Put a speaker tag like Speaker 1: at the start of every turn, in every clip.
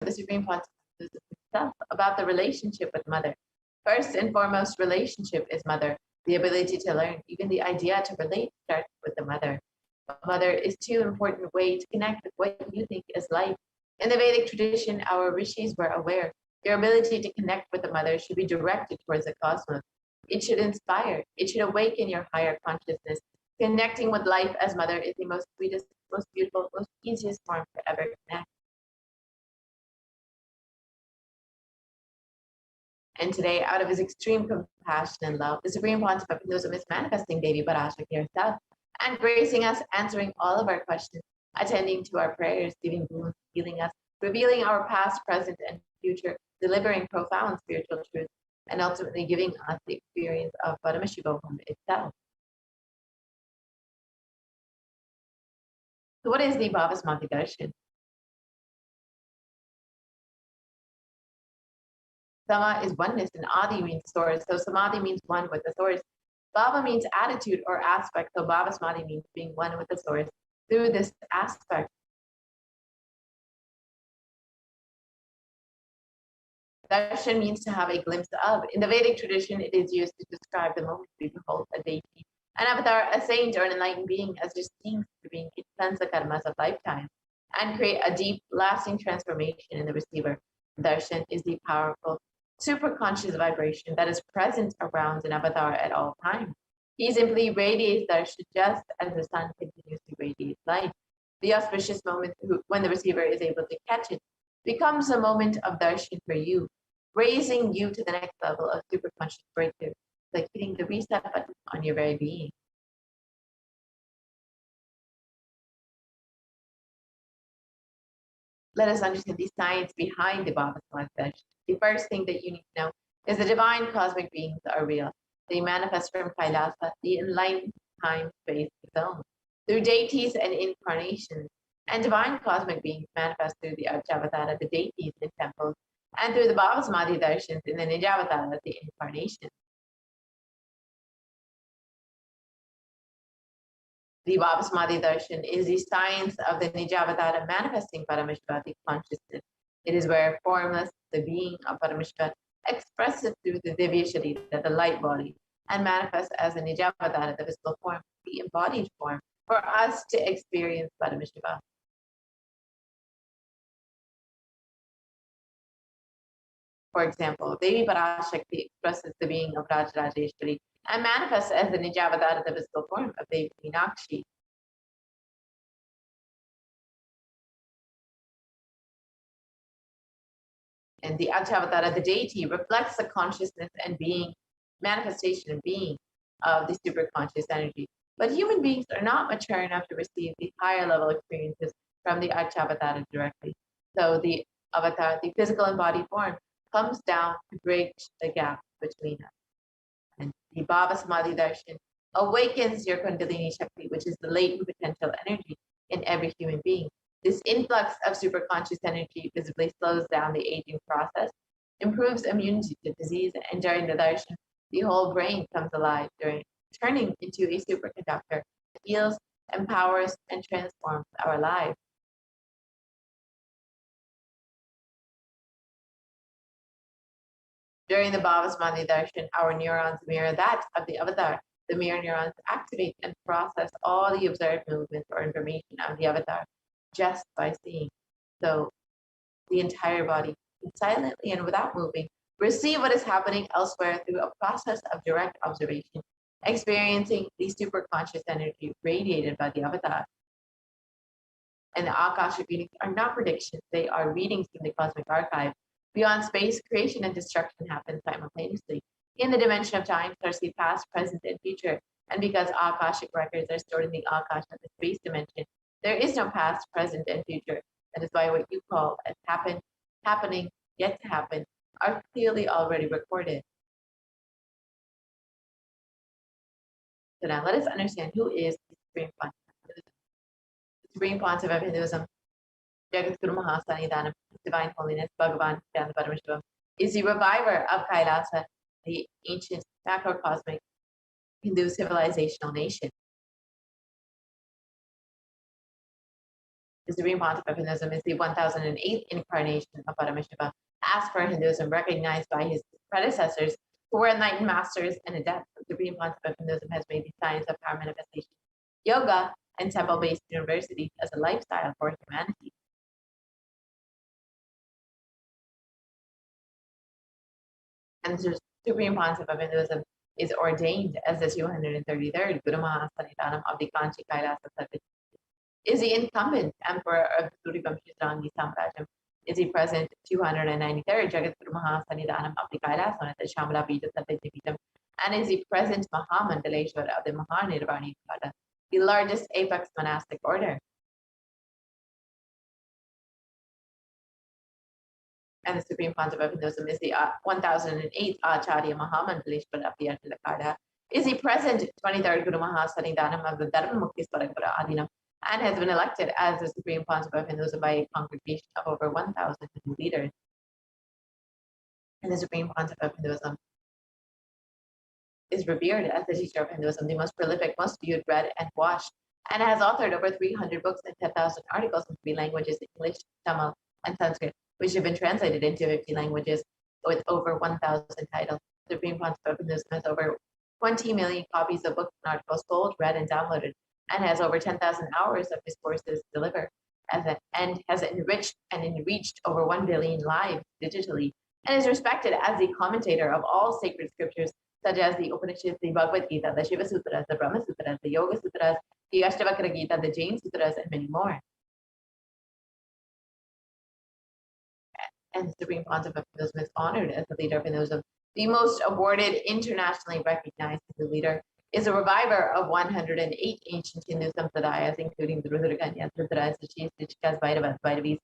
Speaker 1: the Supreme Pontiff itself about the relationship with Mother. First and foremost, relationship is Mother. The ability to learn, even the idea to relate, starts with the Mother. Mother is too important way to connect with what you think is life. In the Vedic tradition, our rishis were aware your ability to connect with the Mother should be directed towards the cosmos. It should inspire. It should awaken your higher consciousness. Connecting with life as Mother is the most sweetest, most beautiful, most easiest form to ever connect. And today, out of his extreme compassion and love, the Supreme Pontiff of Hinduism is manifesting Devi Parashakti herself and gracing us, answering all of our questions, attending to our prayers, giving boons, healing us, revealing our past, present, and future, delivering profound spiritual truths, and ultimately giving us the experience of Paramashivoham itself. So what is the Bhavasmati Darshan? Sama is oneness and Adi means source. So Samadhi means one with the source. Bhava means attitude or aspect. So Bhavasmati means being one with the source through this aspect. Darshan means to have a glimpse of. In the Vedic tradition, it is used to describe the moment we behold a deity, an avatar, a saint, or an enlightened being as distinct to being it cleanse the karmas of lifetime and create a deep, lasting transformation in the receiver. Darshan is the powerful, super conscious vibration that is present around an avatar at all times. He simply radiates darshan just as the sun continues to radiate light. The auspicious moment when the receiver is able to catch it becomes a moment of darshan for you, raising you to the next level of super conscious breakthrough, like hitting the reset button on your very being. Let us understand the science behind the Bhavasmati Darshan. The first thing that you need to know is the divine cosmic beings are real. They manifest from Kailasa, the enlightened time-space zone, through deities and incarnations. And divine cosmic beings manifest through the Archavatara, the deities in temples, and through the Bhavasmati Darshans in the Nijavatara, the incarnation. The Bhavasmati Darshan is the science of the Nijavatara manifesting Parameshvara consciousness. It is where formless, the being of Parameshvara, expresses through the Divya Sharira, the light body, and manifests as a Nijavatara, the visible form, the embodied form, for us to experience Parameshvara. For example, Devi Parashakti expresses the being of Rajarajeshwari and manifests as the Nijavatara, the visible form of Devi Meenakshi. And the Archavatara, the deity, reflects the consciousness and being, manifestation and being of the superconscious energy. But human beings are not mature enough to receive the higher level experiences from the Archavatara directly. So the avatar, the physical embodied form, comes down to bridge the gap between us. And the Bhavasmati Darshan awakens your Kundalini Shakti, which is the latent potential energy in every human being. This influx of superconscious energy visibly slows down the aging process, improves immunity to disease, and during the darshan, the whole brain comes alive, turning into a superconductor that heals, empowers, and transforms our lives. During the Bhavasmati Darshan, our neurons mirror that of the avatar. The mirror neurons activate and process all the observed movements or information of the avatar just by seeing. So the entire body, silently and without moving, receive what is happening elsewhere through a process of direct observation, experiencing the superconscious energy radiated by the avatar. And the Akashic readings are not predictions, they are readings from the cosmic archive. Beyond space, creation and destruction happen simultaneously. In the dimension of time, stars see past, present, and future. And because Akashic records are stored in the Akash of the space dimension, there is no past, present, and future. That is why what you call as happening, yet to happen, are clearly already recorded. So now let us understand who is the Supreme Pontiff of Hinduism. The Supreme Pontiff of Hinduism, Jagadguru Mahasanidanam, Divine Holiness, Bhagavan Nithyananda Paramashivam, is the reviver of Kailasa, the ancient macrocosmic Hindu civilizational nation. The Supreme Pontiff of Hinduism is the 1008th incarnation of Paramashiva, as per Hinduism, recognized by his predecessors who were enlightened masters and adepts. The Supreme Pontiff of Hinduism has made the science of power manifestation, yoga, and temple-based universities as a lifestyle for humanity. And the Supreme Pontiff of Hinduism is ordained as the 233rd Guru Mahasanitanam of the Kanchi Kailasa, is the incumbent emperor of the Surivamshi Rangi Samrajam, is the present 293rd Jagat Guru Mahasanitanam of the Kailasa, the Shamala Pita Satyajivitam, and is the present Mahamandaleshwar of the Mahanirvani Pada, the largest apex monastic order. And the Supreme Pontiff of Hinduism is the 1008th Acharya Mahamandaleshwar of the Antalakada, is the present 23rd Guru Mahasanitanam of the Dharma Mukti Parampara Adinam, and has been elected as the Supreme Pontiff of Hinduism by a congregation of over 1,000 Hindu leaders. And the Supreme Pontiff of Hinduism is revered as the teacher of Hinduism, the most prolific, most viewed, read, and watched, and has authored over 300 books and 10,000 articles in 3 languages, English, Tamil, and Sanskrit, which have been translated into 50 languages with over 1,000 titles. The Supreme Pontiff of Hinduism has over 20 million copies of books and articles sold, read, and downloaded, and has over 10,000 hours of discourses delivered, and has enriched and reached over 1 billion lives digitally, and is respected as the commentator of all sacred scriptures, such as the Upanishads, the Bhagavad Gita, the Shiva Sutras, the Brahma Sutras, the Yoga Sutras, the Ashtavakra Gita, the Jain Sutras, and many more. And the Supreme Pontiff of Hinduism is honored as the leader of Hinduism. The most awarded, internationally recognized Hindu leader, is a reviver of 108 ancient Hindu sampradayas, including the Rudraganya, Rudras, Shishis, Dichikas, Bhairavas, Bhairavis,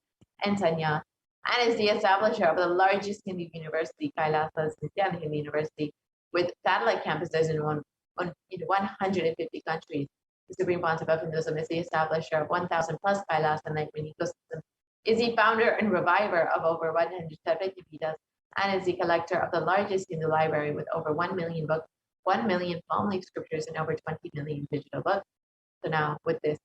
Speaker 1: and Sanyas, and is the establisher of the largest Hindu university, Kailasas Nithyananda Hindu University, with satellite campuses in 150 countries. The Supreme Pontiff of Hinduism is the establisher of 1,000 plus Kailas enlightenment ecosystems, is the founder and reviver of over 100 Sarvatipitas, and is the collector of the largest Hindu library with over 1 million books, 1 million palm leaf scriptures, and over 20 million digital books. So now with this,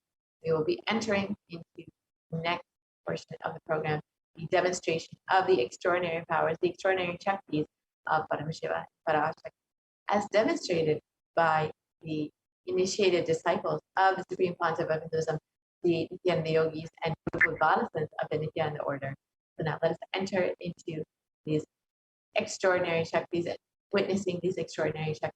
Speaker 1: we will be entering into the next portion of the program, the demonstration of the extraordinary powers, the extraordinary Shaktis of Paramashiva, Parashakti, as demonstrated by the initiated disciples of the Supreme Pontiff of Hinduism, the Nithyananda Yogis and group of Balasans of the Nithyananda order. So now let us enter into these extraordinary Shaktis, witnessing these extraordinary Shaktis.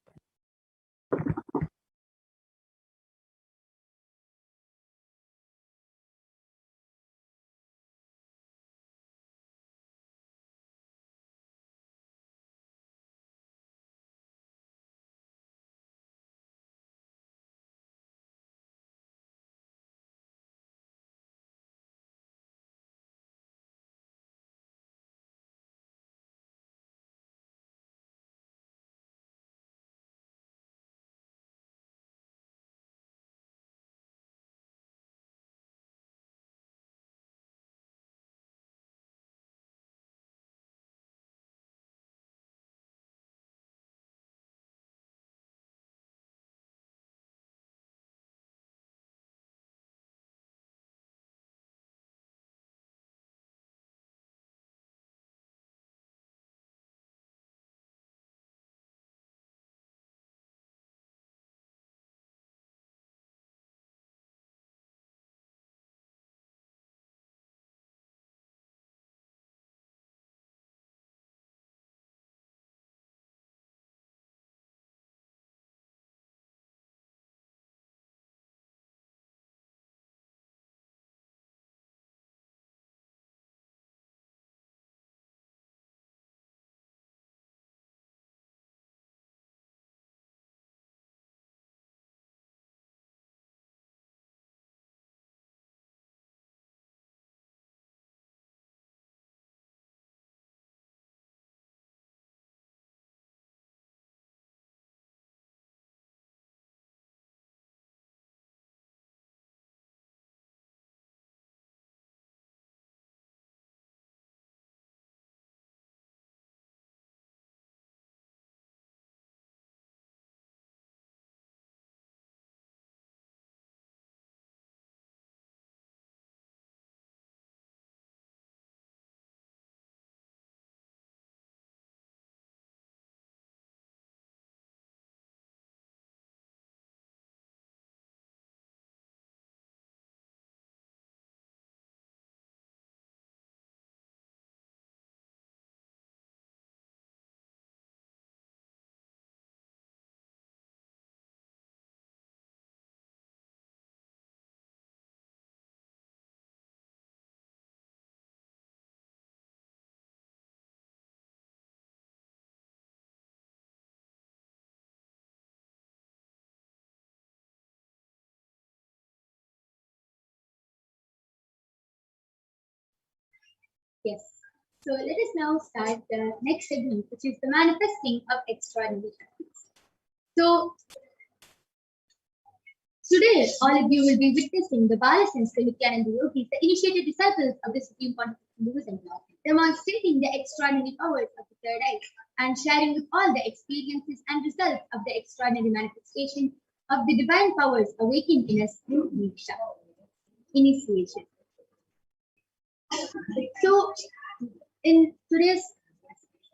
Speaker 2: Yes. So let us now start the next segment, which is the manifesting of extraordinary Shaktis. So today, all of you will be witnessing the Balasans, the Nithyananda Yogis, the initiated disciples of the Supreme Pontific Hinduism, demonstrating the extraordinary powers of the third eye and sharing with all the experiences and results of the extraordinary manifestation of the divine powers awakened in us through Diksha, initiation. So, in today's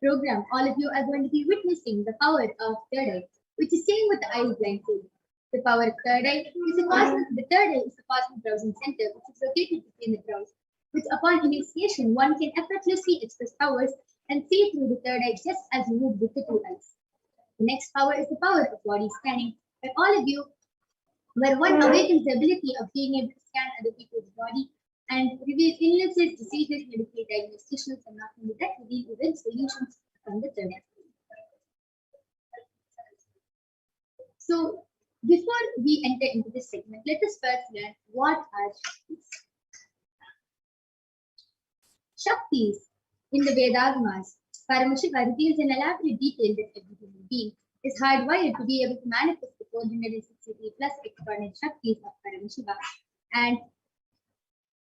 Speaker 2: program, all of you are going to be witnessing the power of third eye, which is seen with the eyes blindfolded. The power of third eye is the third eye is the cosmic browsing center, which is located between the brows, which upon initiation one can effortlessly express powers and see through the third eye just as you would with the two eyes. The next power is the power of body scanning, where all of you, where one awakens the ability of being able to scan other people's body and reveal illnesses, diseases, medical diagnosticians, and not only that, reveal even solutions from the third eye. So, before we enter into this segment, let us first learn what are Shaktis. Shaktis in the Vedagamas, Paramashiva reveals in elaborate detail that every human being is hardwired to be able to manifest the 463 plus extraordinary Shaktis of Paramashiva, and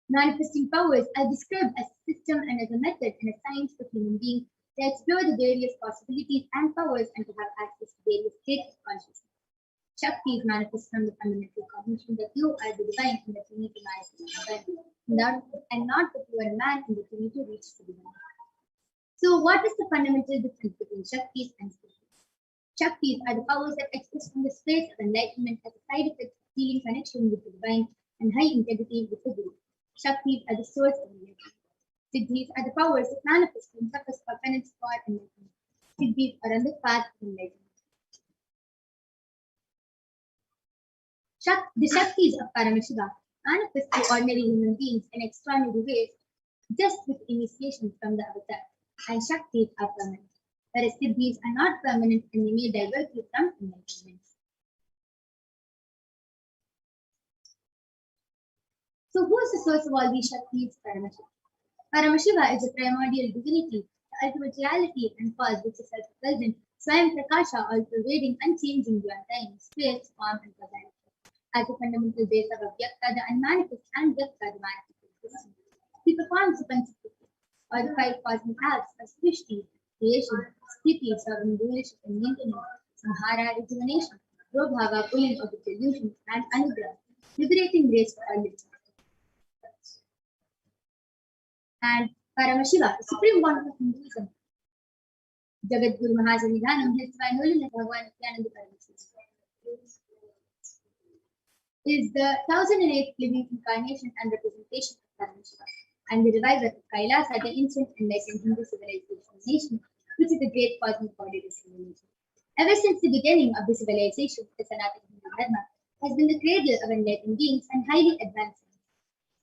Speaker 2: manifesting powers are described as a system and as a method and a science for human beings to explore the various possibilities and powers and to have access to various states of consciousness. Shakti is manifest from the fundamental cognition that you are the divine and that you need to manifest the divine, and not that you are a man and that you need to reach the divine. So, what is the fundamental difference between Shaktis and Spirits? Shaktis are the powers that express from the space of enlightenment as a side effect of feeling connection with the divine and high integrity with the Guru. Shaktis are the source of enlightenment. Siddhis are the powers that manifest from purpose or penance for enlightenment. Siddhis are on the path of enlightenment. The Shaktis of Paramashiva manifest to ordinary human beings in extraordinary ways just with initiation from the avatar, and Shaktis are permanent, whereas Siddhis are not permanent and they may divert you from enlightenment. So who is the source of all these Shaktis? Paramashiva. Paramashiva is a primordial divinity, the ultimate reality and cause which is self-present, Swayam Prakasha, all pervading, unchanging beyond time, space, form, and causality. As a fundamental base of Avyakta, the unmanifest, and Vyakta, the manifest. He performs the Panchakriti, or the 5 cosmic acts of Srishti, creation, Sthiti, serving rulership and maintenance, Samhara, rejuvenation, Prabhava, pulling of the delusion, and Anugrah, liberating grace for all living. And Paramashiva, the supreme bond of Hinduism, Jagat Guru Mahasannidhanam, his divine holiness Bhagavan Nithyananda Paramashivam, is the 1008th living incarnation and representation of Paramashiva, and the reviver of Kailasa, the ancient enlightened Hindu civilization nation, which is the great cosmic body of civilization. Ever since the beginning of the civilization, the Sanatana Hindu Dharma has been the cradle of enlightened beings and highly advanced science.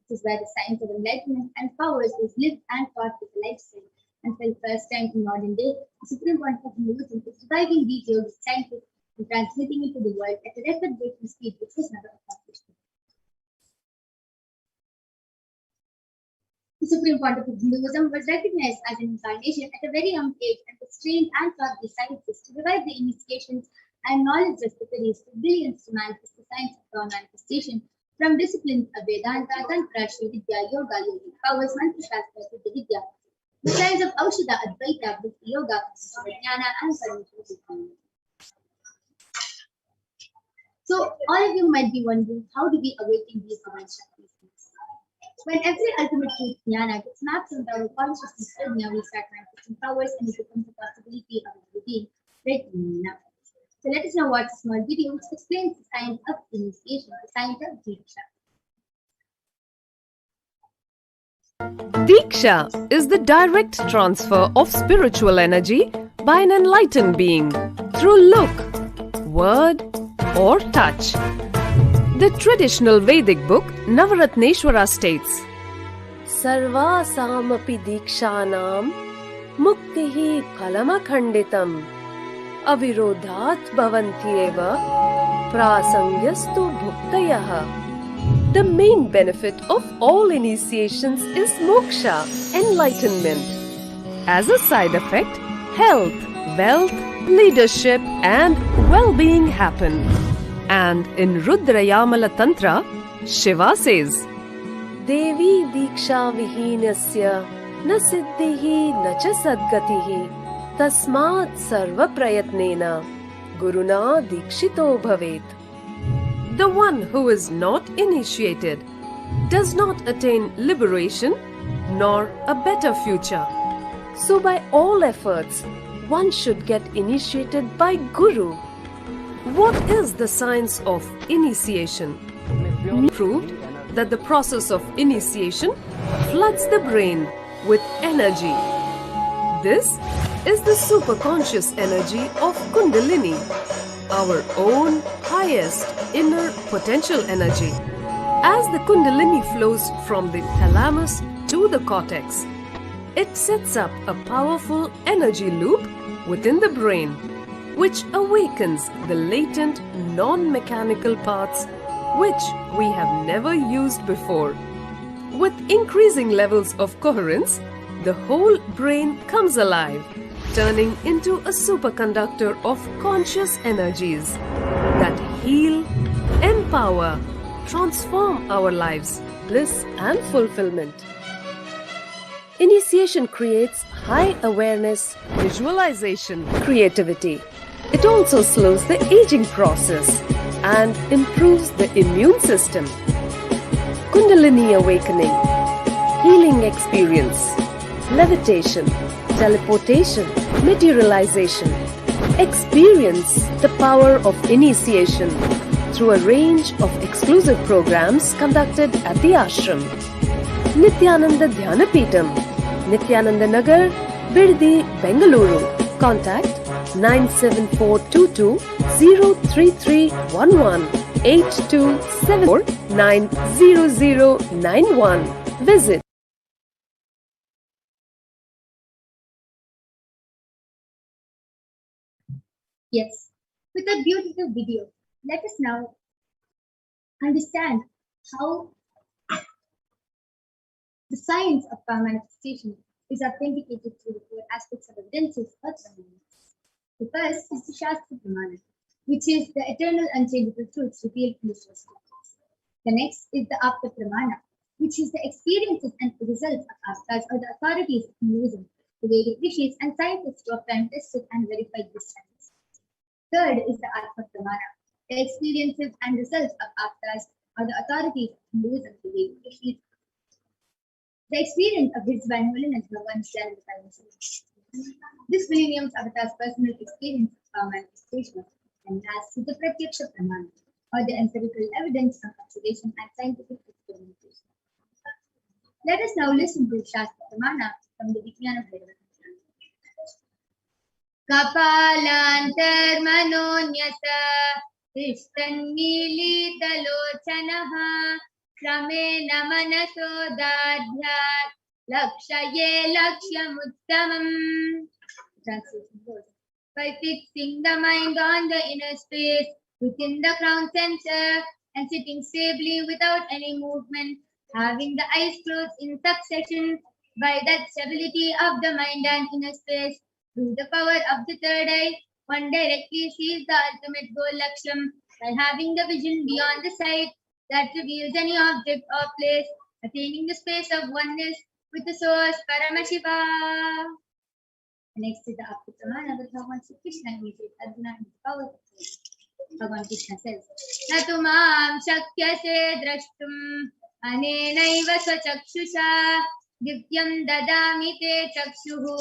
Speaker 2: This is where the science of enlightenment and powers is lived and taught with a lifestyle, and for the first time in modern day, the Supreme Pontific Hinduism is reviving these yogic sciences and transmitting it to the world at a record-breaking speed which was never accomplished. The Supreme Pontific Hinduism was recognized as an incarnation at a very young age and was trained and taught the sciences to revive the initiations and knowledge repositories for billions to manifest the science of power manifestation from disciplines of Vedanta, Tantra, Shri Vidya, Yoga, Yogic powers, Mantra Shastra, Siddha Vidya, the science of Aushadha, Advaita, Bhakti Yoga, Jnana, and Paramashivoham. So, all of you might be wondering, how do we awaken these divine Shaktis? When every ultimate truth, Jnana, gets mapped into our consciousness, now we start manifesting powers and it becomes a possibility of our being right now. So, let us now watch a small video which explains the science of initiation, the science of Diksha.
Speaker 3: Diksha is the direct transfer of spiritual energy by an enlightened being through look, word, or touch. The traditional Vedic book Navaratneshwara states, Sarva samapi dikshanam muktihi phalamakhanditam avirodhat bhavanti eva prasangyastu bhuktayah. The main benefit of all initiations is moksha, enlightenment. As a side effect, health, wealth, leadership, and well-being happen. And in Rudrayamala Tantra, Shiva says, Devi Diksha Vihinasya na siddhihi na cha sadgatihi tasmat sarva prayatnena guruna dikshito bhavet. The one who is not initiated does not attain liberation nor a better future. So by all efforts, one should get initiated by Guru. What is the science of initiation? Proved that the process of initiation floods the brain with energy. This is the superconscious energy of Kundalini, our own highest inner potential energy. As the Kundalini flows from the thalamus to the cortex, it sets up a powerful energy loop within the brain, which awakens the latent non-mechanical parts which we have never used before. With increasing levels of coherence, the whole brain comes alive, turning into a superconductor of conscious energies that heal, empower, transform our lives, bliss and fulfillment. Initiation creates high awareness, visualization, creativity. It also slows the aging process and improves the immune system. Kundalini awakening, healing experience, levitation, teleportation, materialization. Experience the power of initiation through a range of exclusive programs conducted at the ashram. Nithyananda Dhyanapitham, Nithyananda Nagar, Birdi, Bengaluru. Contact 97422 03311 8274 90091. Visit
Speaker 2: Yes, with a beautiful video, let us now understand how the science of power manifestation is authenticated through the four aspects of evidences of Brahman. The first is the Shastra Pramana, which is the eternal unchangeable truths revealed in the source scriptures. The next is the Apta Pramana, which is the experiences and results of Aptas or the authorities of Hinduism, the Vedic rishis and scientists who have time tested and verified this science. Third is the Atma Pramana, the experiences and results of Aptas or the authorities of Hinduism, the Vedic rishis, the experience of His Divine Holiness Bhagavan Nithyananda Paramashivam. This millennium's avatar's personal experience of power manifestation and as to the Pratyaksha Pramana, or the empirical evidence of observation and scientific experimentation. Let us now listen to Shastra Pramana from the Vijnana Bhairava. Kapalantarmanonyasa tishtannilitalochanaha Kramena manaso dadhyat lakshaye lakshyamuttamam. Translation goes, by fixing the mind on the inner space within the crown center and sitting stably without any movement, having the eyes closed in succession, by that stability of the mind and inner space, through the power of the third eye, one directly sees the ultimate goal Laksham by having the vision beyond the sight that reveals any object or place, attaining the space of oneness with the source Paramashiva. Next is the Apta Pramana with Bhagavan Sri Krishna images Arjuna in power. Bhagavan Krishna says, Natumam shakyase drashtum anenaiva swachakshusha divyam dadami te chakshuhu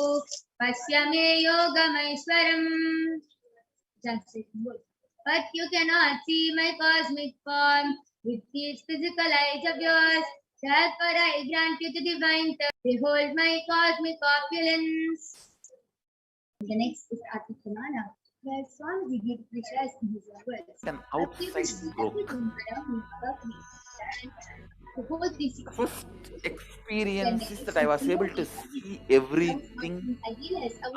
Speaker 2: pashyame yogamaishwaram. Translation goes, but you cannot see my cosmic form with these physical eyes of yours. Therefore I grant you the divine third. Behold my cosmic opulence. The next is Atma Pramana, where Swamiji beautifully shares in his own words.
Speaker 4: An outside broke.
Speaker 2: The whole 360
Speaker 4: First experience is that I was able to see everything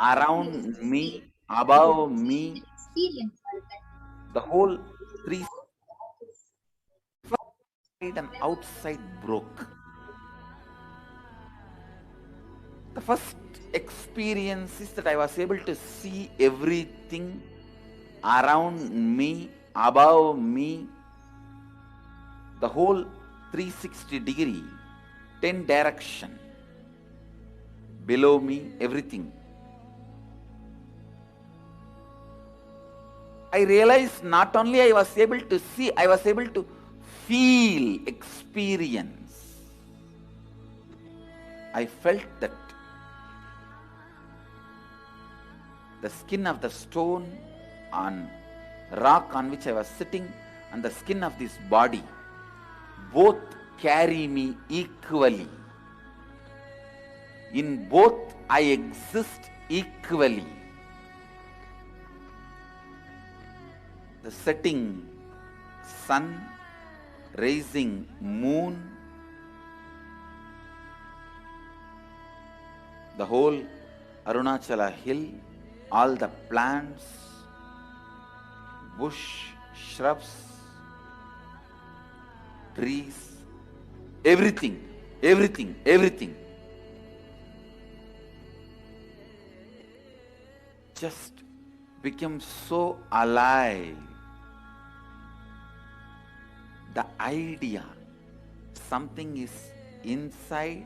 Speaker 4: around me, above me, the whole three and outside broke. The first experience is that I was able to see everything around me, above me, the whole 360-degree, 10 direction, below me, everything. I realized not only I was able to see, I was able to feel, experience. I felt that the skin of the stone on rock on which I was sitting and the skin of this body both carry me equally. In both I exist equally. The setting sun, rising moon, the whole Arunachala hill, all the plants, bush, shrubs, trees, everything, everything, everything. Just became so alive. The idea, something is inside,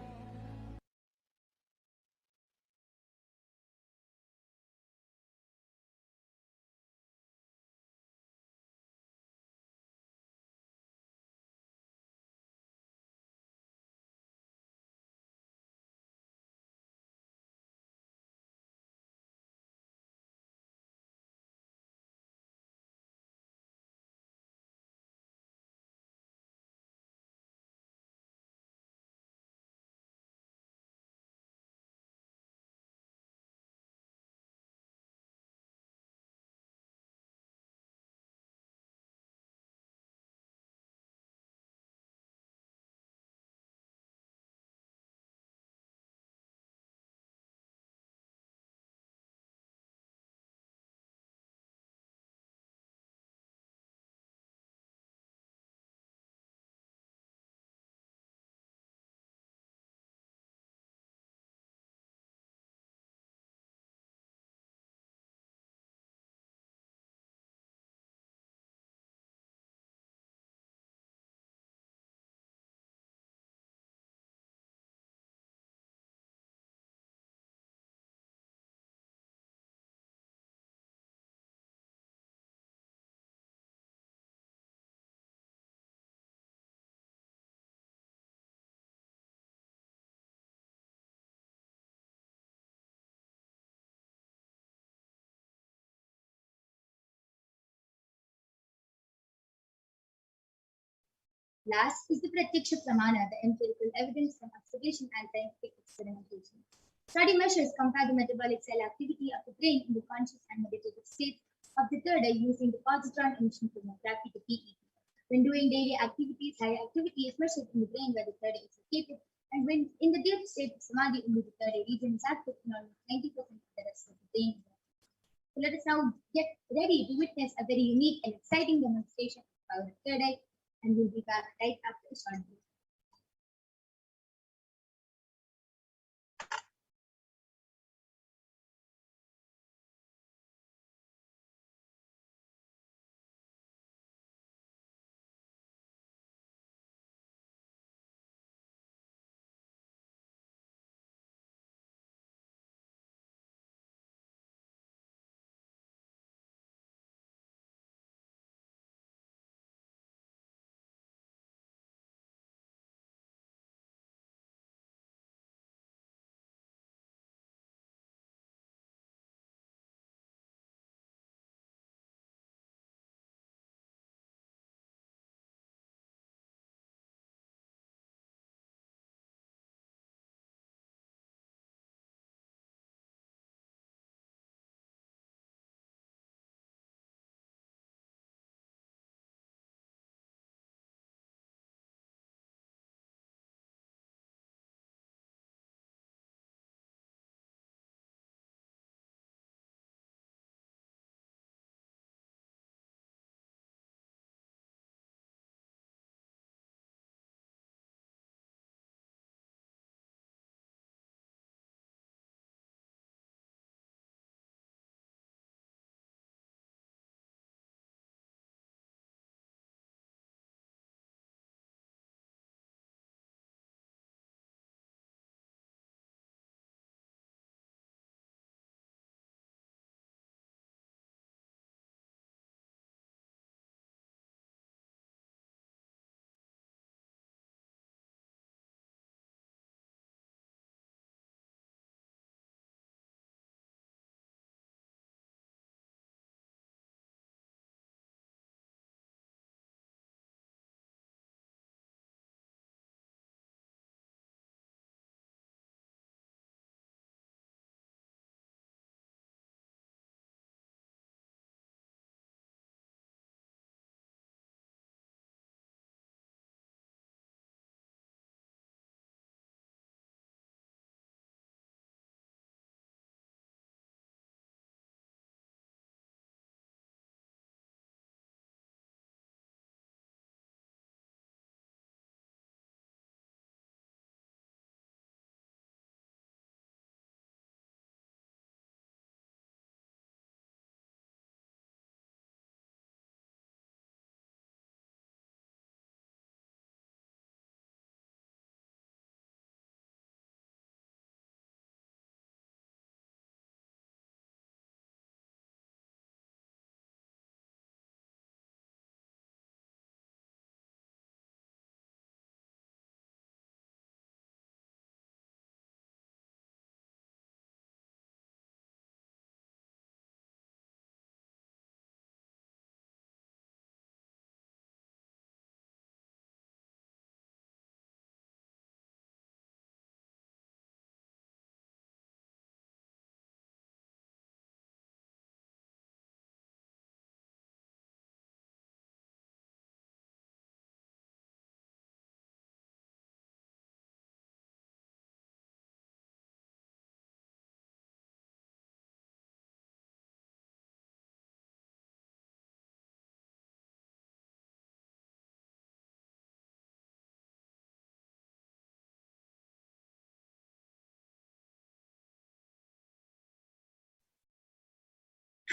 Speaker 2: Last is the Pratyaksha Pramana, the empirical evidence from observation and scientific experimentation. Study measures compare the metabolic cell activity of the brain in the conscious and meditative states of the third eye using the positron emission tomography, the PET. When doing daily activities, high activity is measured in the brain where the third eye is located, and when in the deep state of samadhi, only the third eye region is active in almost 90% of the rest of the brain. So let us now get ready to witness a very unique and exciting demonstration of our third eye, and we'll be back right after a short break.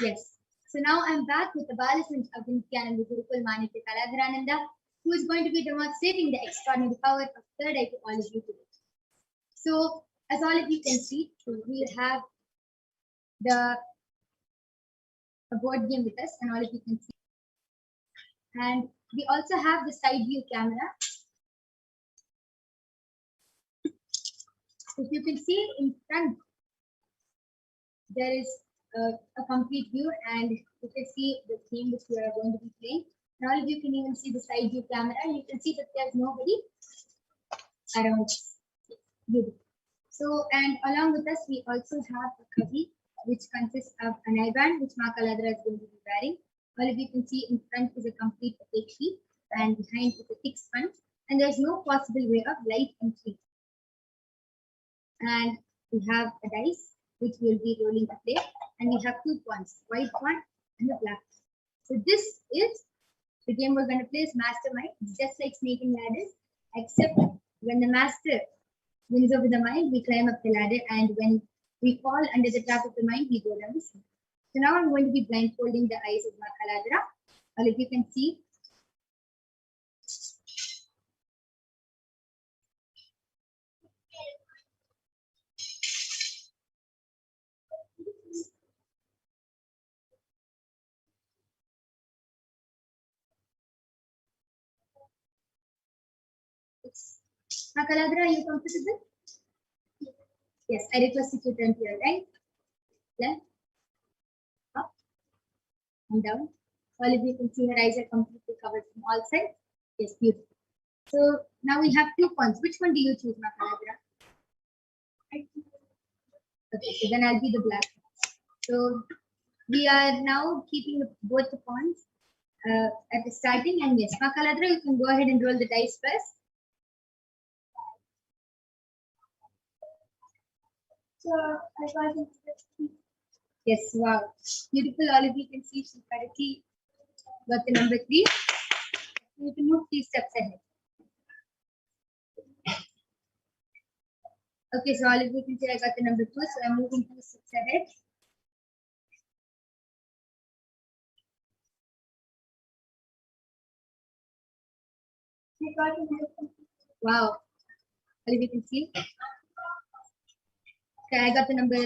Speaker 2: Yes. So now I'm back with the Balasant of Nithyananda Gurukul Manitya Kaladharananda, who is going to be demonstrating the extraordinary power of third eye to all of you today. So, as all of you can see, we have the board game with us, and all of you can see. And we also have the side view camera. If you can see in front, there is a complete view, and you can see the theme which we are going to be playing. And all of you can even see the side view camera, and you can see that there's nobody around us. Beautiful. So, and along with us, we also have a kavi, which consists of an eye band, which Ma Kaladra is going to be wearing. All of you can see in front is a complete opaque sheet, and behind is a thick sponge, and there's no possible way of light entry. And we have a dice, which we'll be rolling up there, and we have 2 pawns, white pawn and a black. So this is the game we're going to play is Mastermind. It's just like Snake and Ladders, except when the master wins over the mind, we climb up the ladder, and when we fall under the trap of the mind, we go down the slope. So now I'm going to be blindfolding the eyes of Ma Kaladra. All of you can see. Ma Kaladra, are you comfortable? Yes, I request you to turn to your right, left, up, and down. All of you can see her eyes are completely covered from all sides. Yes, beautiful. So now we have 2 pawns. Which one do you choose, Ma Kaladra? Okay, so then I'll be the black. So we are now keeping both the pawns at the starting. And yes, Ma Kaladra, you can go ahead and roll the dice first. So I got into the yes, wow. Beautiful. All of you can see she correctly got the number 3. You can move 3 steps ahead. Okay, so all of you can see I got the number 2, so I'm moving 2 steps ahead. Wow. All of you can see. Okay, I got the number 4,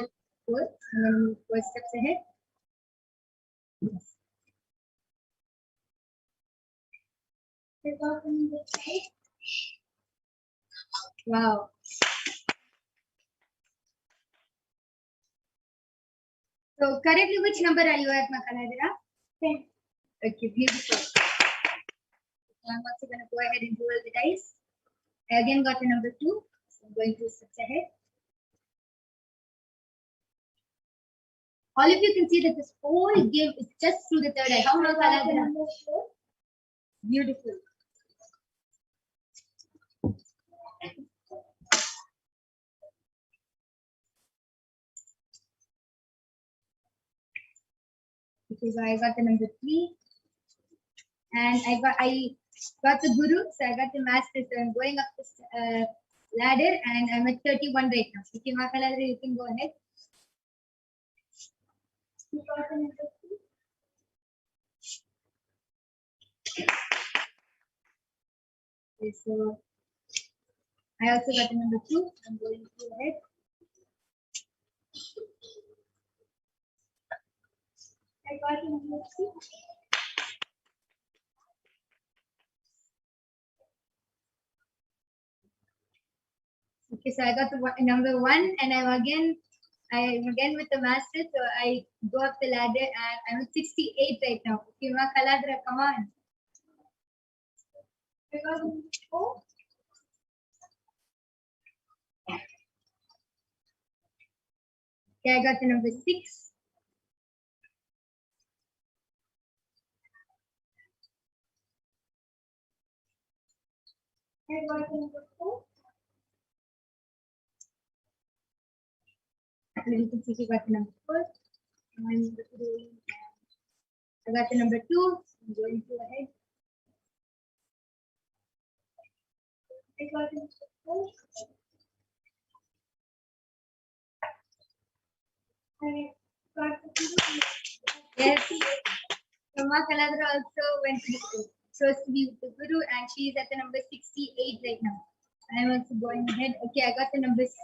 Speaker 2: and then move 4 steps ahead. Yes. I got the number 5. Wow. So currently, which number are you at, Ma Kaladra? 10. Okay, beautiful. I'm also going to go ahead and roll the dice. I again got the number 2, so I'm going 2 steps ahead. All of you can see that this whole game is just through the third eye. How many Kaladra? Beautiful. Okay, so I got the number 3, and I got the guru, so I got the master. So I'm going up this ladder, and I'm at 31 right now. Okay, Ma Kaladra, you can go ahead. You got the number 3. Okay, so I also got the number 2. I'm going to go ahead. I got the number 2. Okay, so I got the number 1, and I'm again with the master. So I go up the ladder, and I'm at 68 right now. Okay, Ma Kaladra, come on. I got the number 4. Okay, I got the number 6. I got the number 4. And you can see she got the number 4. And I got the number 2. I'm going to ahead. I got the number 4. I got the 2. Ma Kaladra also went to the chose to be with the Guru, and she is at the number 68 right now. I am also going ahead. Okay, I got the number 6.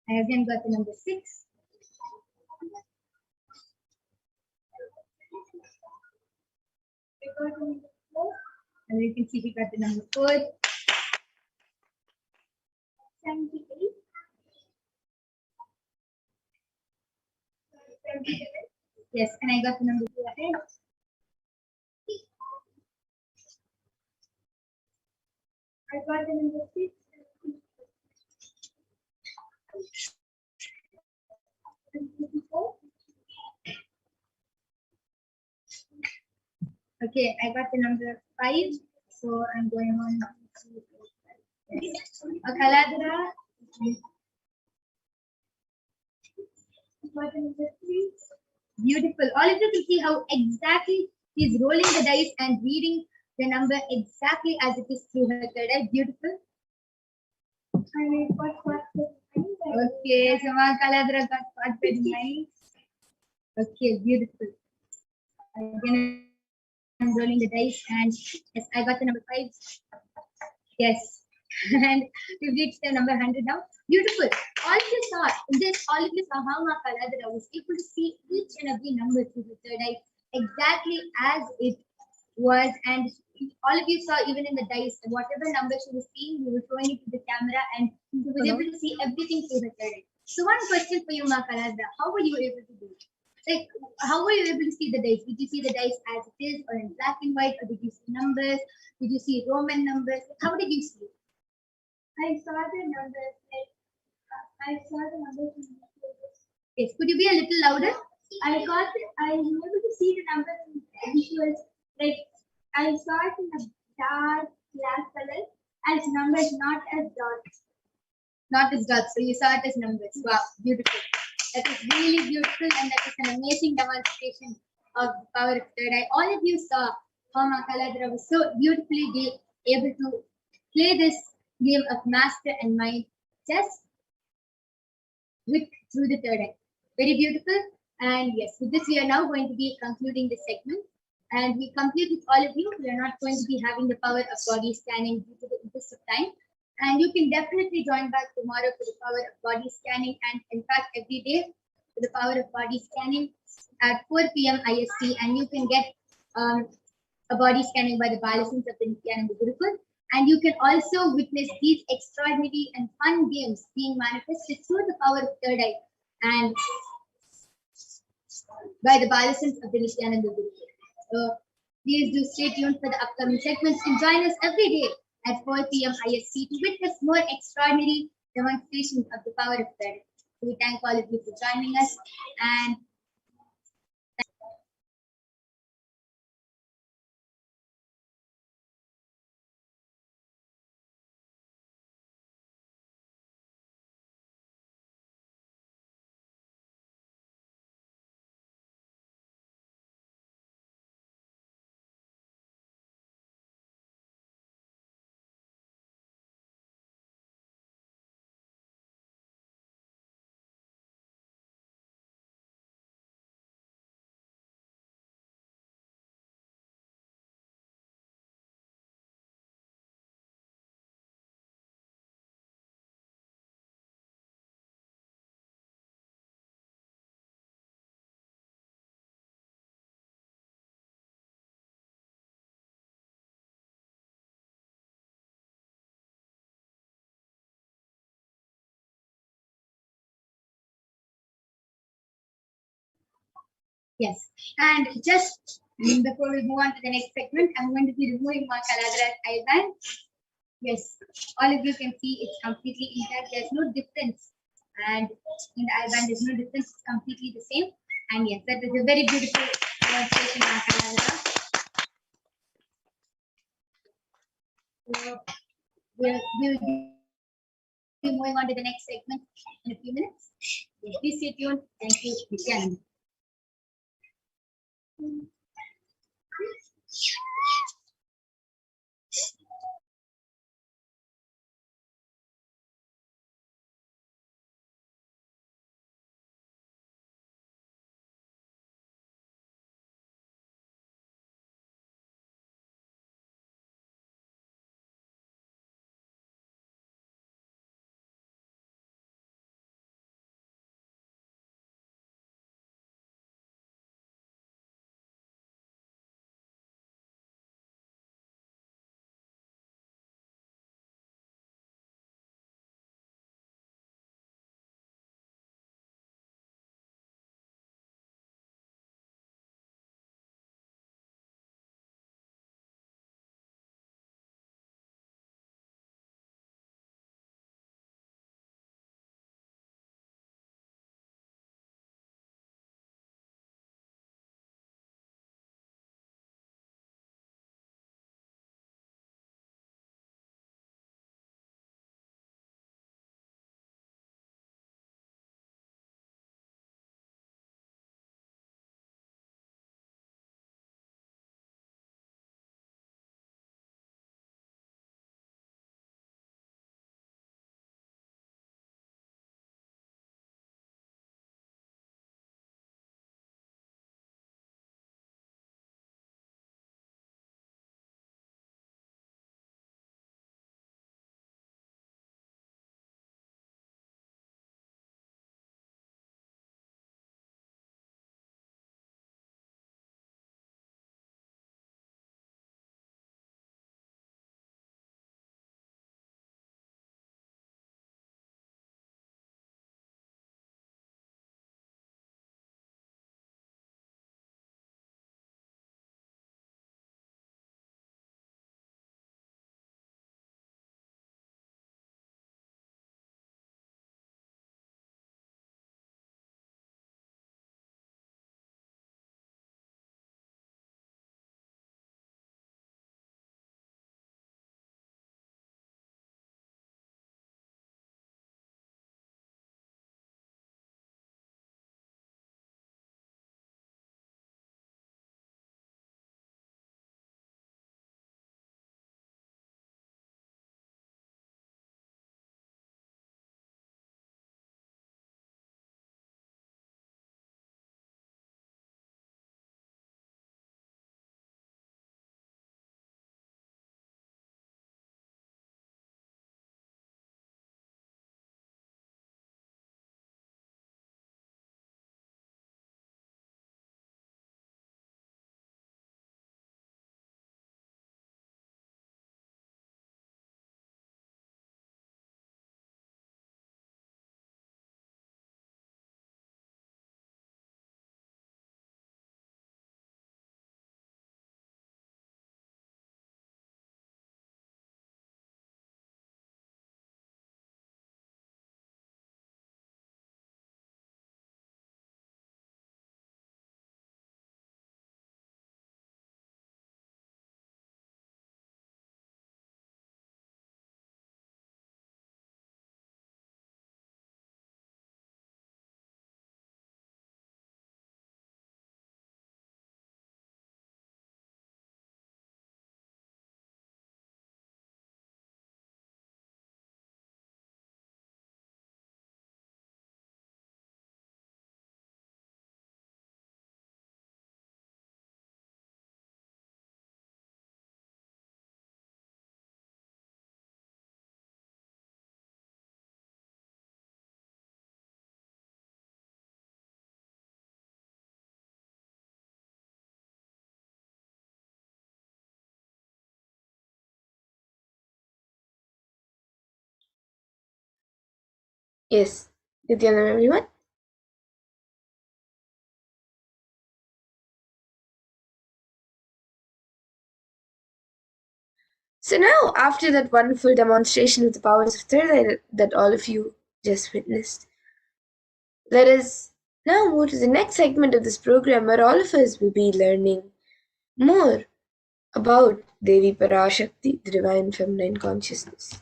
Speaker 2: I again got the number 6. And you can see we got the number 4. 78. Yes, and I got the number 2 ahead. I got the number 6. Okay, I got the number 5. So I'm going on. Kaladra. Beautiful. All of you can see how exactly she's rolling the dice and reading the number exactly as it is through her third eye. Beautiful. Okay, so Ma Kaladra got spotted nice. Okay, beautiful. Again, I'm rolling the dice, and yes, I got the number 5. Yes, and we've reached the number 100 now. Beautiful. All of you saw how Ma Kaladra was able to see each and every number through the third eye exactly as it was, and all of you saw even in the dice whatever number she was seeing, we were showing it to the camera, and she was able to see everything through the third eye. So one question for you, Ma Kaladra, how were you able to do it? Like, how were you able to see the dice? Did you see the dice as it is, or in black and white, or did you see numbers? Did you see Roman numbers? How did you see it? I saw the numbers. Yes, could you be a little louder? I was able to see the numbers in visuals. Like, I saw it in a dark black color as numbers, not as dots. Not as dots. So you saw it as numbers. Wow, beautiful. That is really beautiful, and that is an amazing demonstration of the power of third eye. All of you saw how Ma Kaladra was so beautifully able to play this game of master and mind just through the third eye. Very beautiful. And yes, with this we are now going to be concluding this segment. And we complete with all of you. We are not going to be having the power of body scanning due to the interest of time. And you can definitely join back tomorrow for the power of body scanning, and in fact every day for the power of body scanning at 4 p.m. IST. And you can get a body scanning by the Balasins of the Nithyananda Gurukul. And you can also witness these extraordinary and fun games being manifested through the power of third eye and by the Balasins of the Nithyananda Gurukul. So please do stay tuned for the upcoming segments and join us every day at 4 p.m. IST to witness more extraordinary demonstrations of the power of third eye. So we thank all of you for joining us, and yes, and just before we move on to the next segment, I'm going to be removing Ma Kaladra's eyeband. Yes, all of you can see it's completely intact. There's no difference, and in the eyeband there's no difference. It's completely the same. And yes, that is a very beautiful demonstration, Ma Kaladra. So we'll be moving on to the next segment in a few minutes. Yes, please stay tuned. Thank you. Nithyananda.
Speaker 5: Yes, Nithyananda everyone. So now, after that wonderful demonstration of the powers of third eye that all of you just witnessed, let us now move to the next segment of this program where all of us will be learning more about Devi Parashakti, the divine feminine consciousness.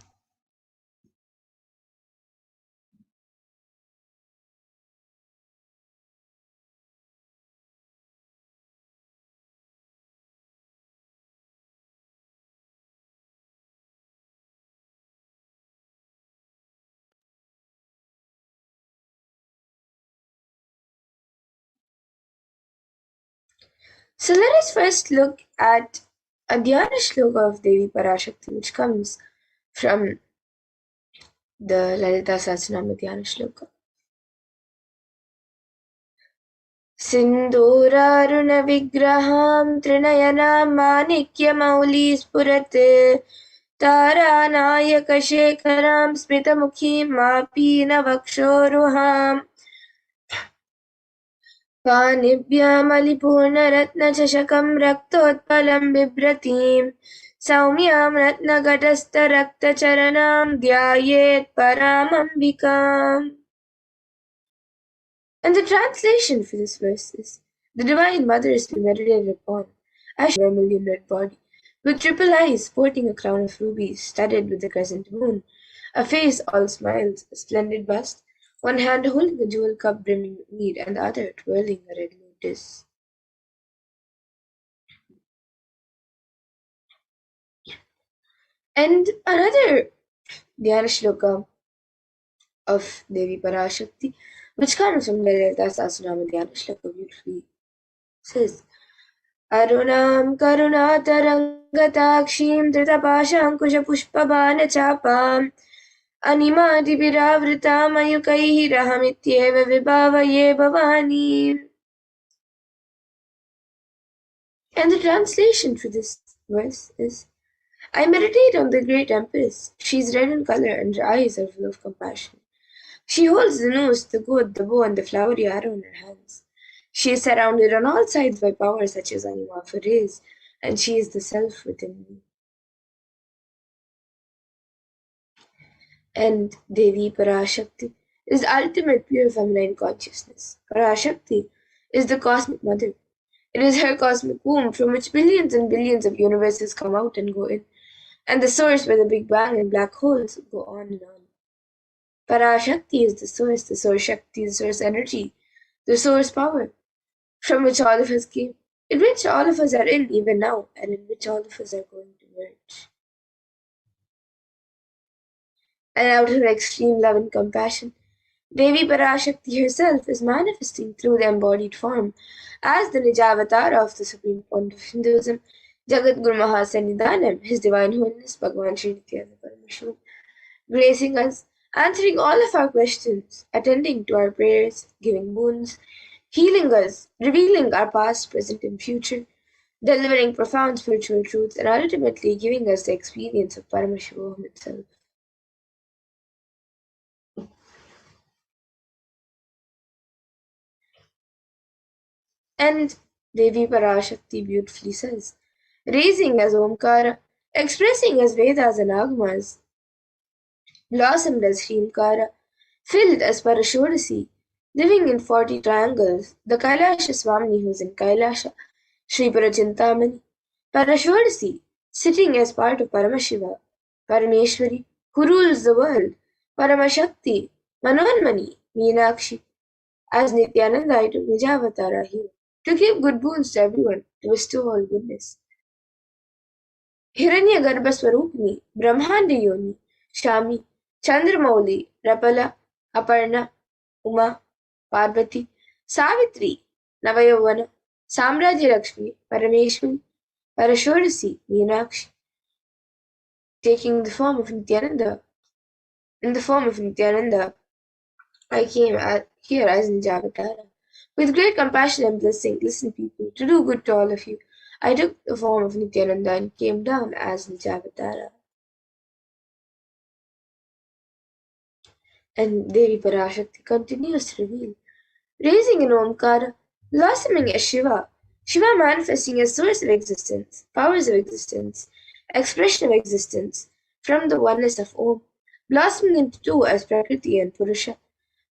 Speaker 5: So let us first look at a Dhyana shloka of Devi Parashakti, which comes from the Lalita Sahasranama Dhyana shloka. सिन्दूरारुणविग्रहां त्रिनयनां माणिक्यमौलिस्फुरत् तारानायकशेखरां स्मितमुखीं मापीनवक्षोरुहाम् पाणिभ्यामलिपूर्णरत्नचषकं रक्तोत्पलं बिभ्रतीं सौम्यां रत्नघटस्थरक्तचरणां ध्यायेत् परामम्बिकाम्. And the translation for this verse is, the Divine Mother is to be meditated upon as she vermilion red body, with triple eyes sporting a crown of rubies studded with the crescent moon, a face all smiles, a splendid bust, one hand holding a jewel cup brimming with mead, and the other twirling a red lotus. And another Dhyana shloka of Devi Parashakti, which comes from the Lalita Sahasranama Dhyana shloka, beautifully says, अरुणां करुणातरङ्गताक्षीं धृतपाशाङ्कुशपुष्पबाणचापाम् अनिमादिभिरावृतामयुकैः रहमित्येव विभावये भवानीम्. And the translation for this verse is, I meditate on the great Empress. She is red in color and her eyes are full of compassion. She holds the noose, the gourd, the bow, and the flowery arrow in her hands. She is surrounded on all sides by powers such as Anima for rays, and she is the self within me. And Devi Parashakti is the ultimate pure feminine consciousness. Parashakti is the cosmic mother. It is her cosmic womb from which billions and billions of universes come out and go in, and the source where the Big Bang and black holes go on and on. Parashakti is the source Shakti, the source energy, the source power, from which all of us came, in which all of us are in even now, and in which all of us are going to merge. And out of her extreme love and compassion, Devi Parashakti herself is manifesting through the embodied form as the Nijavatara of the Supreme Point of Hinduism, Jagadguru Mahasannidhanam, His Divine Holiness Bhagavan Sri Nithyananda Paramashivam, gracing us, answering all of our questions, attending to our prayers, giving boons, healing us, revealing our past, present, and future, delivering profound spiritual truths, and ultimately giving us the experience of Paramashivoham itself. And Devi Parashakti beautifully says, raising as Omkara, expressing as Vedas and Agamas, blossomed as Shrimkara, filled as Parashodasi, living in 40 triangles, the Kailasha Swami who is in Kailasha, Sri Parachintamani, Parashodasi, sitting as part of Paramashiva, Parameshwari, who rules the world, Paramashakti, Manohanmani, Meenakshi, as Nithyananda I took Nijavatara here, to give good boons to everyone, to bestow all goodness. Hiranyagarbha Swarupini, Brahmanda Yoni, Shami, Chandramauli, Rapala, Aparna, Uma, Parvati, Savitri, Navayavana, Samrajya Lakshmi, Parameshwari, Parashodasi, Meenakshi, taking the form of Nithyananda. In the form of Nithyananda, I came here as Nijavatara. With great compassion and blessing, listen people, to do good to all of you, I took the form of Nithyananda and came down as Nijavatara. And Devi Parashakti continues to reveal, raising in Omkara, blossoming as Shiva, Shiva manifesting as source of existence, powers of existence, expression of existence, from the oneness of Om, blossoming into two as Prakriti and Purusha,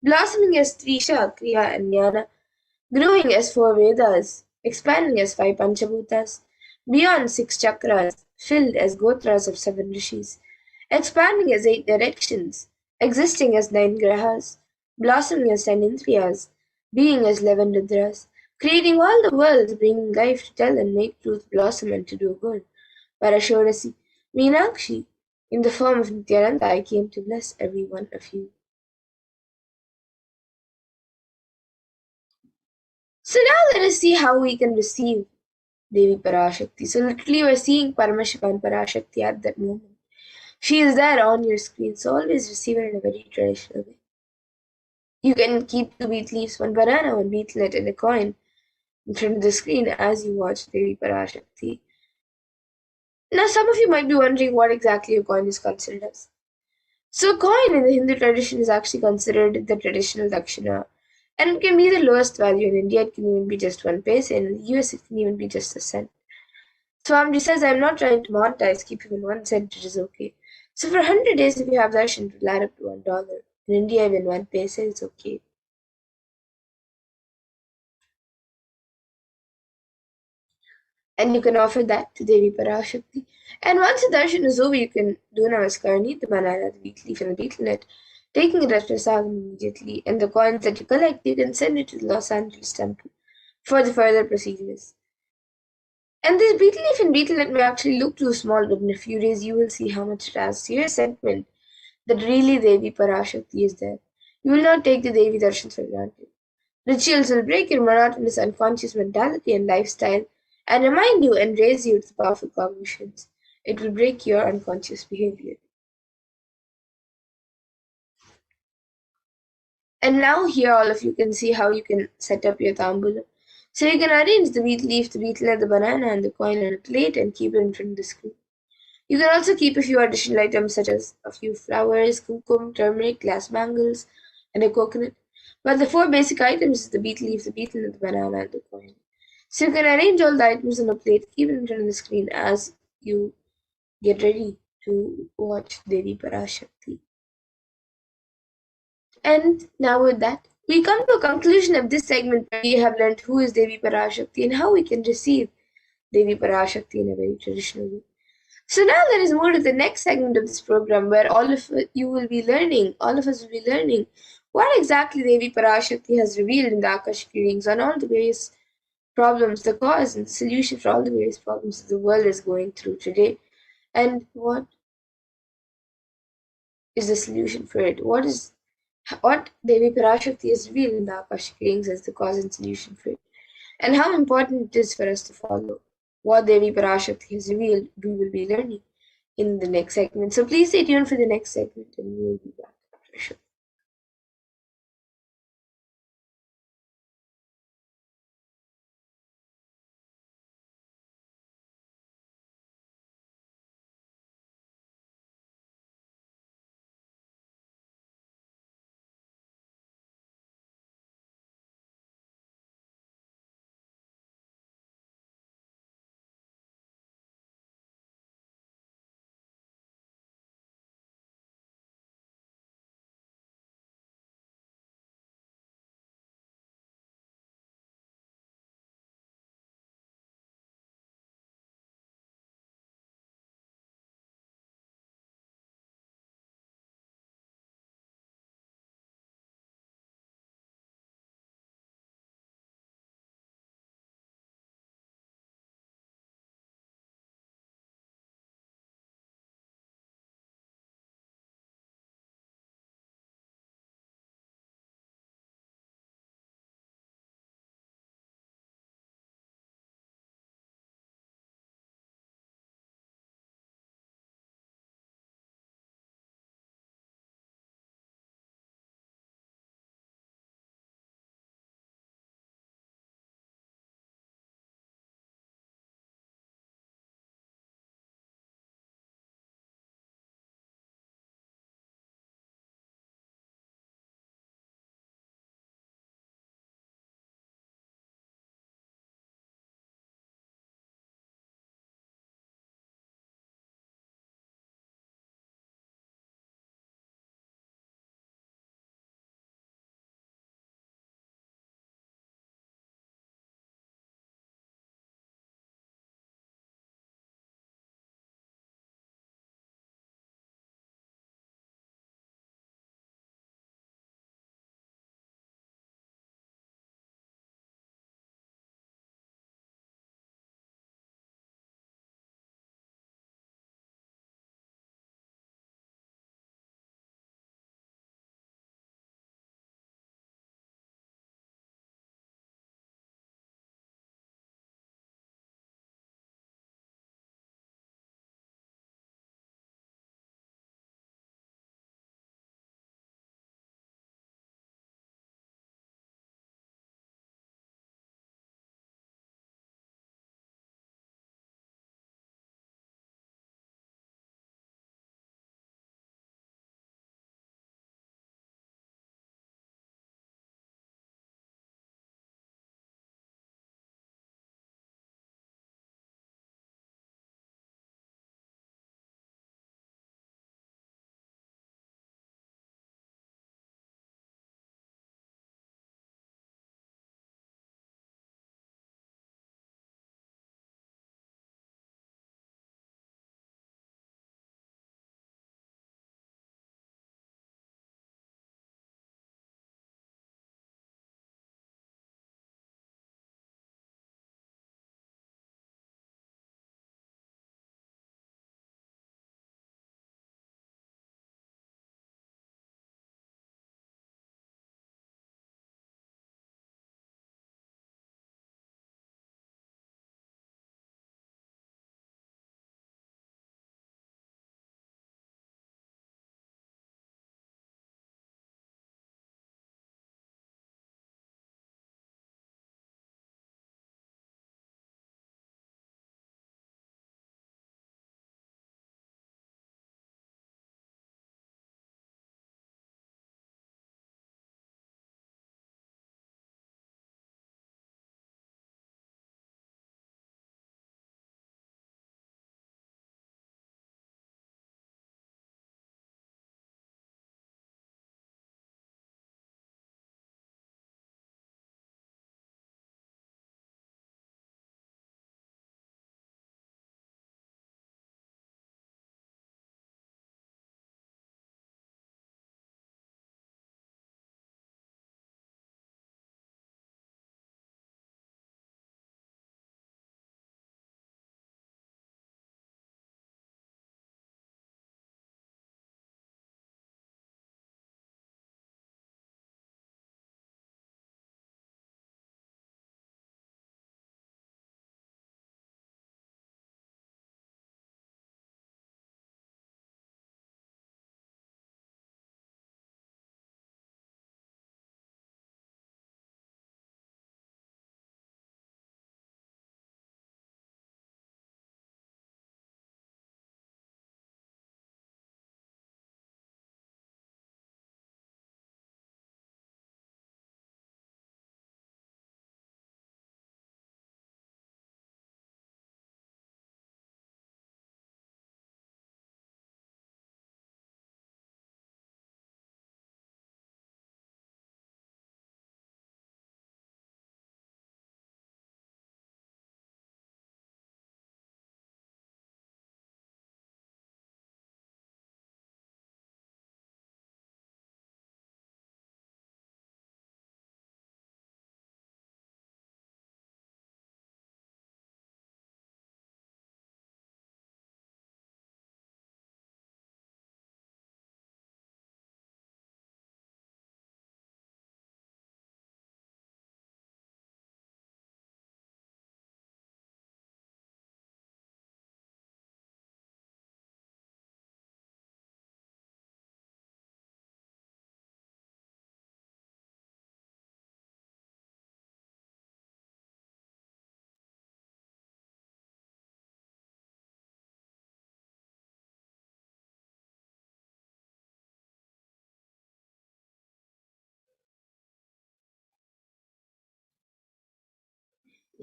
Speaker 5: blossoming as Trisha, Kriya and Jnana, growing as 4 Vedas, expanding as 5 Panchabhutas, beyond 6 chakras, filled as Gotras of 7 rishis, expanding as 8 directions, existing as 9 grahas, blossoming as 10 indriyas, being as 11 rudras, creating all the worlds, bringing life to tell and make truth blossom and to do good. Parashodasi, Meenakshi, in the form of Nithyananda, I came to bless every one of you. So now let us see how we can receive Devi Parashakti. So literally you are seeing Paramashiva and Parashakti at that moment. She is there on your screen, so always receive her in a very traditional way. You can keep 2 beet leaves, 1 banana, 1 beetlet, and a coin in front of the screen as you watch Devi Parashakti. Now, some of you might be wondering what exactly a coin is considered as. So, a coin in the Hindu tradition is actually considered the traditional dakshina, and it can be the lowest value. In India, it can even be just 1 paise, and in the US, it can even be just a cent. Swamiji says, I'm not trying to monetize, keep even 1 cent, it is okay. So, for 100 days, if you have darshan, it will add up to $1. In India, even 1 paise is okay. And you can offer that to Devi Parashakti. And once the darshan is over, you can do namaskar, eat the banana, the wheat leaf, and the betel nut, taking it as prasadam immediately. And the coins that you collect, you can send it to the Los Angeles temple for the further procedures. And this betel leaf and betel nut may actually look too small, but in a few days you will see how much it adds to your sentiment that really Devi Parashakti is there. You will not take the Devi darshans for granted. Rituals will break your monotonous unconscious mentality and lifestyle and remind you and raise you to powerful cognitions. It will break your unconscious behavior. And now here all of you can see how you can set up your tambulam. So you can arrange the wheat leaf, the betel nut, the banana, and the coin on a plate and keep it in front of the screen. You can also keep a few additional items such as a few flowers, kumkum, turmeric, glass bangles, and a coconut. But the 4 basic items is the betel leaf, the betel nut, the banana, and the coin. So you can arrange all the items on a plate, keep it in front of the screen as you get ready to watch Devi Parashakti. And now with that, we come to a conclusion of this segment where we have learned who is Devi Parashakti and how we can receive Devi Parashakti in a very traditional way. So now let us move to the next segment of this program where all of us will be learning what exactly Devi Parashakti has revealed in the Akashic readings on all the various problems, the cause and the solution for all the various problems that the world is going through today. And what is the solution for it? What Devi Parashakti has revealed in the Akashic readings as the cause and solution for it? And how important it is for us to follow what Devi Parashakti has revealed, we will be learning in the next segment. So please stay tuned for the next segment and we will be back after a short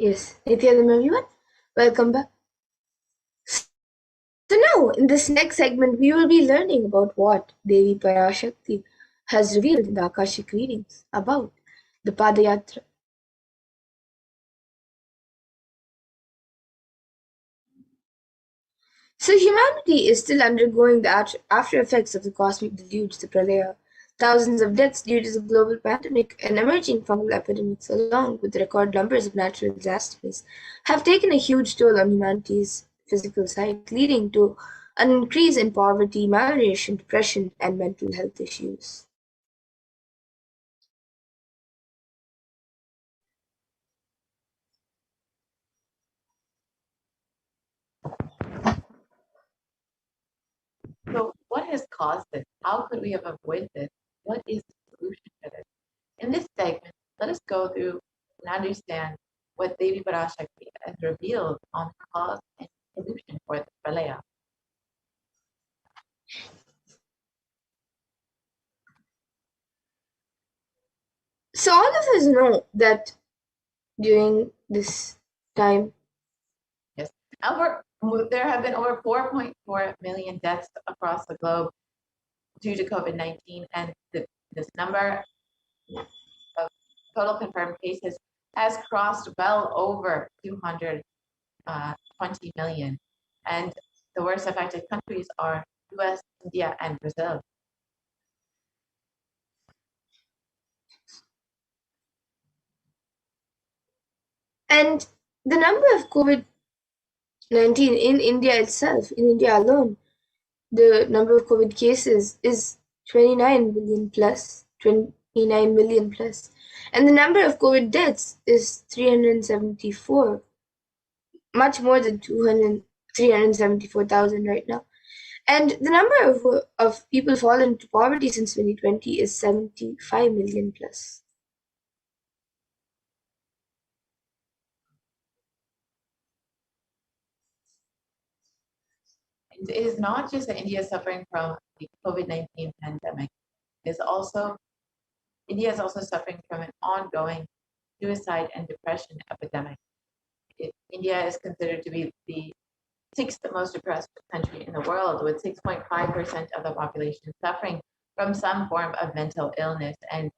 Speaker 5: Yes, Nithyananda everyone, welcome back. So now, in this next segment, we will be learning about what Devi Parashakti has revealed in the Akashic readings about the Padayatra. So humanity is still undergoing the after effects of the cosmic deluge, the Pralaya. Thousands of deaths due to the global pandemic and emerging fungal epidemics, along with record numbers of natural disasters, have taken a huge toll on humanity's physical side, leading to an increase in poverty, malnutrition, depression, and mental health issues.
Speaker 1: So, what has caused this? How could we have avoided this? What is the solution to this? In this segment, let us go through and understand what Devi Parashakti has revealed on the cause and solution for the Pralaya.
Speaker 5: So all of us know that during this time,
Speaker 1: Yes, there have been over 4.4 million deaths across the globe due to COVID-19, and this number of total confirmed cases has crossed well over 220 million. And the worst affected countries are US, India, and Brazil.
Speaker 5: and the number of COVID-19 in India itself, in India alone, the number of COVID cases is 29 million plus, 29 million plus, and the number of COVID deaths is 374, much more than 374,000 right now. And the number of people fallen into poverty since 2020 is 75 million plus.
Speaker 1: It is not just that India is suffering from the COVID-19 pandemic. India is also suffering from an ongoing suicide and depression epidemic. India is considered to be the sixth most depressed country in the world, with 6.5% of the population suffering from some form of mental illness, and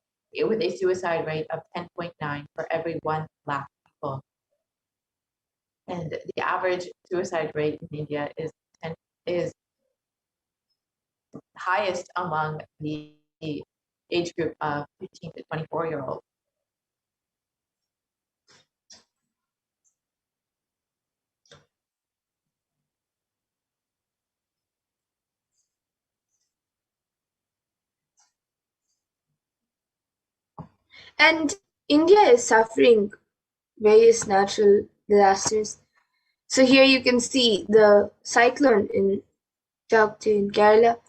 Speaker 1: with a suicide rate of 10.9 for every 1 lakh people. And the average suicide rate in India is highest among the age group of 15 to 24-year-olds.
Speaker 5: And India is suffering various natural disasters. So here you can see the cyclone in Chakti in Kerala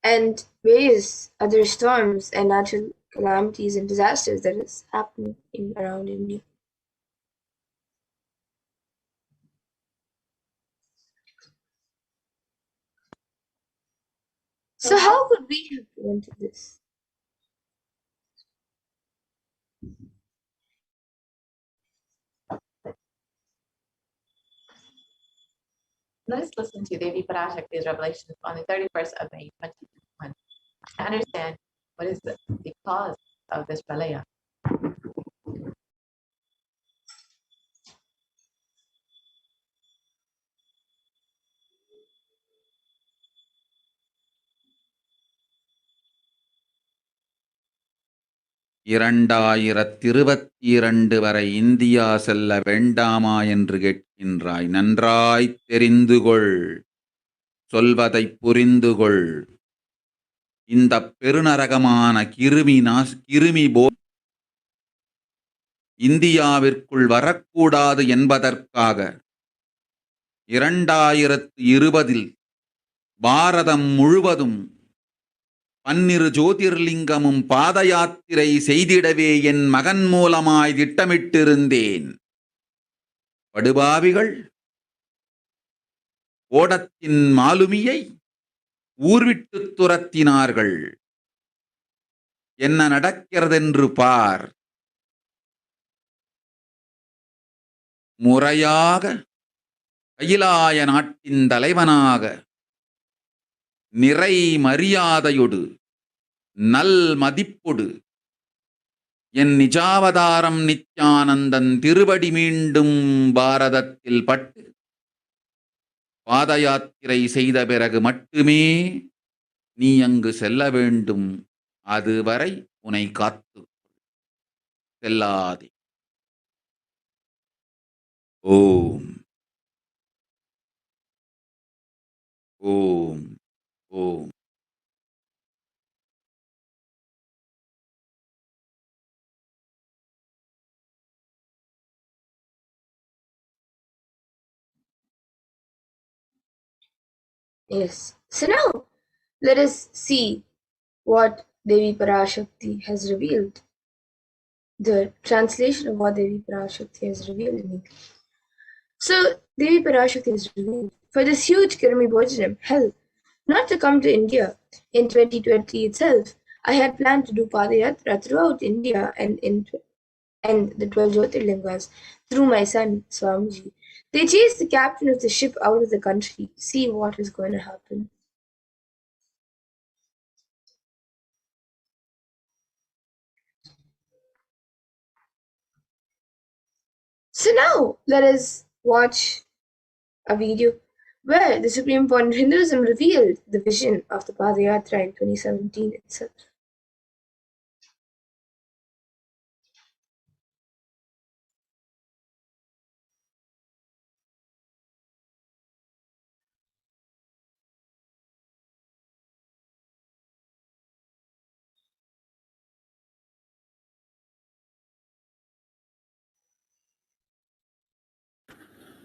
Speaker 5: and various other storms and natural calamities and disasters that is happening around India. So how could we have prevented this?
Speaker 1: Let us listen to Devi Parashakti's revelations on the 31st of May 2021 to understand what is the cause of this pralaya.
Speaker 4: இரண்டாயிரத்திருபத்திரண்டு வரை India செல்ல வேண்டாமா என்று கேட்கின்றாய். நன்றாய்த் தெரிந்துகொள், சொல்வதைப் புரிந்துகொள். இந்தப் பெருநரகமான கிருமி இந்தியாவிற்குள் வரக்கூடாது என்பதற்காக 2020 பாரதம் முழுவதும் 12 ஜோதிர்லிங்கமும் பாத யாத்திரை செய்திடவே என் மகன் மூலமாய் திட்டமிட்டிருந்தேன். படுபாவிகள் ஓடத்தின் மாலுமியை ஊர்விட்டுத் துரத்தினார்கள். என்ன நடக்கிறதென்று பார். முறையாக கையிலாய நாட்டின் தலைவனாக நிறை மரியாதையொடு நல் மதிப்பொடு என் நிஜாவதாரம் நித்யானந்தன் திருவடி மீண்டும் பாரதத்தில் பட்டு பாத யாத்திரை செய்த பிறகு மட்டுமே நீ அங்கு செல்ல வேண்டும். அதுவரை உன்னை காத்து செல்லாதே. ஓம் ஓம் ஓம்.
Speaker 5: Yes. So now, let us see what Devi Parashakti has revealed. The translation of what Devi Parashakti has revealed in English. So, Devi Parashakti has revealed, for this huge Kirmi Bhojanam, hell, not to come to India in 2020 itself, I had planned to do Padayatra throughout India and the 12 Jyotirlingas through my son, Swamiji. They chased the captain of the ship out of the country. See what is going to happen. So now, let us watch a video where the Supreme Point of Hinduism revealed the vision of the Padayatra in 2017 itself.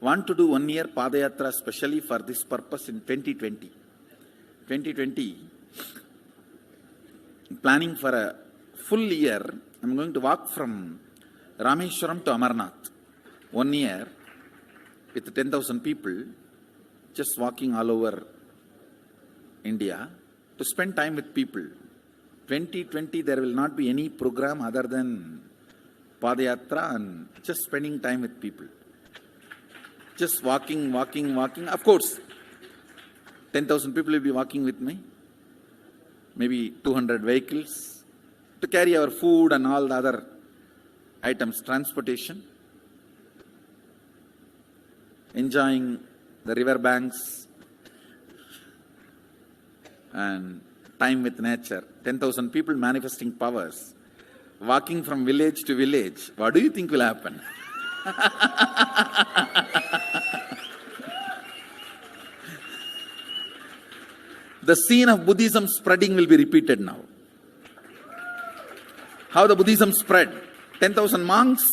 Speaker 4: Want to do 1 year Padayatra specially for this purpose in 2020. 2020, planning for a full year. I'm going to walk from Rameshwaram to Amarnath. 1 year with 10,000 people, just walking all over India to spend time with people. 2020, there will not be any program other than Padayatra and just spending time with people. Just walking. Of course, 10,000 people will be walking with me. Maybe 200 vehicles to carry our food and all the other items, transportation. Enjoying the river banks and time with nature. 10,000 people manifesting powers. Walking from village to village. What do you think will happen? The scene of Buddhism spreading will be repeated now. How the Buddhism spread. 10,000 monks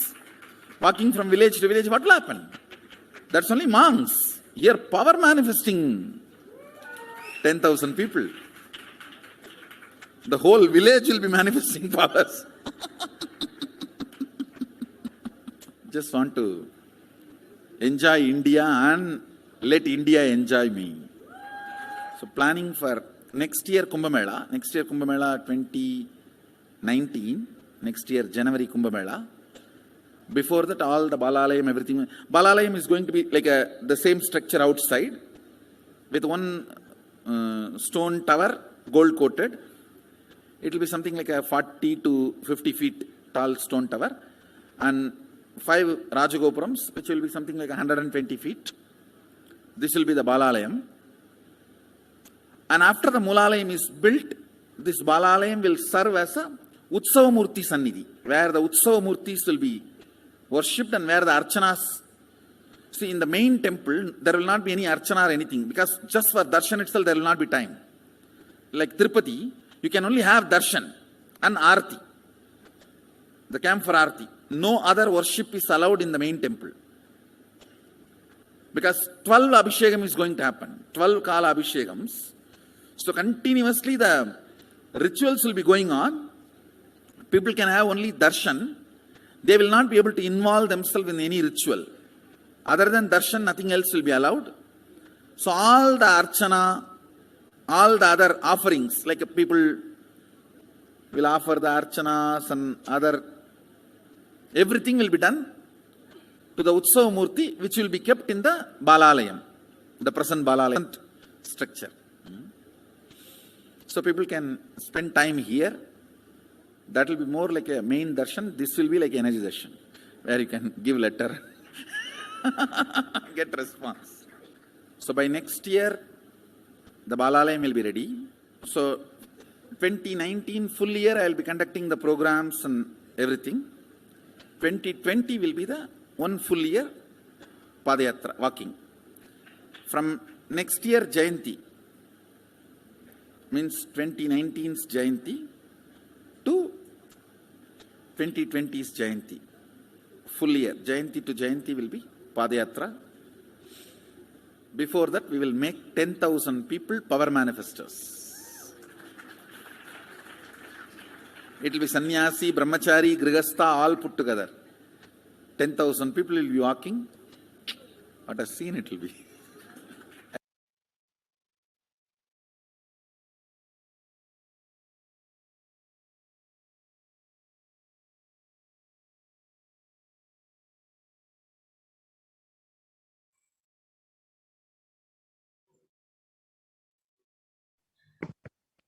Speaker 4: walking from village to village. What will happen? That's only monks. Here power manifesting 10,000 people. The whole village will be manifesting powers. Just want to enjoy India and let India enjoy me. So planning for next year Kumbh Mela 2019, next year January Kumbh Mela. Before that, all the Balalayam, everything. Balalayam is going to be like the same structure outside with one stone tower, gold coated. It will be something like a 40 to 50 feet tall stone tower and 5 Rajagopurams, which will be something like 120 feet. This will be the Balalayam. And after the Mulalayam is built, this Balalayam will serve as a Utsava Murti Sannidhi, where the Utsava Murtis will be worshipped and where the Archanas. See, in the main temple, there will not be any Archana or anything, because just for Darshan itself, there will not be time. Like Tirupati, you can only have Darshan and Arti, the camp for Arti. No other worship is allowed in the main temple. Because 12 Abhishekam is going to happen, 12 Kala Abhishekams. So continuously the rituals will be going on. People can have only darshan. They will not be able to involve themselves in any ritual. Other than darshan, nothing else will be allowed. So all the archana, all the other offerings, like people will offer the archanas and other, everything will be done to
Speaker 6: to the Utsava Murti, which will be kept in the Balalayam, the present Balalayam structure. So people can spend time here. That will be more like a main darshan. This will be like energy darshan, where you can give letter, get response. So by next year, the Balalayam will be ready. So 2019 full year, I will be conducting the programs and everything. 2020 will be the one full year Padayatra, walking. From next year, Jayanti, means 2019's Jayanti to 2020's Jayanti. Full year, Jayanti to Jayanti will be Padayatra. Before that, we will make 10,000 people power manifestors. It will be sannyasi, brahmachari, grihastha, all put together. 10,000 people will be walking. What a scene it will be.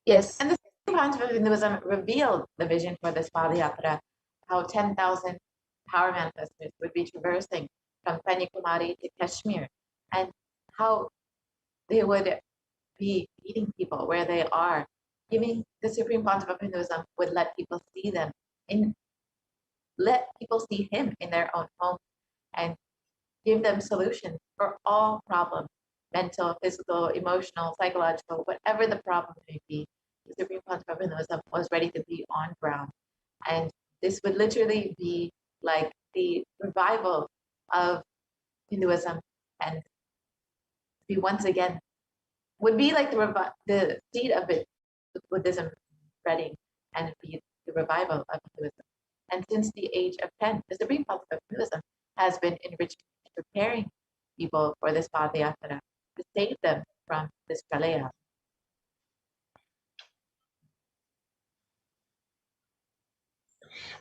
Speaker 5: Yes.
Speaker 1: And the Concept of Hinduism revealed the vision for this Padayatra, how 10,000 power manifestors would be traversing from Kanyakumari to Kashmir, and how they would be meeting people where they are, giving the supreme concept of Hinduism would let people see them let people see him in their own home and give them solutions for all problems, mental, physical, emotional, psychological, whatever the problem may be. The supreme concept of Hinduism was ready to be on ground. And this would literally be like the revival of Hinduism, and be once again would be like the seed of it, Buddhism spreading, and be the revival of Hinduism. And since the age of 10, the supreme concept of Hinduism has been enriching, preparing people for this Padayatra to save them from this pralaya.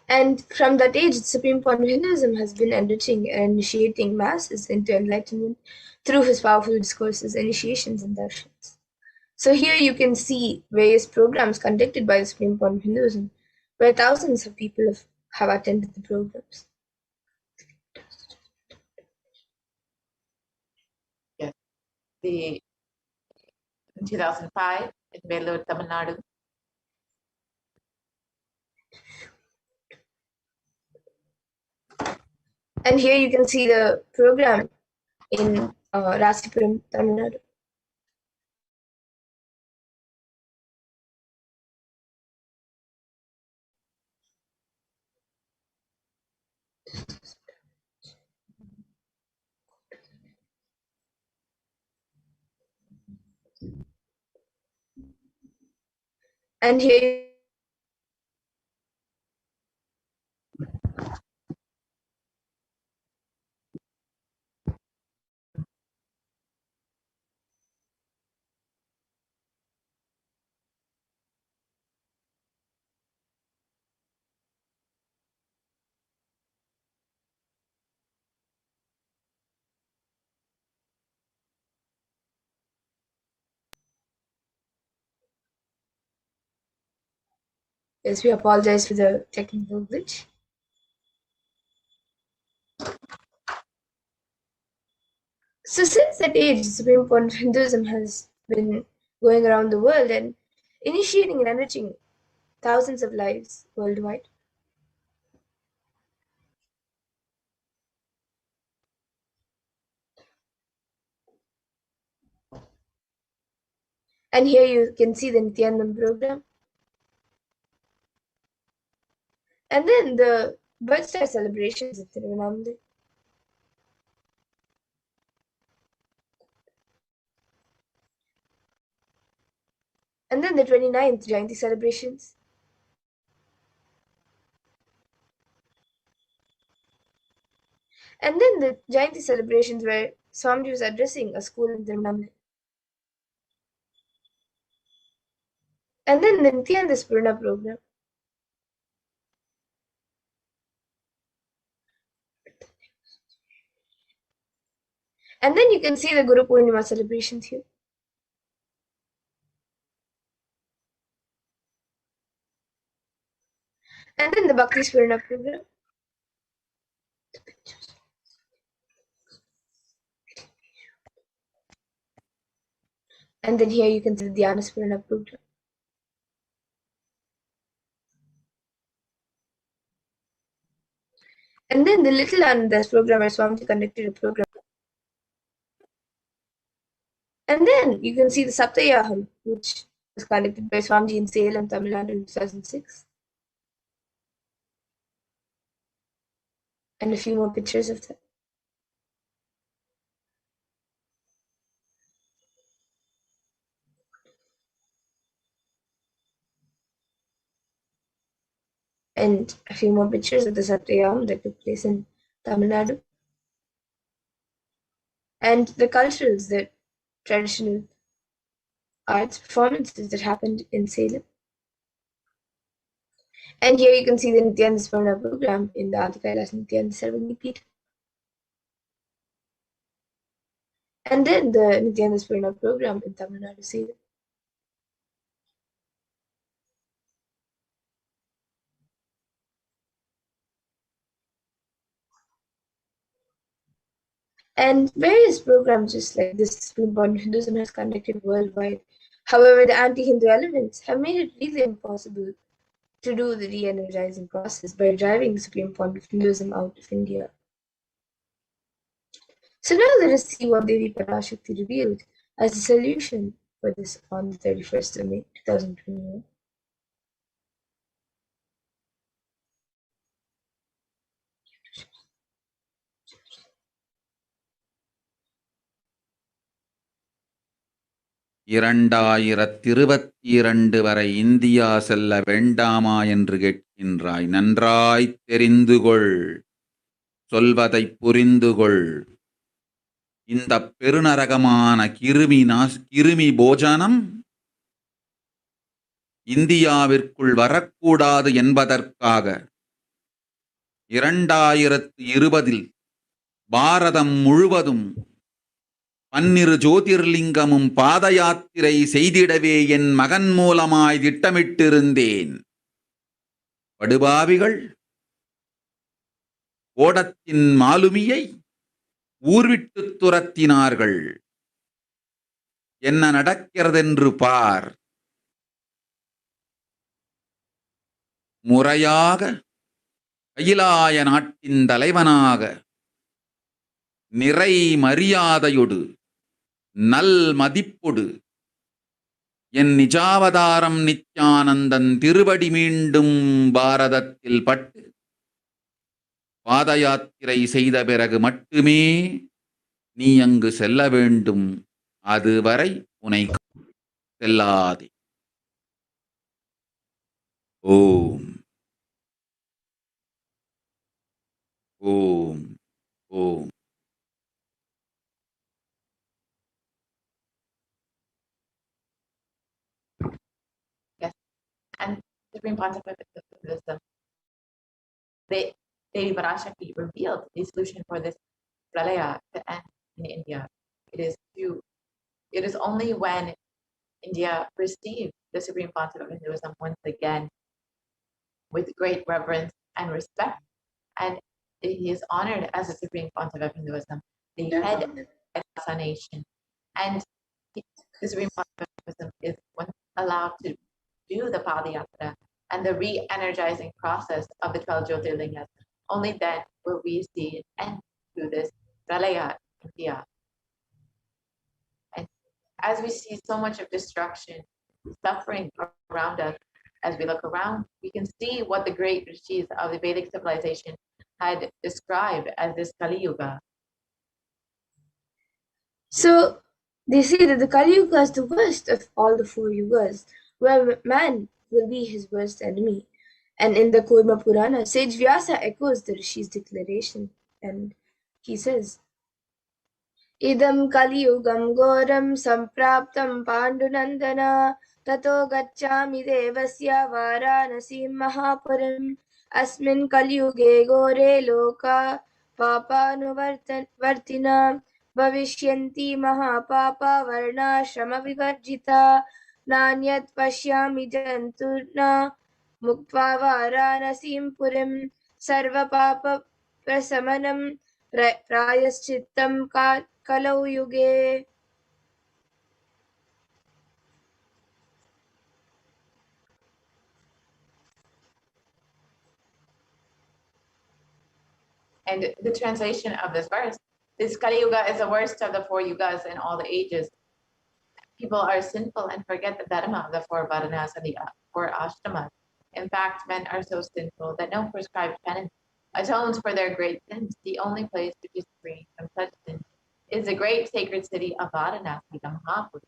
Speaker 5: And from that age, the Supreme Point of Hinduism has been enriching and initiating masses into enlightenment through his powerful discourses, initiations, and darshans. So here you can see various programs conducted by the Supreme Point of Hinduism, where thousands of people have attended the programs.
Speaker 1: Yes. In 2005 in Vellore, Tamil Nadu.
Speaker 5: And here you can see the program in Rasipuram, Tamil Nadu. And here yes, we apologize for the technical glitch. So since that age, the Supreme Point of Hinduism has been going around the world and initiating and enriching thousands of lives worldwide. And here you can see the Nithyananda program. And then the birthday celebrations of Thiruvannamalai. And then the 29th Jayanti celebrations. And then the Jayanti celebrations where Swamiji was addressing a school in Thiruvannamalai. And then the Nithyananda Spurna program. And then you can see the Guru Purnima celebrations here. And then the Bhakti Swarna program. And then here you can see the Dhyana Swarna program. And then the Little Anandas program where Swamiji conducted a program. And then you can see the Saptayaham, which was conducted by Swamiji in Salem, Tamil Nadu in 2006. And a few more pictures of that. And a few more pictures of the Satyayam that took place in Tamil Nadu. And the culturals, the traditional arts performances that happened in Salem. And here you can see the Nithyananda Swarna program in the Adi Kailas Nithyananda Sarvagni Peeth. And then the Nithyananda Swarna program in Tamil Nadu, Salem. And various programs just like this Supreme Bond Hinduism has conducted worldwide. However, the anti-Hindu elements have made it really impossible to do the re-energizing process by driving the Supreme Fund of Hinduism out of India. So now let us see what Devi Parashakti revealed as a solution for this on the 31st of May 2021.
Speaker 6: இரண்டாயிரத்திருபத்திரண்டு வரை India செல்ல வேண்டாமா என்று கேட்கின்றாய். நன்றாய்த் தெரிந்துகொள், சொல்வதைப் புரிந்துகொள். இந்த பெருநரகமான கிருமி போஜனம் இந்தியாவிற்குள் வரக்கூடாது என்பதற்காக 2020 பாரதம் முழுவதும் 12 ஜோதிர்லிங்கமும் பாத யாத்திரை செய்திடவே என் மகன் மூலமாய் திட்டமிட்டிருந்தேன். படுபாவிகள் ஓடத்தின் மாலுமியை ஊர்விட்டு துரத்தினார்கள். என்ன நடக்கிறதென்று பார். முறையாக கைலாய நாட்டின் தலைவனாக நிறை மரியாதையொடு நல் மதிப்பொடு என் நிஜாவதாரம் நித்யானந்தன் திருவடி மீண்டும் பாரதத்தில் பட்டு பாத யாத்திரை செய்த பிறகு மட்டுமே நீ அங்கு செல்ல வேண்டும். அதுவரை உனை செல்லாதே. ஓம் ஓம் ஓம்.
Speaker 1: And Supreme Pontificate of Buddhism, Devi Parashakti revealed the solution for this pralaya to end in India. It is only when India received the Supreme Pontificate of Hinduism once again with great reverence and respect, and he is honored as the Supreme Pontificate of Hinduism, the head of the nation. And the Supreme Pontificate of Hinduism is allowed to do the Padayatra and the re-energizing process of the 12 Jyotirlingas. Only then will we see an end to this pralaya in India. And as we see so much of destruction, suffering around us, as we look around, we can see what the great rishis of the Vedic civilization had described as this Kali Yuga.
Speaker 5: So they say that the Kali Yuga is the worst of all the 4 yugas, where man will be his worst enemy. And in the Kurma Purana, Sage Vyasa echoes the Rishi's declaration, and he says, Idam Kali Yugam Goram Sampraptam Pandunandana Tato Gacchami Devasya Varanasim Mahapuram Asmin Kali Yuge Gore Loka Papanuvartina भविष्यन्ति महापापा वर्णाश्रमविवर्जिता नान्यत् पश्यामि जन्तुर्न मुक्त्वा वाराणसीं पुरीं सर्वपापप्रशमनं प्रायश्चित्तं कलौ युगे.
Speaker 1: And the translation of this verse, this Kali Yuga is the worst of the four yugas in all the ages. People are sinful and forget the dharma of the four varanas and the four ashtamas. In fact, men are so sinful that no prescribed penance atones for their great sins. The only place which is free from such sins is the great sacred city of Varanasi, the Mahapuri.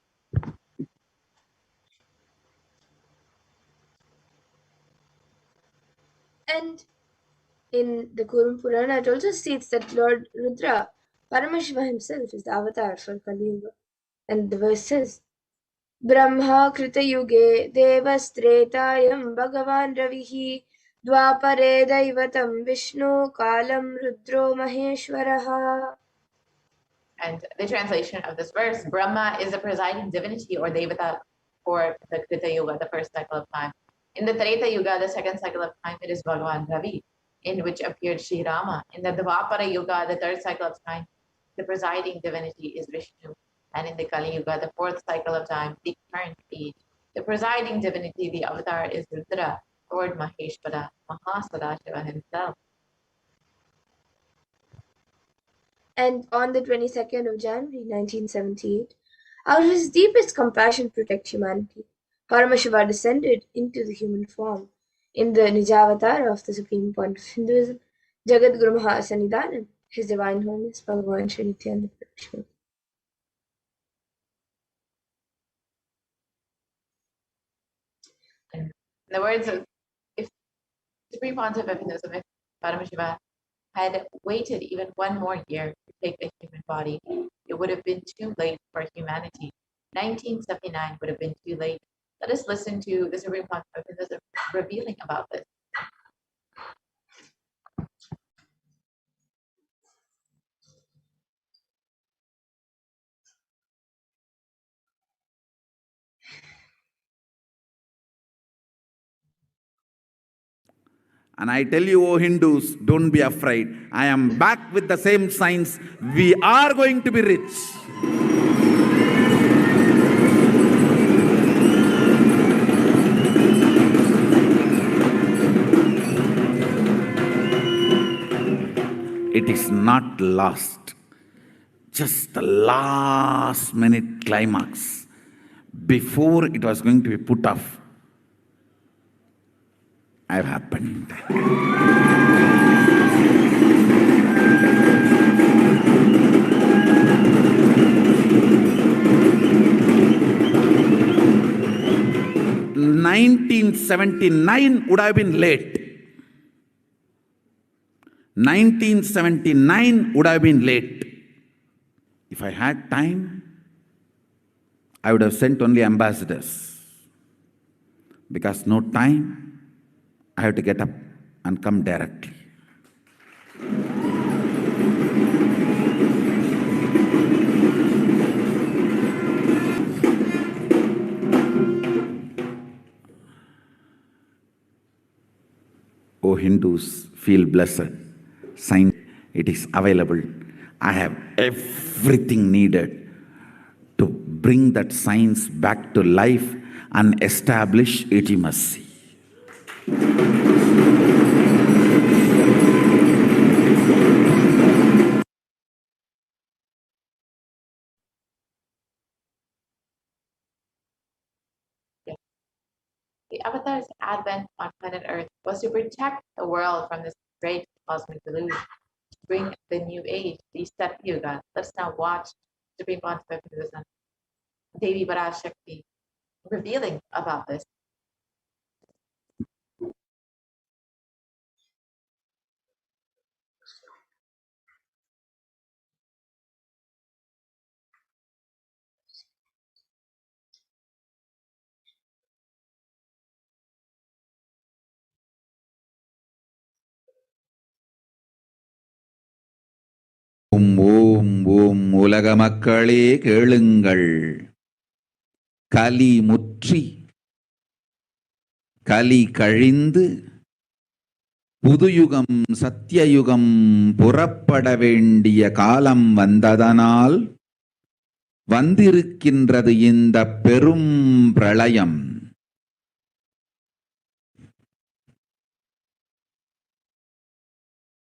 Speaker 5: And in the Kurum Purana, it also states that Lord Rudra, Paramashiva himself, is the avatar for Kali Yuga. And the verse says, Brahma Krita Yuge Devastretayam Bhagavan Ravihi Dwapare Daivatam Vishnu Kalam Rudro Maheshwaraha.
Speaker 1: And the translation of this verse, Brahma is the presiding divinity or Devata for the Krita Yuga, the first cycle of time. In the Treta Yuga, the second cycle of time, it is Bhagavan Ravi, in which appeared Sri Rama. In the Dvapara Yuga, the third cycle of time, the presiding divinity is Vishnu. And in the Kali Yuga, the fourth cycle of time, the current age, the presiding divinity, the avatar, is Rudra, Lord Maheshwara, Mahasadashiva himself.
Speaker 5: And on the 22nd of January 1978, out of his deepest compassion to protect humanity, Paramashiva descended into the human form in the Nijavatar of the Supreme Point of Hinduism, Jagat Guru Mahasannidhanam, His Divine Holiness Bhagavan HDH Nithyananda Paramashivam.
Speaker 1: In the words of if Supreme Pontiff of Hinduism, if Paramashiva had waited even one more year to take a human body, it would have been too late for humanity. 1979 would have been too late. Let us listen to the Supreme Pontiff of Hinduism revealing about this.
Speaker 6: And I tell you, O Hindus, don't be afraid. I am back with the same signs. We are going to be rich. It is not lost. Just the last minute climax. Before it was going to be put off, have happened. (1979) would have been late. 1979 would have been late. If I had time, I would have sent only ambassadors. Because no time, I have to get up and come directly. O Hindus, feel blessed. Science, it is available. I have everything needed to bring that science back to life and establish intimacy.
Speaker 1: The Avatar's advent on planet Earth was to protect the world from this great cosmic deluge, to bring the new age, the Sat Yuga. Let's now watch Supreme Pontiff of Hinduism, Devi Parashakti, revealing about this.
Speaker 6: Om ஓம் ஓம் உலக மக்களே கேளுங்கள். கலி முற்றி கலி கழிந்து புதுயுகம் சத்தியயுகம் புறப்பட வேண்டிய காலம் வந்ததனால் வந்திருக்கின்றது இந்த பெரும் பிரளயம்.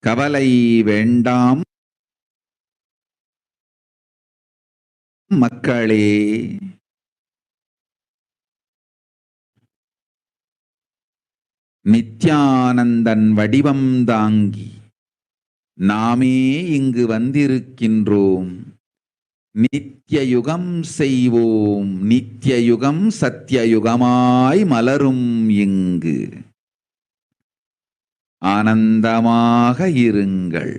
Speaker 6: கவலை வேண்டாம் மக்களே. நித்யானந்தன் வடிவம் தாங்கி நாமே இங்கு வந்திருக்கின்றோம். நித்யயுகம் செய்வோம், நித்யயுகம் சத்தியயுகமாய் மலரும் இங்கு. ஆனந்தமாக இருங்கள்.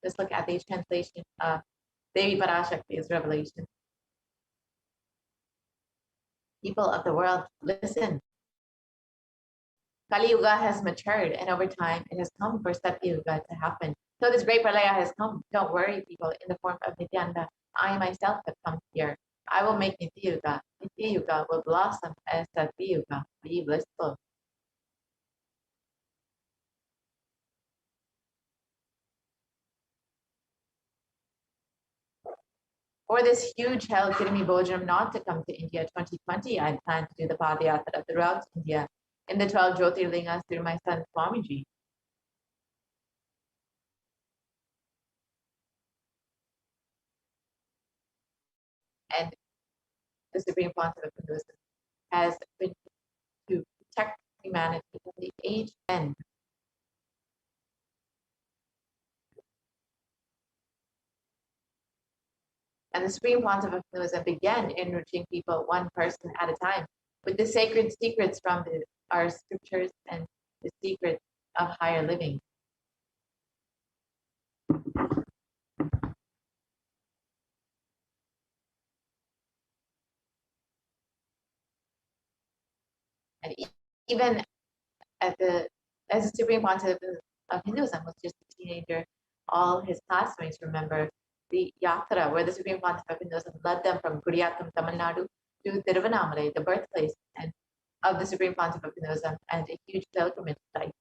Speaker 1: Just look at the translation of Devi Parashakti's revelation. People of the world, listen. Kali Yuga has matured, and over time it has come for Satya Yuga to happen. So this great pralaya has come. Don't worry, people, in the form of Nithyananda. I myself have come here. I will make Nithya Yuga. Nithya Yuga will blossom as Satya Yuga. Be blissful. For this huge hell Kirimi Bhojanam not to come to India 2020, I plan to do the Padayatra throughout India in the 12 Jyotirlingas through my son Swamiji. And the Supreme Pontiff of Hinduism has been to protect humanity from the age end. And the Supreme Pontiff of Hinduism began enriching people one person at a time with the sacred secrets from our scriptures and the secrets of higher living. And even as the Supreme Pontiff of Hinduism was just a teenager, all his classmates remember the yatra where the Supreme Pontiff of Hinduism led them from Gudiyatham, Tamil Nadu to Tiruvannamalai, the birthplace of the Supreme Pontiff of Hinduism, and a huge pilgrimage site.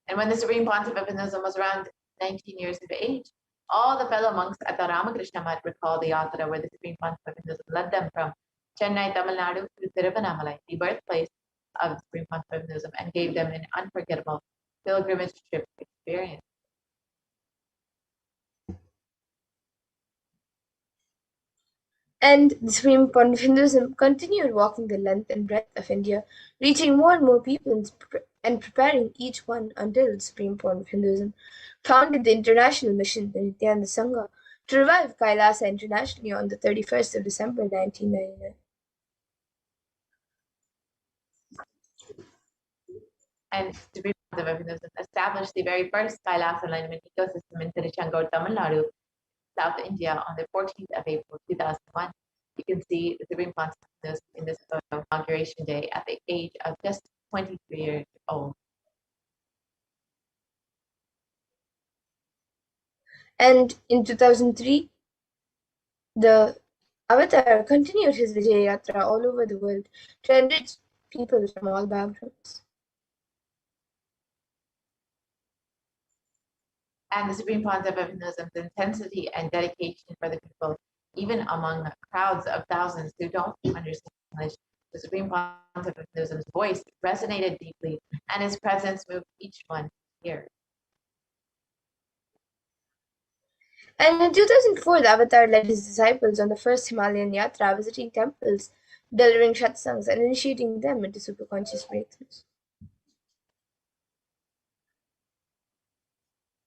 Speaker 1: And when the Supreme Pontiff of Hinduism was around 19 years of age, all the fellow monks at the Ramakrishna Math recall the yatra where the Supreme Pontiff of Hinduism led them from Chennai, Tamil Nadu to Tiruvannamalai, the birthplace of the Supreme Pontiff of Hinduism, and gave them an unforgettable pilgrimage trip experience.
Speaker 5: And the Supreme Pontiff of Hinduism continued walking the length and breadth of India, reaching more and more people and preparing each one until the Supreme Pontiff of Hinduism founded the international mission, the Nithyananda Sangha, to revive Kailasa internationally on the 31st of December 1999.
Speaker 1: And Supreme Pontiff of Hinduism established the very first Kailasa alignment ecosystem in Tiruchendur, Tamil Nadu, South India on the 14th of April 2001. You can see the Supreme Pontiff of Hinduism in this photo, inauguration day, at the age of just 23 years old.
Speaker 5: And in 2003, the Avatar continued his Vijay Yatra all over the world to enrich people from all backgrounds.
Speaker 1: And the Supreme Pontiff of Hinduism's intensity and dedication for the people, even among crowds of thousands who don't understand English, the Supreme Pontiff of Hinduism's voice resonated deeply, and his presence moved each one here.
Speaker 5: And in 2004, the Avatar led his disciples on the first Himalayan Yatra, visiting temples, delivering satsangs, and initiating them into superconscious breakthroughs.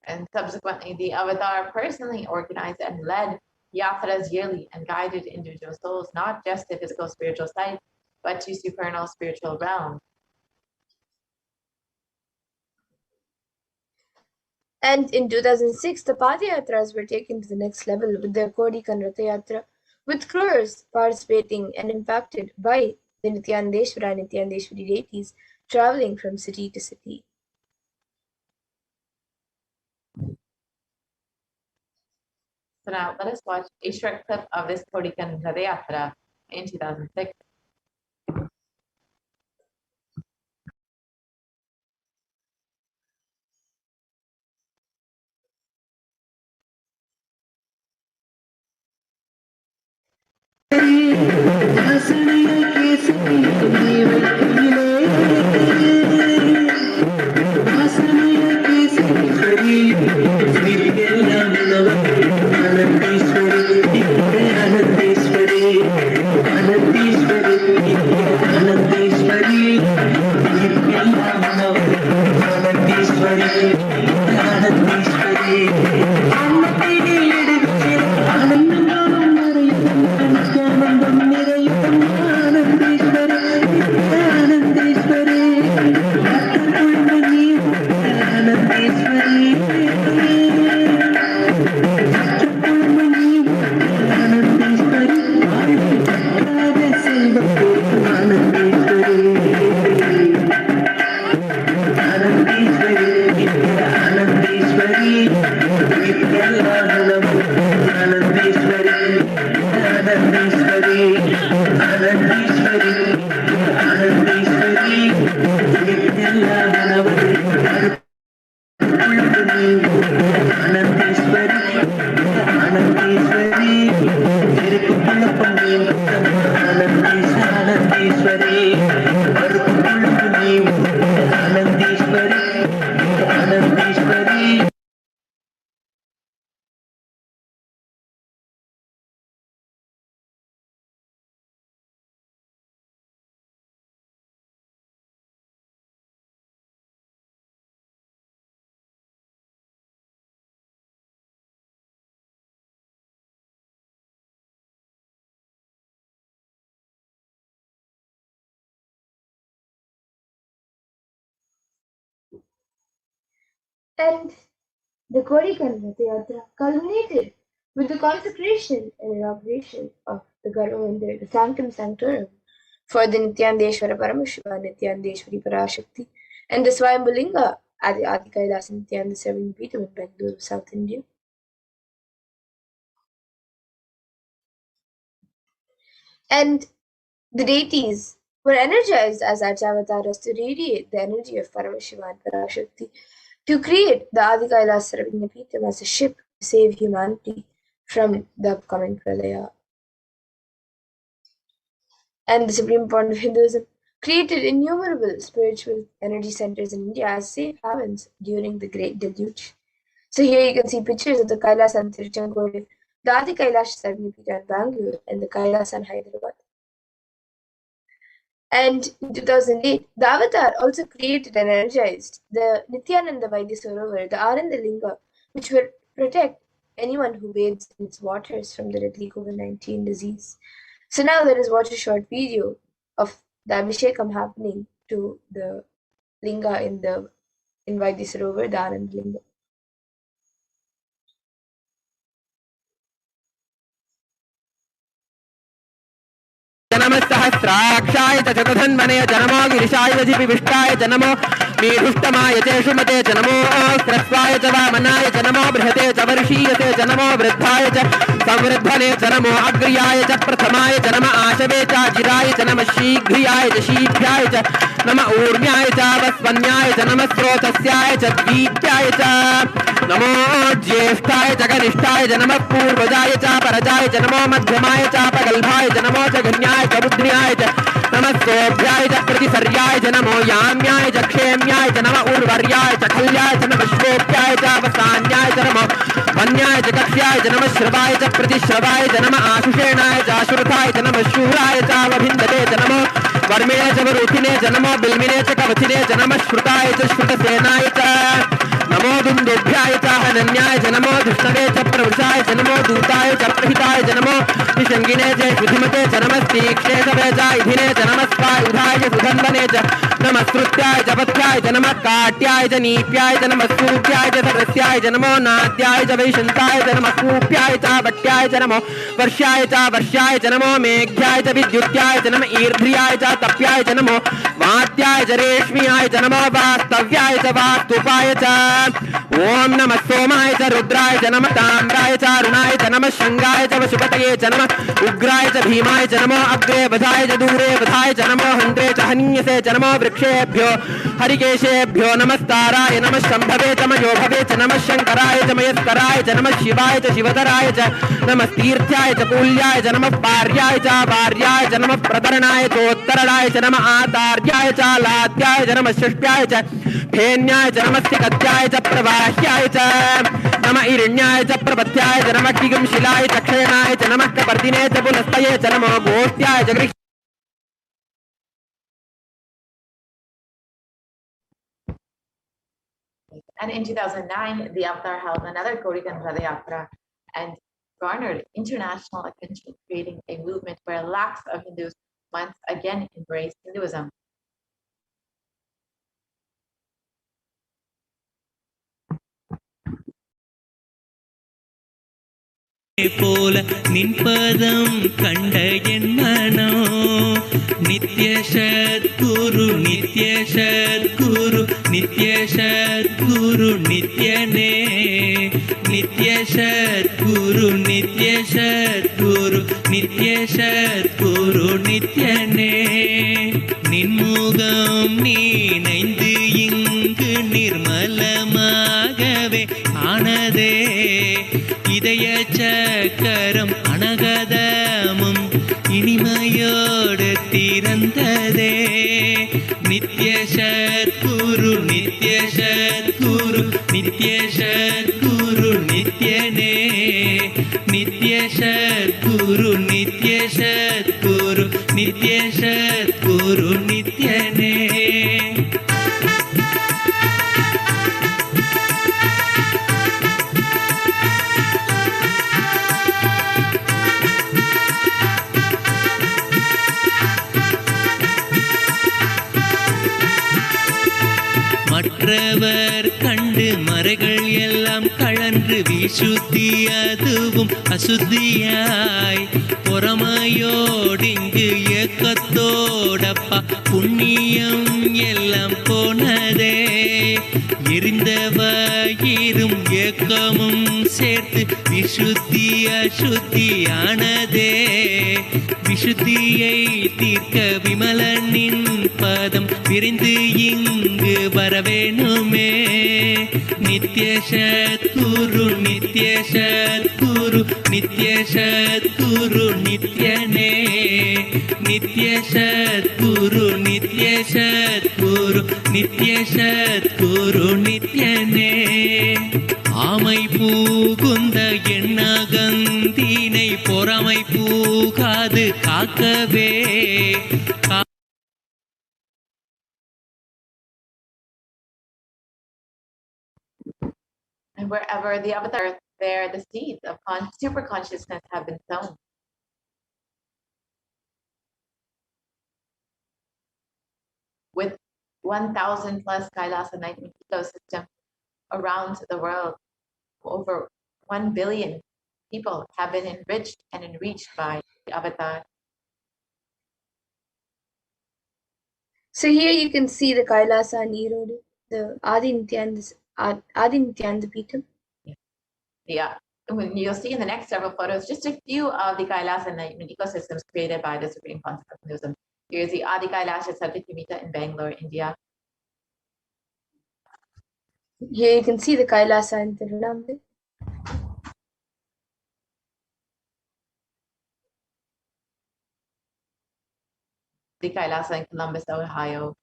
Speaker 1: And subsequently, the Avatar personally organized and led yatras yearly and guided individual souls, not just to physical spiritual sight, but to supernal spiritual realms.
Speaker 5: And in 2006, the Padayatras were taken to the next level with the Kodikan Ratha Yatra, with crores participating and impacted by the Nithyanandeshwara and Nithyanandeshwari deities traveling from city to city.
Speaker 1: So now let us watch a short clip of this Kodikan Ratha Yatra in 2006.
Speaker 5: And the Kodikan Ratha Yatra culminated with the consecration and inauguration of the Garva, the Sanctum Sanctorum, for the Nithyanandeshwara Paramashivam, Nithyanandeshwari Parashakti, and the Swayambhulinga at the Adi Kailasa Nithyananda Serving Peetham in Bangalore, South India. And the deities were energized as Archavataras to radiate the energy of Paramashiva and Parashakti to create the Adi Kailasa Serving Peetham as a ship to save humanity from the upcoming Pralaya. And the Supreme Point of Hinduism created innumerable spiritual energy centers in India as safe havens during the Great Deluge. So here you can see pictures of the Kailas and Tiruchenkoil, the Adi Kailash Sarvapita in Bangalore, and the Kailas in Hyderabad. And in 2008, the Avatar also created and energized the Nithyananda Vaidya Sarovar, the Ananda Linga, which will protect anyone who bathes in its waters from the deadly COVID-19 disease. So now let us watch a short video of the Abhishekam happening to the Linga in Vaidya Sarovar, the Ananda Linga.
Speaker 7: जनमस्सहस्राक्षाय च चतुर्धन्वने च नमो गिरिशाय जिपिविष्टाय च नमो मीढुष्टमाय च शुमते च नमो ह्रस्वाय च वामनाय च नमो बृहते च वर्षीयते च नमो वृद्धाय च संवृद्धने च नमो अग्र्याय च प्रथमाय च नम आशवे च जिराय च नम शीघ्रियाय च शीघ्राय च नम ऊर्म्याय च वस्वन्याय च नम स्रोतस्याय च द्वीप्याय च नमो ज्येष्ठाय च कनिष्ठाय च नमः पूर्वजाय च परजाय च नमो मध्यमाय च पगल्भाय च नमो च गण्याय च बुद्ध्याय च नमः सोभ्याय च प्रतिसर्याय च नमो याम्याय च क्षेम्याय च नमः उर्वर्याय च खल्याय च नमः श्रोप्याय च अवसान्याय च नमो वन्याय च कक्ष्याय च नमः श्रवाय च प्रतिश्रवाय च नमः आशुषेणाय च आशुरथाय च नमः शूराय च अवभिन्दते च नमो वर्मिणे च वरुथिने च नमो बिल्मिने च कवचिने च नमः श्रुताय च श्रुतसेनाय च नमो दुन्दुभ्याय च हनन्याय च नमो दुष्टवे च प्रवृषाय च नमो दूताय च प्रहिताय च नमो शङ्गिने च श्रुतिमते च नमस्तीक्षेषवे च इधिने च नमस्वायुधाय च सुधन्वने च नमस्कृत्याय च पथ्याय च नमः काट्याय च नीप्याय च नमः सूर्याय च सरस्याय च नमो नाद्याय च वैशन्ताय च नमः कूप्याय च भट्याय च नमो वर्षाय च नमो मेघ्याय च विद्युत्याय च नमः ईर्ध्याय च तप्याय च नमो वात्याय च रेश्म्याय च नमो वास्तव्याय च वास्तुपाय च ओम नमः सोमाय च रुद्राय च नमः ताम्राय च अरुणाय च नमः शंगाय च वशुपतये च नमः उग्राय च भीमाय च नमो अग्रे वधाय च दूरे वधाय च नमो हन्त्रे च हन्यसे च नमो वृक्षेभ्यो हरिकेशेभ्यो नमस्ताराय नमः शम्भवे च मयोभवे च नमः शंकराय च मयस्कराय च नमः शिवाय च शिवधराय च नमः तीर्थ्याय च कूल्याय च नमः पार्याय च वार्याय च नमः प्रतरणाय चोत्तरणाय च नमः आतार्याय च लाद्याय च नमः षष्ट्याय च फेन्याय च नमः सिकत्याय च प्रवाह्याय च नमः इरण्याय च प्रपत्याय च नमः किगंशिलाय च क्षयणाय च नमः कपर्दिने च पुनस्तये च नमो गोष्ट्याय च गृह्
Speaker 1: And in 2009, the Avatar held another Gaurikan Ratha Yatra and garnered international attention, creating a movement where lakhs of Hindus once again embraced Hinduism.
Speaker 8: போல நின்பதம் கண்ட என் மனோ நித்ய சத்குரு நித்ய சத்குரு நித்ய சத்குரு நித்யனே நித்ய சத்குரு நித்ய சத்குரு நித்ய சத்குரு நித்யனே நின்முகம் நீனைந்து இங்கு நிர்மலமாகவே ஆனதே இதய சக்கரம் அனகதமும் இனிமையோடு திறந்ததே நித்ய சத்குரு நித்ய சத்குரு நித்ய சத்குரு நித்யனே நித்ய சத்குரு நித்ய சத்குரு நித்ய சத்குரு நித்யனே மற்றவர் கண்டு மறைகள் எல்லாம் கழன்று விசுத்தி அதுவும் அசுத்தியாய் பொறாமையோடிங்கு ஏக்கத்தோடப்பா புண்ணியம் எல்லாம் போனதே எரிந்தவயிரும் ஏக்கமும் சேர்த்து விசுத்தி அசுத்தியானதே விசுத்தியை தீர்க்க விமலனின் பதம் விரிந்து இங்கு வரவேணுமே நித்ய சத்குரு நித்ய சத்குரு நித்ய சத்குரு நித்யனே நித்ய சத்குரு நித்ய சத்குரு நித்ய சத்குரு நித்யனே ஆமை பூகுந்த எண்ணகந்தினை பொறாமை பூகாது காக்கவே
Speaker 1: And wherever the avatar, there the seeds of super consciousness have been sown. With 1,000 plus Kailasa enlightenment ecosystem around the world, over 1 billion people have been enriched and enriched by the avatar.
Speaker 5: So here you can see the Kailasa and Erode, the Adi Nithyananda Peetham.
Speaker 1: Yeah, when you'll see in the next several photos, just a few of the Kailasa enlightenment ecosystems created by the Supreme Concept of Hinduism. Here's the Adi Kailasha Satyamita in Bangalore, India.
Speaker 5: Here you can see the Kailasa in Tirunelveli.
Speaker 1: The Kailasa in Columbus, Ohio.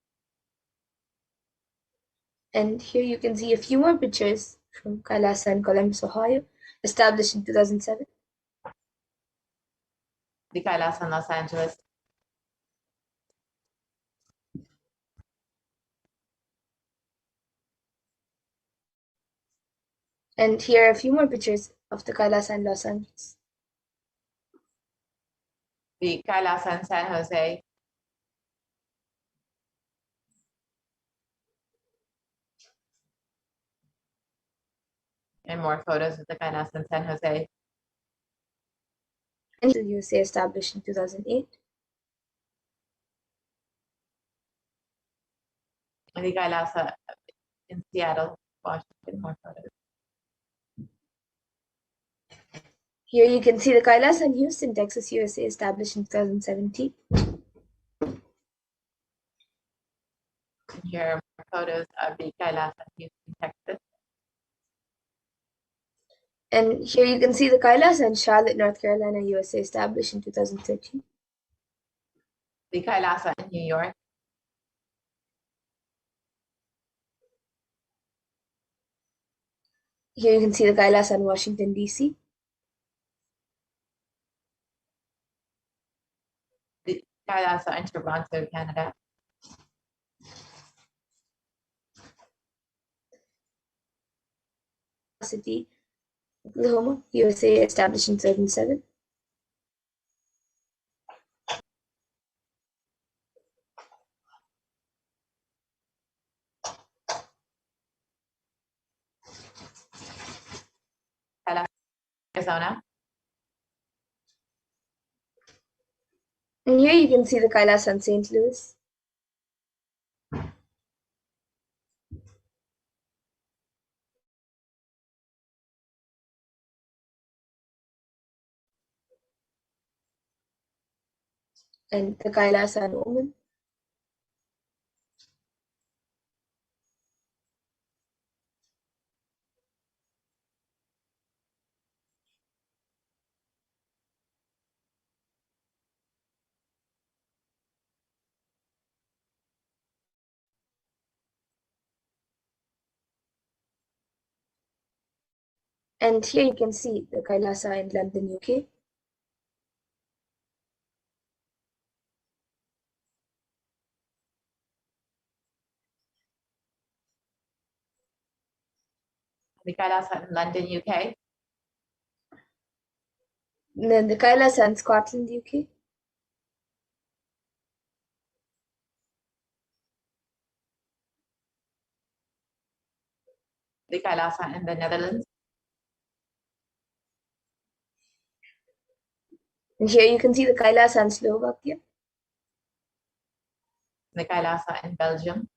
Speaker 5: And here you can see a few more pictures from Kailasa in Columbus, Ohio, established in 2007.
Speaker 1: The Kailasa in Los Angeles.
Speaker 5: And here are a few more pictures of the Kailasa in Los Angeles.
Speaker 1: the Kailasa in San Jose, and more photos of the Kailasa in San Jose,
Speaker 5: and USA established in 2008.
Speaker 1: and the Kailasa in Seattle, Washington, more photos.
Speaker 5: Here you can see the Kailasa in Houston, Texas, USA, established in 2017.
Speaker 1: And here are more photos of the Kailasa in Houston, Texas.
Speaker 5: And here you can see the Kailasa in Charlotte, North Carolina, USA, established in 2013.
Speaker 1: The Kailasa in New York,
Speaker 5: Here you can see the Kailasa in Washington, D.C.
Speaker 1: the Kailasa in Toronto, Canada,
Speaker 5: City, Oklahoma, USA, established in 2007.
Speaker 1: Kailasa, Arizona,
Speaker 5: And here you can see the Kailasa in St. Louis. And the Kailasa in Oman. And here you can see the Kailasa in London, UK.
Speaker 1: the Kailasa in London, UK,
Speaker 5: And then the Kailasa in Scotland, UK.
Speaker 1: the Kailasa in the Netherlands,
Speaker 5: And here you can see the Kailasa in Slovakia.
Speaker 1: the Kailasa in Belgium,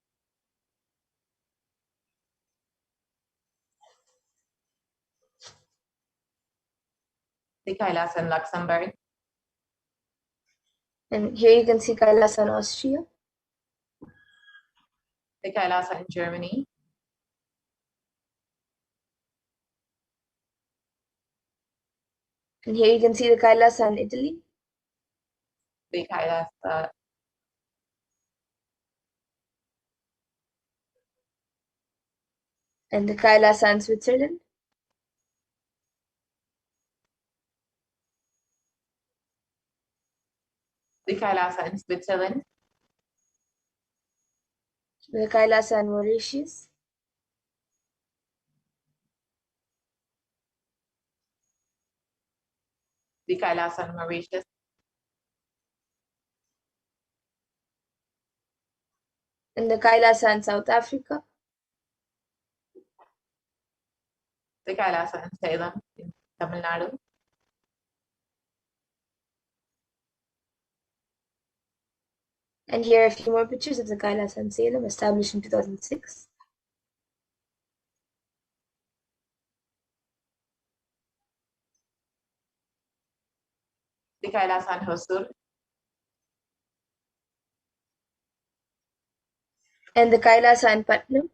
Speaker 1: the Kailasa in Luxembourg,
Speaker 5: And here you can see Kailasa in Austria.
Speaker 1: the Kailasa in Germany,
Speaker 5: And here you can see the Kailasa in Italy.
Speaker 1: the Kailasa
Speaker 5: And the Kailasa in Switzerland.
Speaker 1: the Kailasa in Switzerland,
Speaker 5: The Kailasa in Mauritius.
Speaker 1: the Kailasa in Mauritius,
Speaker 5: And the Kailasa in South Africa.
Speaker 1: the Kailasa in Salem, in Tamil Nadu,
Speaker 5: And here are a few more pictures of the Kailasa in Salem, established in 2006.
Speaker 1: the Kailasa in Hosur,
Speaker 5: And the Kailasa in Putnam.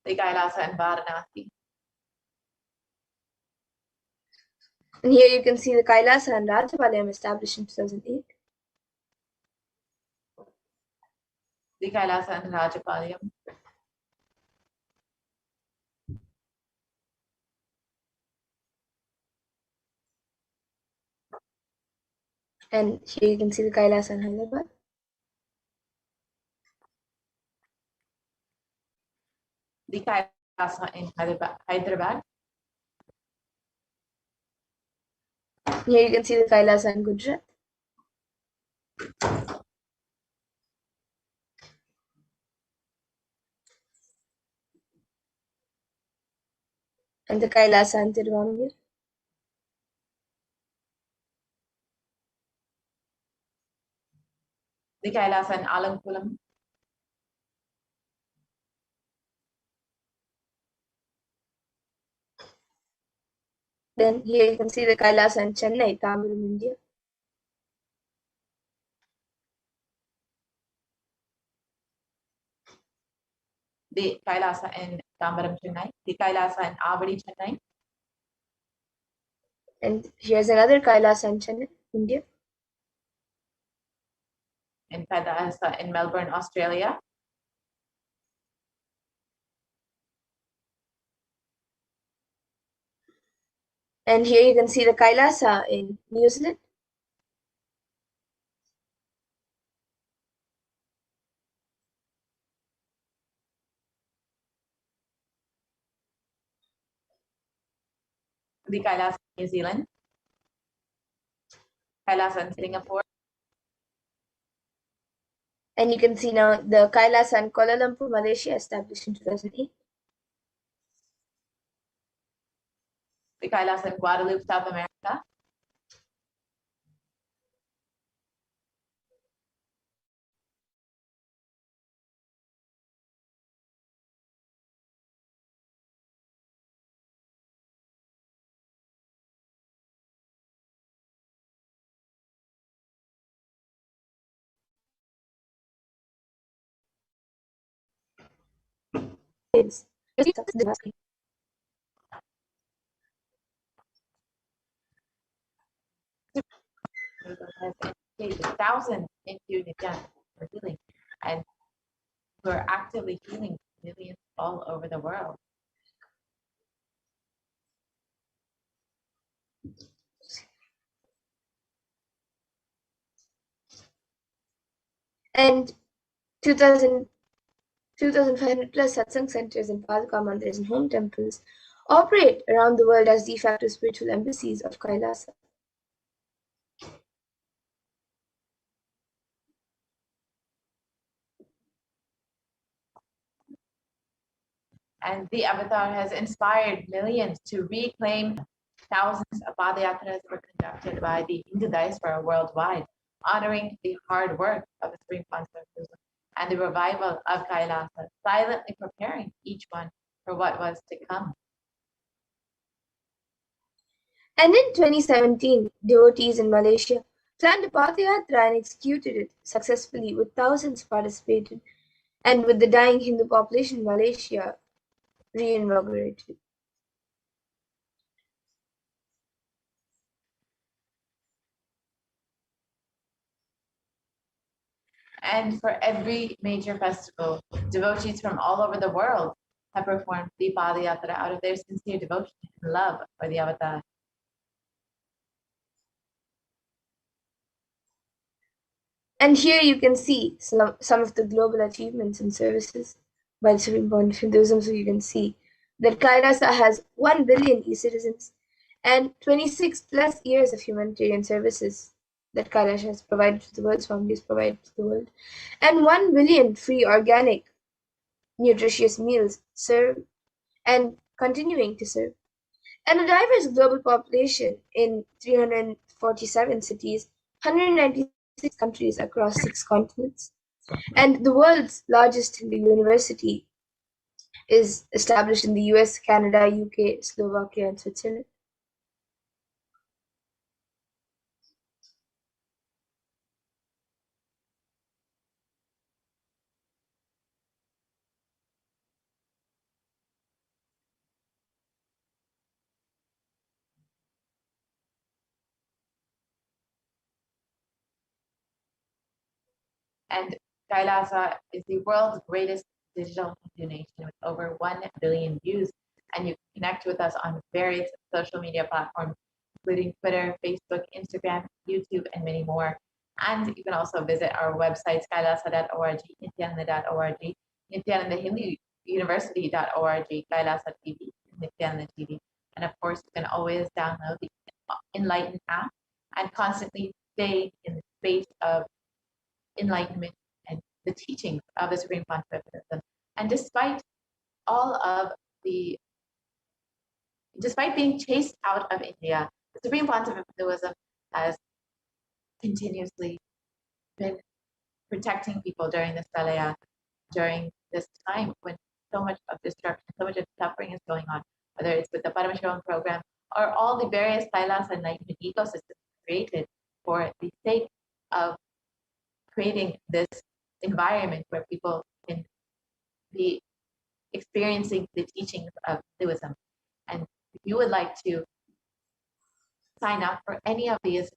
Speaker 1: the Kailasa in Varanasi,
Speaker 5: And here you can see the Kailasa in Rajapalayam, established in 2008.
Speaker 1: the Kailasa in Rajapalayam,
Speaker 5: And here you can see the Kailasa in Hyderabad.
Speaker 1: the Kailasa in Hyderabad.
Speaker 5: Here you can see the Kailasa in Gujarat. And the Kailasa in Tiruvangir.
Speaker 1: The Kailasa in Alankulam.
Speaker 5: Then here you can see the Kailasa in Chennai, Tamil, India.
Speaker 1: The Kailasa in Tambaram, Chennai. The Kailasa in Avadi, Chennai.
Speaker 5: And here's another Kailasa in Chennai, India.
Speaker 1: And Kailasa in Melbourne, Australia.
Speaker 5: And here you can see the Kailasa in New Zealand.
Speaker 1: The Kailasa in New Zealand. Kailasa in Singapore.
Speaker 5: And you can see now the Kailasa in Kuala Lumpur, Malaysia, established in 2008.
Speaker 1: The Kailasa in Guadeloupe, South America.
Speaker 5: Yes.
Speaker 1: Has educated thousands into Nithyananda for healing, and we're actively healing millions all over the world.
Speaker 5: And 2,500 plus satsang centers and Paduka mandirs and home temples operate around the world as de facto spiritual embassies of Kailasa.
Speaker 1: And the avatar has inspired millions to reclaim. Thousands of padayatras were conducted by the Hindu diaspora worldwide, honoring the hard work of the Supreme Concept and the revival of Kailasa, silently preparing each one for what was to come.
Speaker 5: And in 2017, devotees in Malaysia planned a Padayatra and executed it successfully, with thousands participated, and with the dying Hindu population in Malaysia re-inaugurated.
Speaker 1: And for every major festival, devotees from all over the world have performed the Padayatra out of their sincere devotion and love for the avatar.
Speaker 5: And here you can see some of the global achievements and services by the Supreme Point of Hinduism. So you can see that Kailasa has 1 billion e-citizens and 26 plus years of humanitarian services that Kailasa has provided to the world's families provided to the world, and 1 billion free organic nutritious meals served and continuing to serve, and a diverse global population in 347 cities, 196 countries across 6 continents. And the world's largest Hindu university is established in the US, Canada, UK, Slovakia, and Switzerland.
Speaker 1: And Kailasa is the world's greatest digital Hindu nation with over 1 billion views. And you can connect with us on various social media platforms, including Twitter, Facebook, Instagram, YouTube, and many more. And you can also visit our websites, kailasa.org, nithyananda.org, Nithyananda Hindu university.org, Kailasa TV, Nithyananda TV. And of course, you can always download the Enlighten app and constantly stay in the space of enlightenment and the teachings of the Supreme Pontificate. And despite all of the, despite being chased out of India, the Supreme Pontificate has continuously been protecting people during this Pralayat, during this time when so much of destruction, so much of suffering is going on, whether it's with the Paramashivoham program or all the various Kailasa enlightenment ecosystems created for the sake of creating this environment where people can be experiencing the teachings of Hinduism. And if you would like to sign up for any of these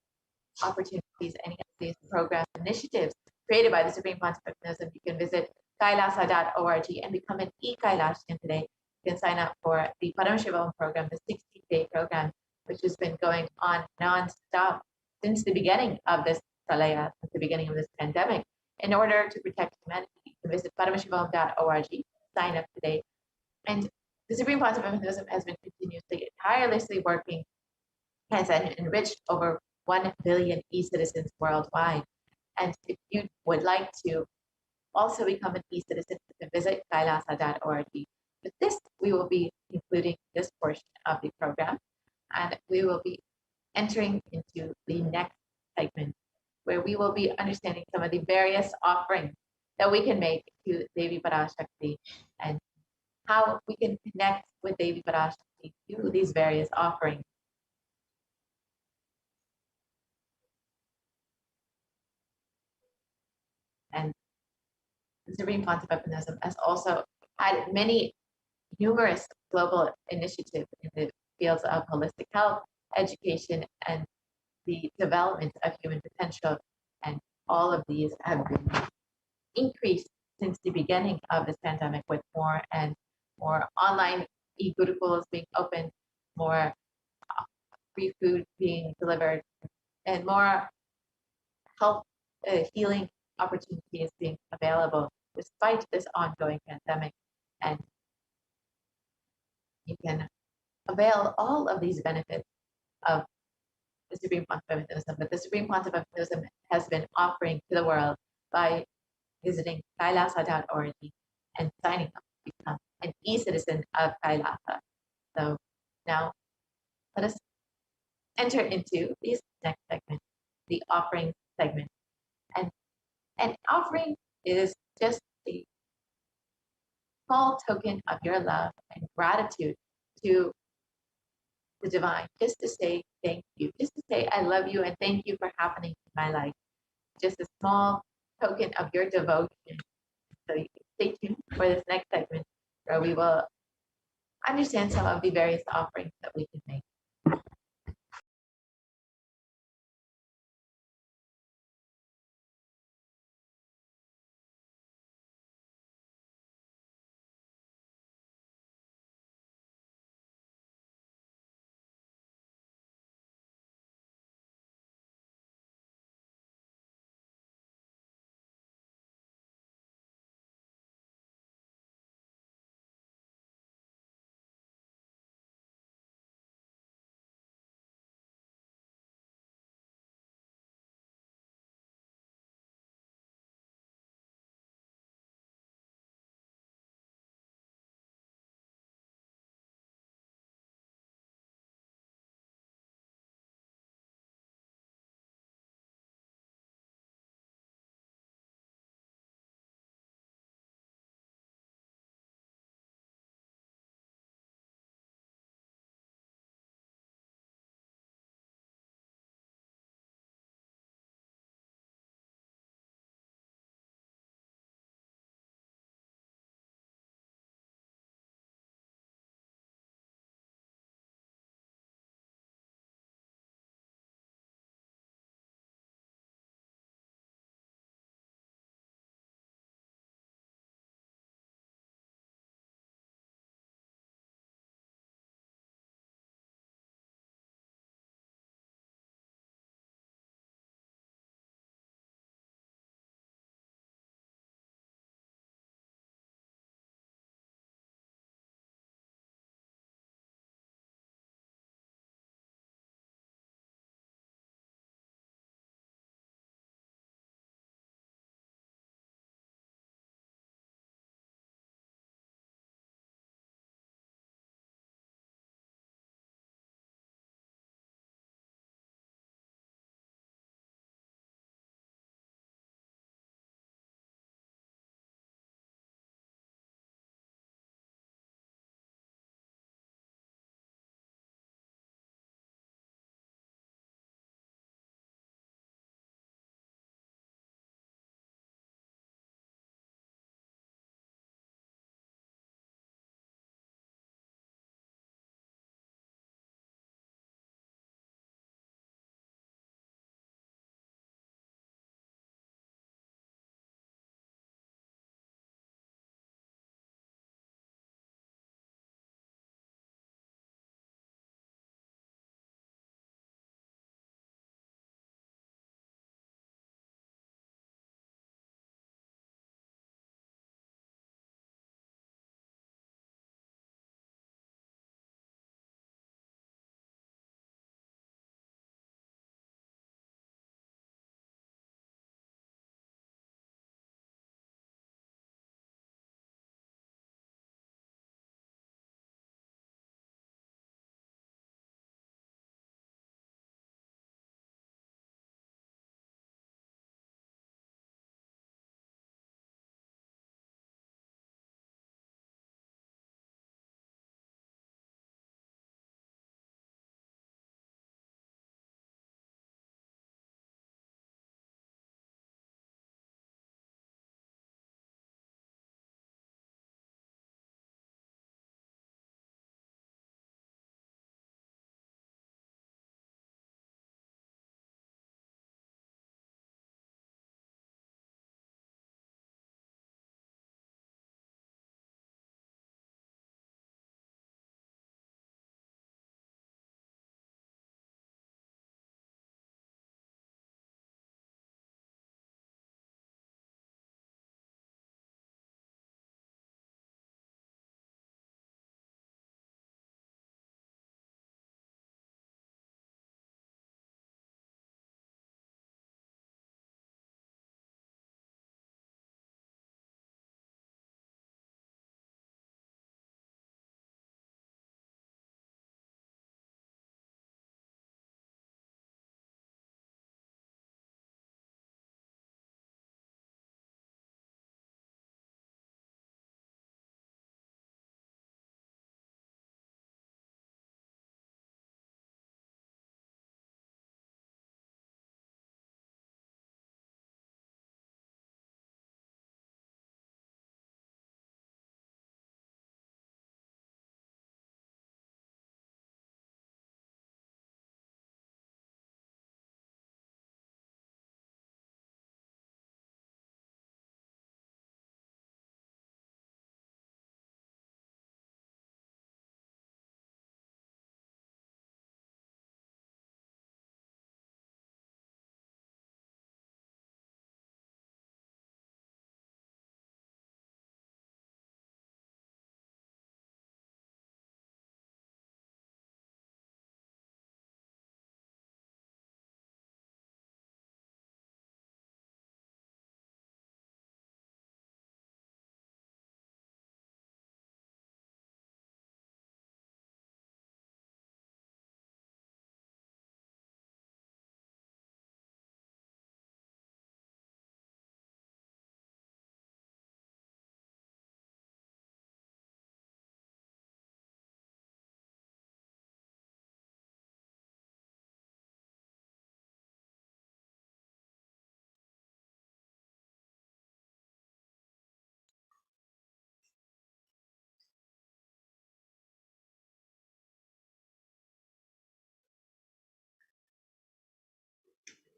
Speaker 1: opportunities, any of these programs, initiatives created by the Supreme Pontificate, you can visit kailasa.org and become an e-Kailashian today. You can sign up for the Paramashivoham program, the 60-day program, which has been going on non-stop since the beginning of this Pralaya, since the beginning of this pandemic. In order to protect humanity, you can visit paramashivoham.org, sign up today. And the Supreme Pontificate has been continuously, tirelessly working, has enriched over 1 billion e-citizens worldwide. And if you would like to also become an e-citizen, you can visit kailasa.org. With this, we will be concluding this portion of the program, and we will be entering into the next segment, where we will be understanding some of the various offerings that we can make to Devi Parashakti and how we can connect with Devi Parashakti through these various offerings. And the Supreme Pontificate has also had many numerous global initiatives in the fields of holistic health, education, and the development of human potential. And all of these have been increased since the beginning of this pandemic, with more and more online e-gurukulas being opened, more free food being delivered, and more health healing opportunities being available despite this ongoing pandemic. And you can avail all of these benefits of the Supreme Pontificate that the Supreme Pontificate has been offering to the world by visiting kailasa.org and signing up to become an e-citizen of Kailasa. So now let us enter into this next segment, the offering segment. And an offering is just a small token of your love and gratitude to the divine, just to say thank you, just to say I love you and thank you for happening in my life. Just a small token of your devotion. So you can stay tuned for this next segment where we will understand some of the various offerings that we can make.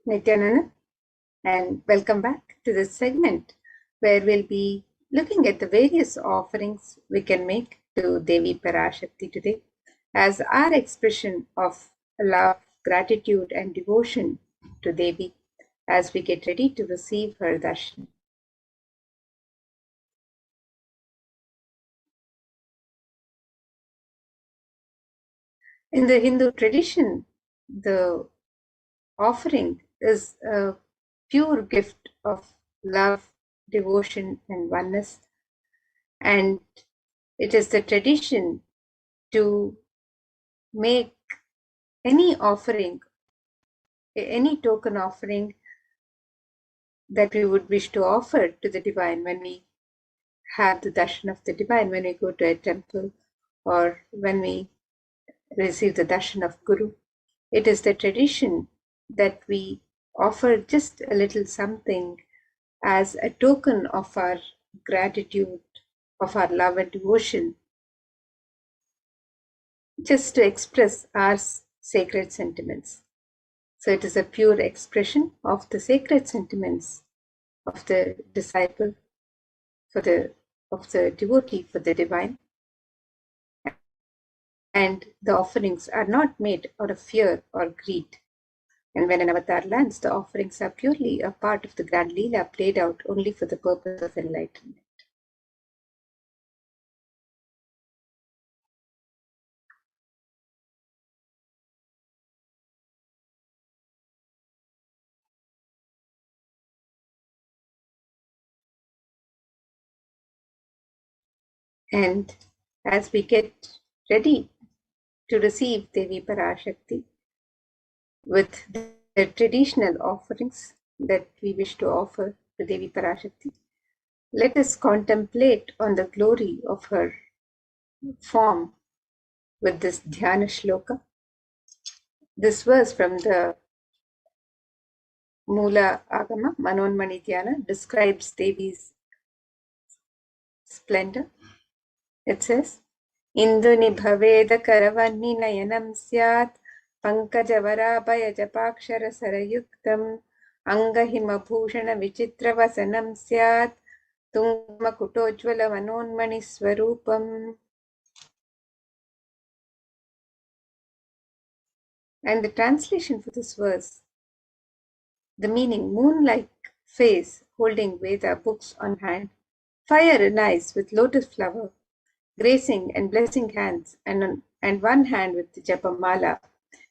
Speaker 9: Nithyananda, and welcome back to this segment where we'll be looking at the various offerings we can make to Devi Parashakti today as our expression of love, gratitude, and devotion to Devi as we get ready to receive her darshan. In the Hindu tradition, the offering is a pure gift of love, devotion, and oneness. And it is the tradition to make any offering, any token offering that we would wish to offer to the divine when we have the darshan of the divine, when we go to a temple or when we receive the darshan of Guru. It is the tradition that we offer just a little something as a token of our gratitude, of our love and devotion, just to express our sacred sentiments. So it is a pure expression of the sacred sentiments of the disciple, of the devotee for the divine. And the offerings are not made out of fear or greed. And when an avatar lands, the offerings are purely a part of the grand Leela played out only for the purpose of enlightenment. And as we get ready to receive Devi Parashakti with the traditional offerings that we wish to offer to Devi Parashakti, let us contemplate on the glory of her form with this Dhyana Shloka. This verse from the Mula Agama, Manonmani Dhyana, describes Devi's splendor. It says, Induni bhaveda karavani nayanam syat pankajavaraabhaya japakshara sarayuktam angahima bhushana vichitra vasanam syat tungmakutojvala manonmani swarupam. And the translation for this verse, the meaning, moon-like face holding Veda books on hand, fire in eyes with lotus flower, gracing and blessing hands, and one hand with the japamala,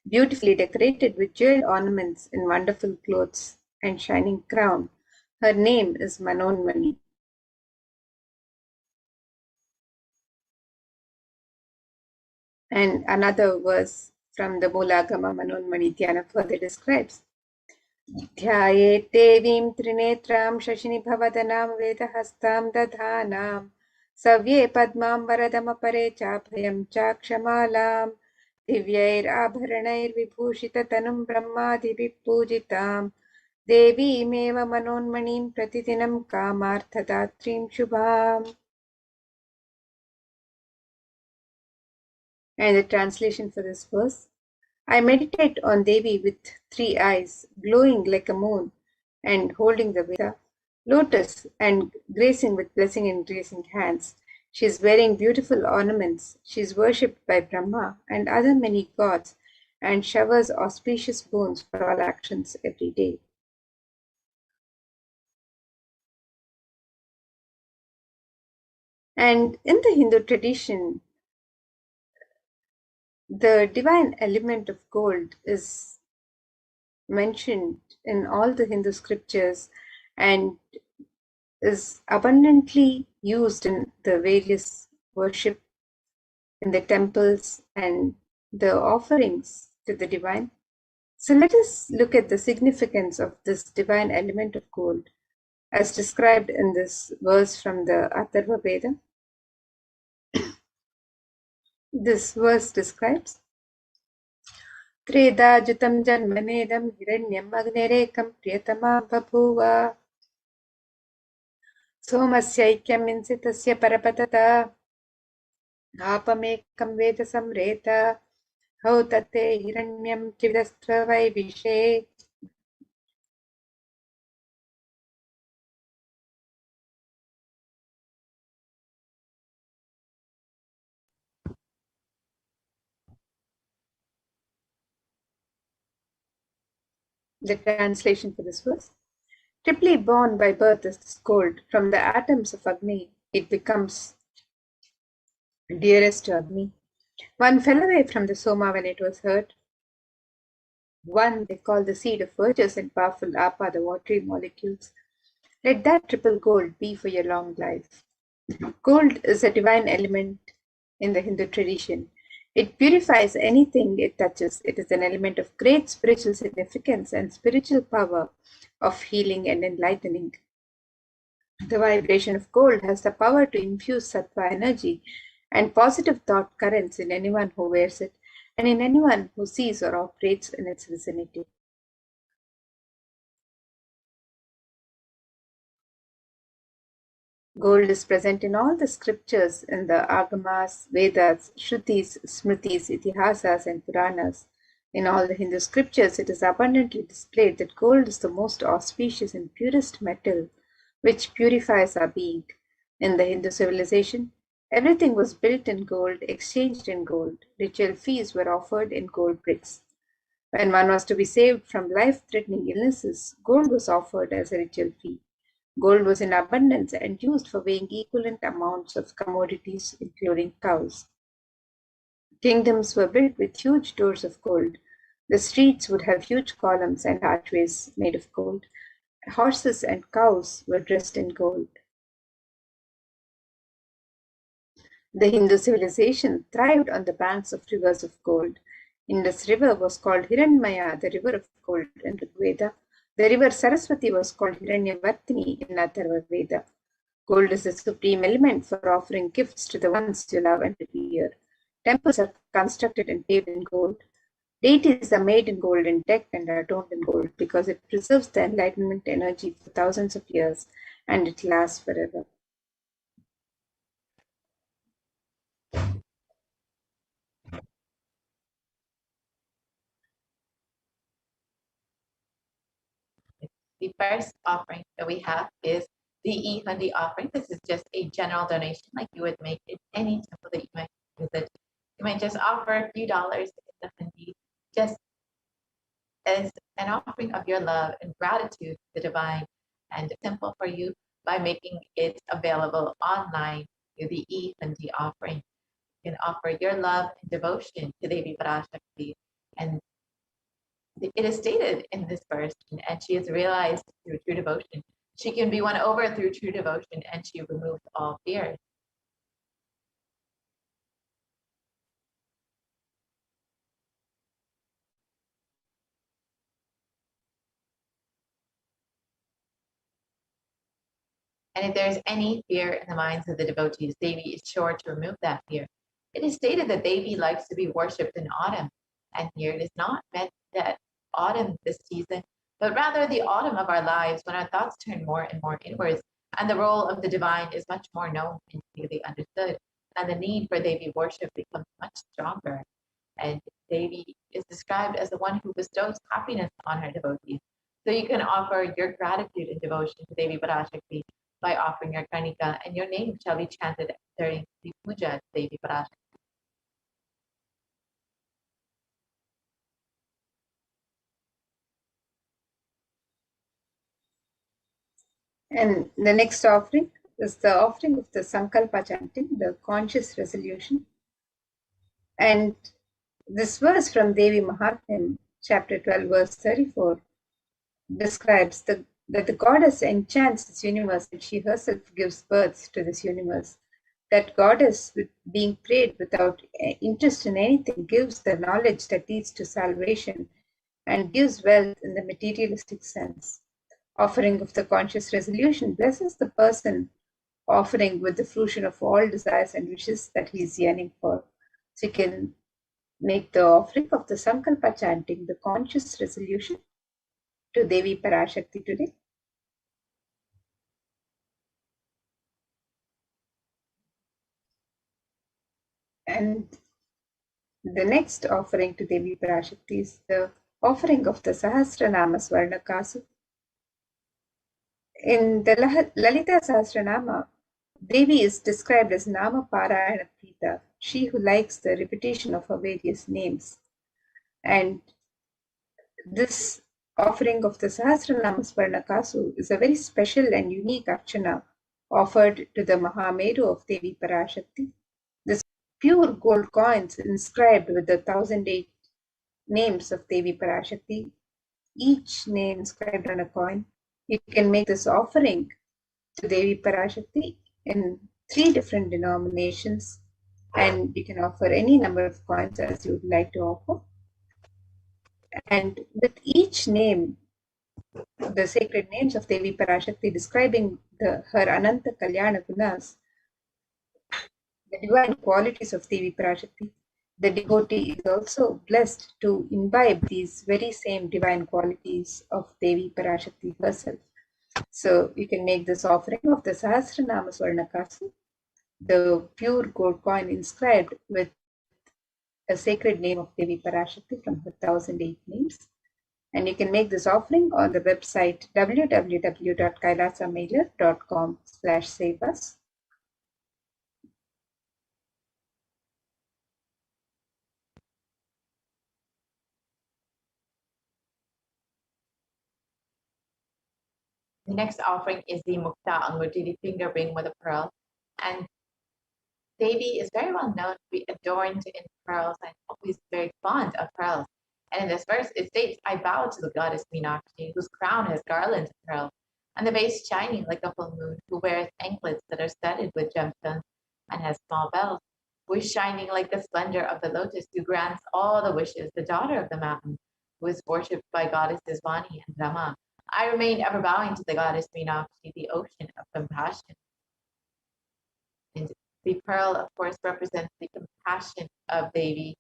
Speaker 9: beautifully decorated with jeweled ornaments in wonderful clothes and shining crown. Her name is Manonmani. And another verse from the Mulagama Manonmani Dhyana further describes, Dhyaye devim trinetram shashini bhavadanaam vedahastam dadhanam savye padmam varadamapare chapayam chakshamalam divyair abharanair vibhushita tanum brahmadibhi pujitam devi meva manonmanim pratidinam kamarthadatrim shubham. And the translation for this verse, I meditate on Devi with 3 eyes, glowing like a moon, and holding the Veda, lotus, and gracing with blessing and gracing hands. She is wearing beautiful ornaments. She is worshipped by Brahma and other many gods, and showers auspicious boons for all actions every day. And in the Hindu tradition, the divine element of gold is mentioned in all the Hindu scriptures and is abundantly used in the various worship in the temples and the offerings to the divine. So let us look at the significance of this divine element of gold as described in this verse from the Atharva Veda. This verse describes Treda jutam janmanedam hiranyam agnerekam priyatama babhuva somasyaikyam insitasya parapatata apamekam veda samreta hautate hiranyam chividastra vaivishe. The translation for this verse: triply born by birth is this gold. From the atoms of Agni, it becomes dearest to Agni. One fell away from the Soma when it was heard. One they call the seed of virtuous and powerful Apa, the watery molecules. Let that triple gold be for your long life. Gold is a divine element in the Hindu tradition. It purifies anything it touches. It is an element of great spiritual significance and spiritual power of healing and enlightening. The vibration of gold has the power to infuse sattva energy and positive thought currents in anyone who wears it and in anyone who sees or operates in its vicinity. Gold is present in all the scriptures in the Agamas, Vedas, Shrutis, Smritis, Itihasas, and Puranas. In all the Hindu scriptures, it is abundantly displayed that gold is the most auspicious and purest metal which purifies our being. In the Hindu civilization, everything was built in gold, exchanged in gold. Ritual fees were offered in gold bricks. When one was to be saved from life-threatening illnesses, gold was offered as a ritual fee. Gold was in abundance and used for weighing equivalent amounts of commodities, including cows. Kingdoms were built with huge doors of gold. The streets would have huge columns and archways made of gold. Horses and cows were dressed in gold. The Hindu civilization thrived on the banks of rivers of gold. Indus River was called Hiranmaya, the river of gold, in Rig Veda. The river Saraswati was called Hiranyavartini in Atharva Veda. Gold is the supreme element for offering gifts to the ones you love and revere. Temples are constructed and paved in gold. Deities are made in gold and decked and adorned in gold because it preserves the enlightenment energy for thousands of years and it lasts forever.
Speaker 1: The first offering that we have is the e-hundi offering. This is just a general donation like you would make in any temple that you might visit. You might just offer a few dollars in the hundi just as an offering of your love and gratitude to the divine, and simple for you by making it available online through the e-hundi offering. You can offer your love and devotion to Devi Parashakti, and it is stated in this verse, and she is realized through true devotion. She can be won over through true devotion, and she removes all fears. And if there is any fear in the minds of the devotees, Devi is sure to remove that fear. It is stated that Devi likes to be worshipped in autumn, and here it is not meant that autumn this season, but rather the autumn of our lives when our thoughts turn more and more inwards, and the role of the divine is much more known and clearly understood, and the need for Devi worship becomes much stronger. And Devi is described as the one who bestows happiness on her devotees. So you can offer your gratitude and devotion to Devi Parashakti by offering your karnika, and your name shall be chanted during the puja to Devi Parashakti.
Speaker 9: And the next offering is the offering of the Sankalpa chanting, the conscious resolution. And this verse from Devi Mahatmyam, chapter 12, verse 34, describes that the goddess enchants this universe and she herself gives birth to this universe. That goddess, with being prayed without interest in anything, gives the knowledge that leads to salvation and gives wealth in the materialistic sense. Offering of the conscious resolution blesses the person offering with the fruition of all desires and wishes that he is yearning for. So you can make the offering of the Sankalpa chanting, the conscious resolution, to Devi Parashakti today. And the next offering to Devi Parashakti is the offering of the Sahasranama Swarnakasu. In the Lalita Sahasranama, Devi is described as Nama Parayana Prita, she who likes the repetition of her various names. And this offering of the Sahasranama Swarnakasu is a very special and unique archana offered to the Mahameru of Devi Parashakti. This pure gold coins inscribed with the 1008 names of Devi Parashakti, each name inscribed on a coin. You can make this offering to Devi Parashakti in 3 different denominations, and you can offer any number of coins as you would like to offer. And with each name, the sacred names of Devi Parashakti describing her Ananta Kalyana Gunas, the divine qualities of Devi Parashakti, the devotee is also blessed to imbibe these very same divine qualities of Devi Parashakti herself. So you can make this offering of the Sahasranama Swarnakasu, the pure gold coin inscribed with a sacred name of Devi Parashakti from her 1008 names. And you can make this offering on the website www.kailasamailer.com/saveus.
Speaker 1: The next offering is the Mukta Anguti, the finger ring with a pearl. And Devi is very well known to be adorned in pearls and always very fond of pearls. And in this verse, it states, I bow to the goddess Meenakshi, whose crown has garlands of pearls, and the base shining like a full moon, who wears anklets that are studded with gemstones and has small bells, who is shining like the splendor of the lotus, who grants all the wishes, the daughter of the mountain, who is worshipped by goddesses Vani and Brahma. I remain ever bowing to the goddess Meenakshi, the ocean of compassion. And the pearl, of course, represents the compassion of Devi.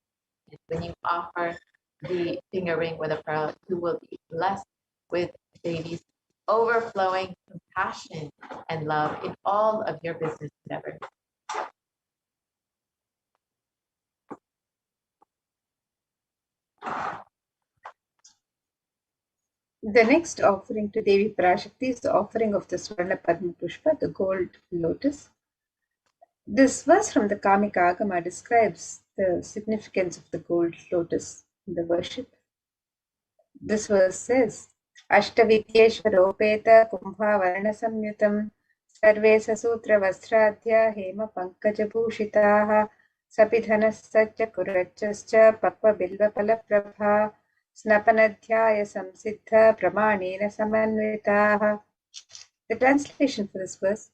Speaker 1: And when you offer the finger ring with a pearl, you will be blessed with Devi's overflowing compassion and love in all of your business endeavors.
Speaker 9: The next offering to Devi Parashakti is the offering of the Swarna Padma Pushpa, the gold lotus. This verse from the Kamika Agama describes the significance of the gold lotus in the worship. This verse says, Ashtavidyeshvaropeta kumbha varna samyutam sarve sasutra vastradhya hema pankaja bhushitaha sapidhanasaccha kurachascha pakva bilva palaprabha snapanadhyaya samsiddha pramanena samanvitaha. The translation for this verse,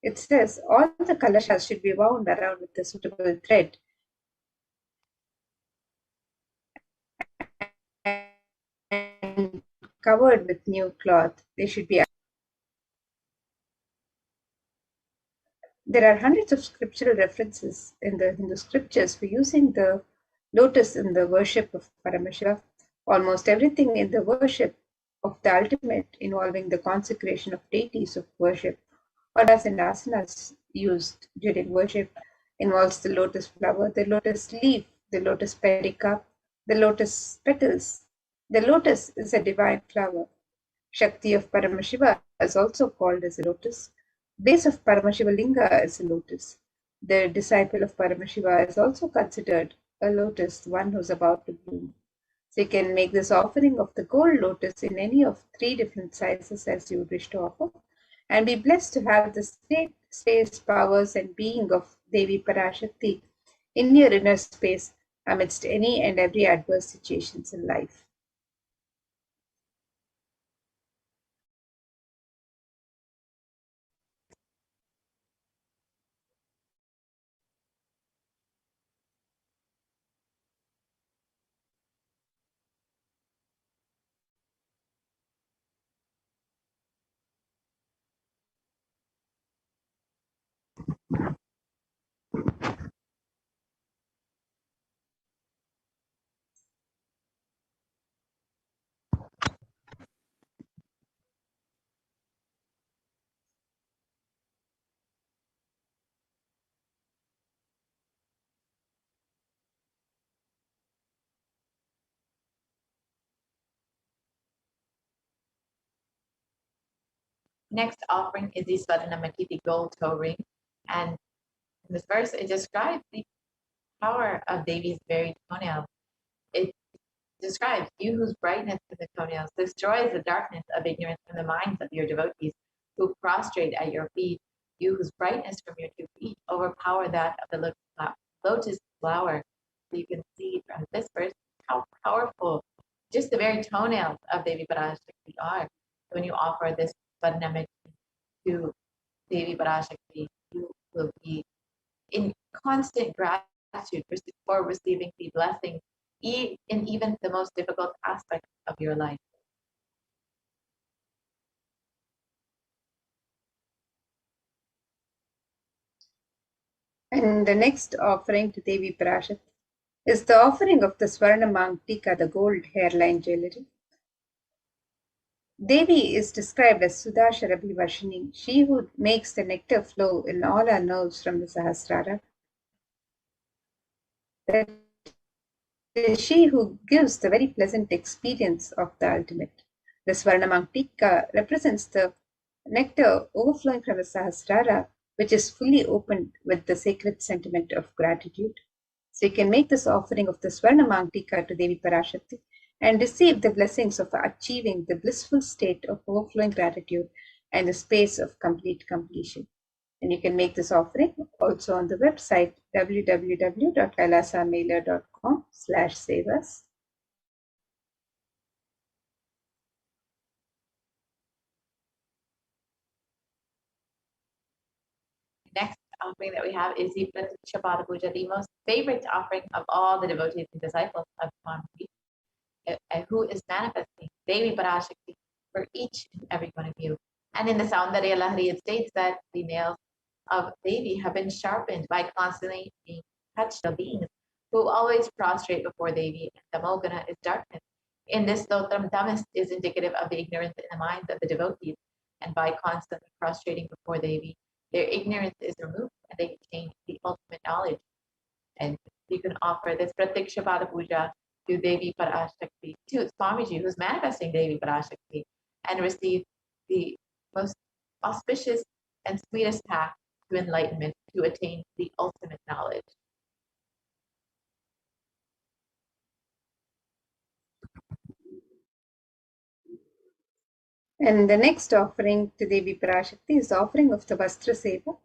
Speaker 9: it says, all the kalashas should be wound around with a suitable thread and covered with new cloth. They should be. There are hundreds of scriptural references in the Hindu scriptures for using the lotus in the worship of Paramashiva. Almost everything in the worship of the ultimate involving the consecration of deities of worship or as in asanas used during worship involves the lotus flower, the lotus leaf, the lotus pericarp, the lotus petals. The lotus is a divine flower. Shakti of Paramashiva is also called as a lotus. Base of Paramashiva Linga is a lotus. The disciple of Paramashiva is also considered a lotus, one who's about to bloom. So you can make this offering of the gold lotus in any of 3 different sizes as you wish to offer, and be blessed to have the state, space, powers, and being of Devi Parashakti in your inner space amidst any and every adverse situations in life.
Speaker 1: Next offering is the Swadanamati, the gold toe ring. And in this verse, it describes the power of Devi's very toenail. It describes you whose brightness in the toenails destroys the darkness of ignorance in the minds of your devotees who prostrate at your feet. You whose brightness from your 2 feet overpower that of the lotus flower. So you can see from this verse how powerful just the very toenails of Devi Parashakti are. When you offer this Varnamit to Devi Parashakti, you will be in constant gratitude for receiving the blessings in even the most difficult aspects of your life.
Speaker 9: And the next offering to Devi Parashakti is the offering of the Swarna Mangtika, the gold hairline jewelry. Devi is described as Sudasharabhi Varshini, she who makes the nectar flow in all our nerves from the Sahasrara. That is she who gives the very pleasant experience of the ultimate. The Swarna Mangtika represents the nectar overflowing from the Sahasrara, which is fully opened with the sacred sentiment of gratitude. So you can make this offering of the Swarna Mangtika to Devi Parashakti and receive the blessings of achieving the blissful state of overflowing gratitude and the space of complete completion. And you can make this offering also on the website www.kailasamailer.com/savas.
Speaker 1: Next offering that we have is the Pratiksha Pada Puja, the most favorite offering of all the devotees and disciples of Paramashivoham, who is manifesting Devi Parashakti for each and every one of you. And in the Saundarya Lahari, it states that the nails of Devi have been sharpened by constantly being touched by beings who always prostrate before Devi, and Tamogana is darkness. In this stotram, Tamas is indicative of the ignorance in the minds of the devotees, and by constantly prostrating before Devi, their ignorance is removed and they attain the ultimate knowledge. And you can offer this Pratiksha Pada Puja to Devi Parashakti, to Swamiji, who's manifesting Devi Parashakti, and receive the most auspicious and sweetest path to enlightenment to attain the ultimate knowledge.
Speaker 9: And the next offering to Devi Parashakti is the offering of the Vastra Seva.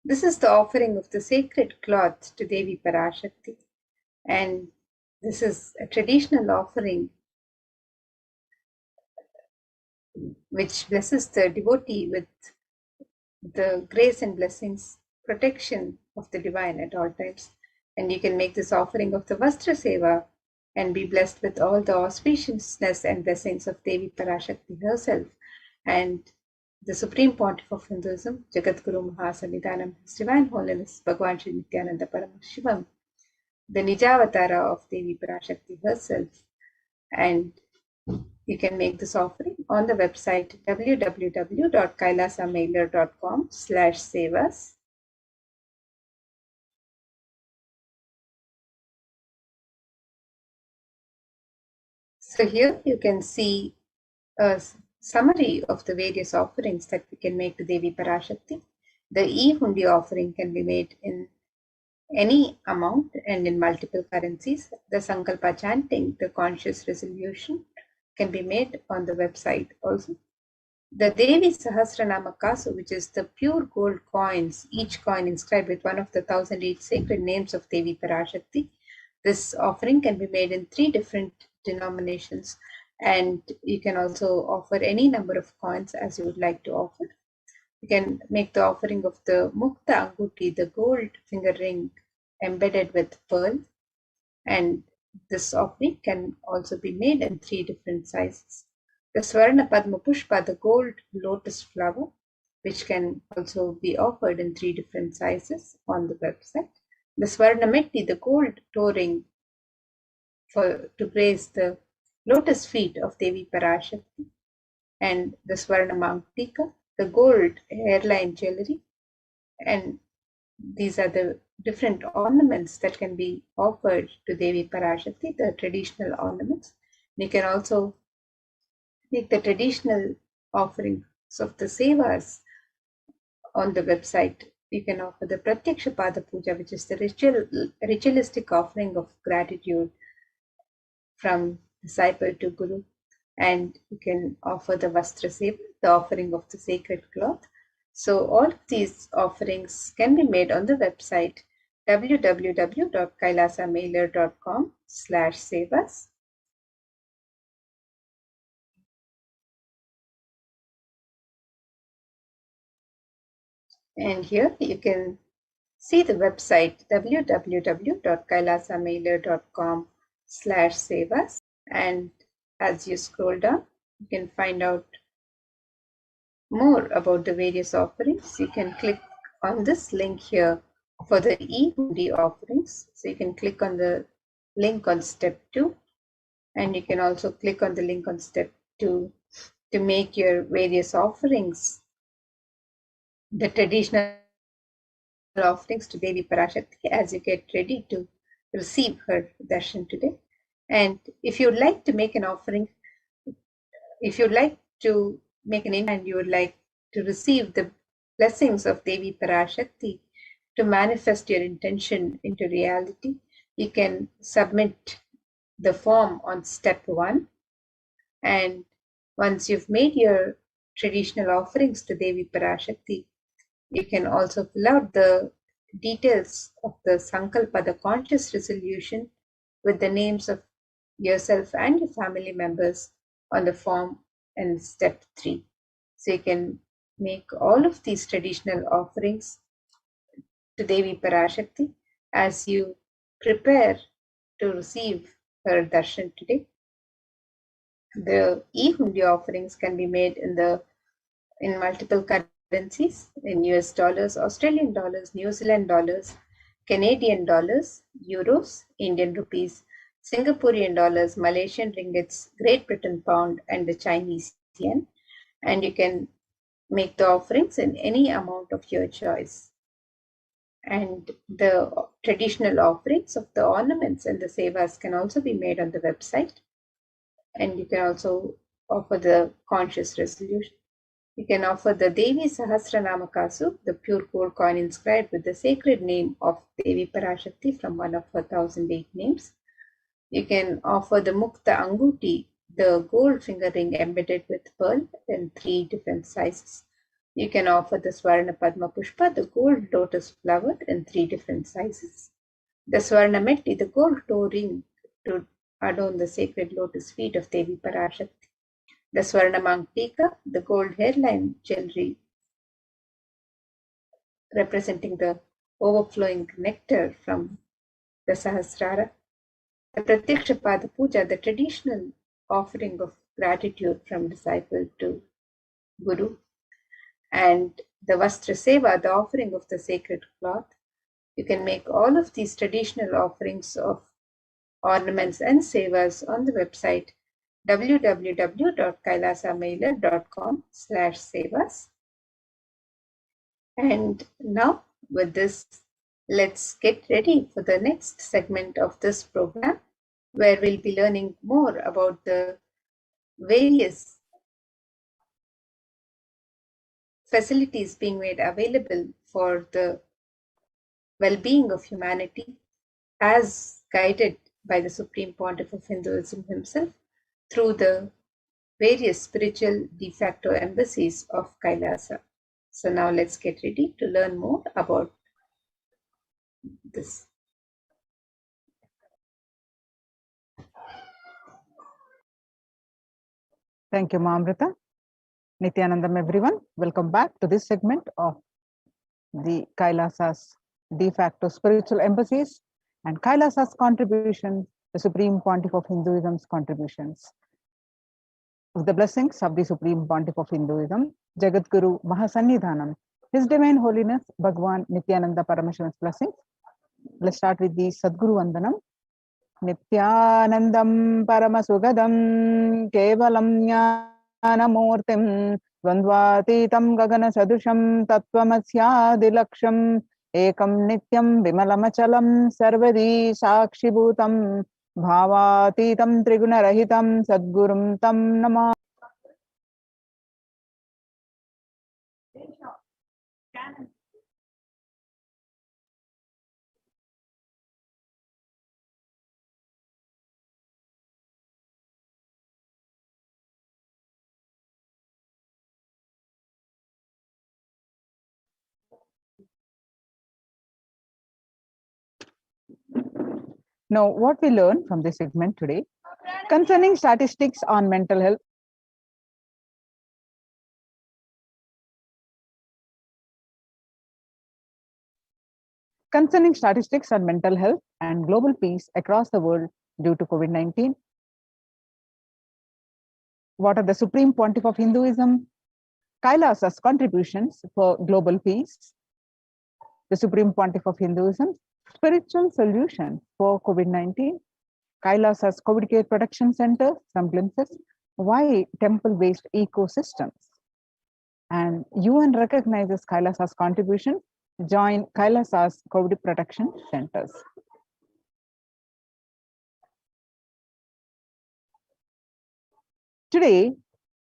Speaker 9: This is the offering of the sacred cloth to Devi Parashakti. And this is a traditional offering which blesses the devotee with the grace and blessings, protection of the divine at all times. And you can make this offering of the Vastra Seva and be blessed with all the auspiciousness and blessings of Devi Parashakti herself and the Supreme Pontiff of Hinduism, Jagadguru Mahasanidhanam, His Divine Holiness Bhagwan Sri Nithyananda Paramashivam, the Nijavatara of Devi Parashakti herself. And you can make this offering on the website www.kailasamailer.com/savas. So here you can see a summary of the various offerings that we can make to Devi Parashakti. The e-hundi offering can be made in any amount and in multiple currencies. The Sankalpa chanting, the conscious resolution, can be made on the website also. The Devi Sahasranama Kasu, which is the pure gold coins, each coin inscribed with one of the 1008 sacred names of Devi Parashakti. This offering can be made in 3 different denominations, and you can also offer any number of coins as you would like to offer. You can make the offering of the Mukta Anguti, the gold finger ring embedded with pearl, and this offering can also be made in 3 different sizes. The Swarna Padma Pushpa, the gold lotus flower, which can also be offered in 3 different sizes on the website. The Swarna Metti, the gold toe ring to grace the lotus feet of Devi Parashakti, and the Swarna Mangtika, the gold hairline jewelry. And these are the different ornaments that can be offered to Devi Parashakti, the traditional ornaments. You can also make the traditional offerings of the sevas on the website. You can offer the Pratyaksha Pada Puja, which is the ritualistic offering of gratitude from disciple to guru. And you can offer the Vastra Seva, the offering of the sacred cloth. So all of these offerings can be made on the website www.kailasamailer.com/sevas. And here you can see the website www.kailasamailer.com/sevas. And as you scroll down, you can find out more about the various offerings. You can click on this link here for the e-hundi offerings. So you can click on the link on step 2, and you can also click on the link on step 2 to make your various offerings, the traditional offerings to Devi Parashakti as you get ready to receive her darshan today. And if you'd like to make an offering, if you'd like to make an and you would like to receive the blessings of Devi Parashakti to manifest your intention into reality, you can submit the form on step 1. And once you've made your traditional offerings to Devi Parashakti, you can also fill out the details of the Sankalpa, the conscious resolution, with the names of yourself and your family members on the form in step 3. So you can make all of these traditional offerings to Devi Parashakti as you prepare to receive her darshan today. The e-hundi offerings can be made in multiple currencies, in US dollars, Australian dollars, New Zealand dollars, Canadian dollars, euros, Indian rupees, Singaporean dollars, Malaysian ringgits, Great Britain pound, and the Chinese yen. And you can make the offerings in any amount of your choice. And the traditional offerings of the ornaments and the sevas can also be made on the website. And you can also offer the conscious resolution. You can offer the Devi Sahasranama Kasu, the pure gold coin inscribed with the sacred name of Devi Parashakti from one of her 1008 names. You can offer the Mukta Anguti, the gold finger ring embedded with pearl in 3 different sizes. You can offer the Swarna Padma Pushpa, the gold lotus flower in 3 different sizes. The Swarna Metti, the gold toe ring to adorn the sacred lotus feet of Devi Parashakti. The Swarna Mangtika, the gold hairline jewelry representing the overflowing nectar from the Sahasrara. The Pratyaksha Pada Puja, the traditional offering of gratitude from disciple to Guru. And the Vastra Seva, the offering of the sacred cloth. You can make all of these traditional offerings of ornaments and sevas on the website www.kailasamailer.com/sevas. And now with this, let's get ready for the next segment of this program, where we'll be learning more about the various facilities being made available for the well-being of humanity as guided by the Supreme Pontiff of Hinduism himself through the various spiritual de facto embassies of Kailasa. So now let's get ready to learn more about this.
Speaker 10: Thank you, Mamrita. Nithyanandam, everyone. Welcome back to this segment of the Kailasa's de facto spiritual embassies and Kailasa's contribution, the Supreme Pontiff of Hinduism's contributions. With the blessings of the Supreme Pontiff of Hinduism, Jagat Guru Mahasannidhanam, His Divine Holiness Bhagwan Nithyananda Paramashivan's blessings. Let's start with the Sadguru Vandanam. Nithyanandam Paramasugadam Kevalam Jnanamurtim Dvandvatitam Gagana Sadusham Tattvamasya Ekam Nityam Vimalamachalam Sarvadi Sakshibhutam Bhavatitam Trigunarahitam Sadgurum Tam Namah. Now, what we learned from this segment today concerning statistics on mental health. Concerning statistics on mental health and global peace across the world due to COVID-19. What are the Supreme Pontiff of Hinduism? Kailasa's contributions for global peace. The Supreme Pontiff of Hinduism, spiritual solution for COVID-19. Kailasa's COVID Care Protection Center, some glimpses. Why temple-based ecosystems? And UN recognizes Kailasa's contribution. Join Kailasa's COVID Protection Centers. Today,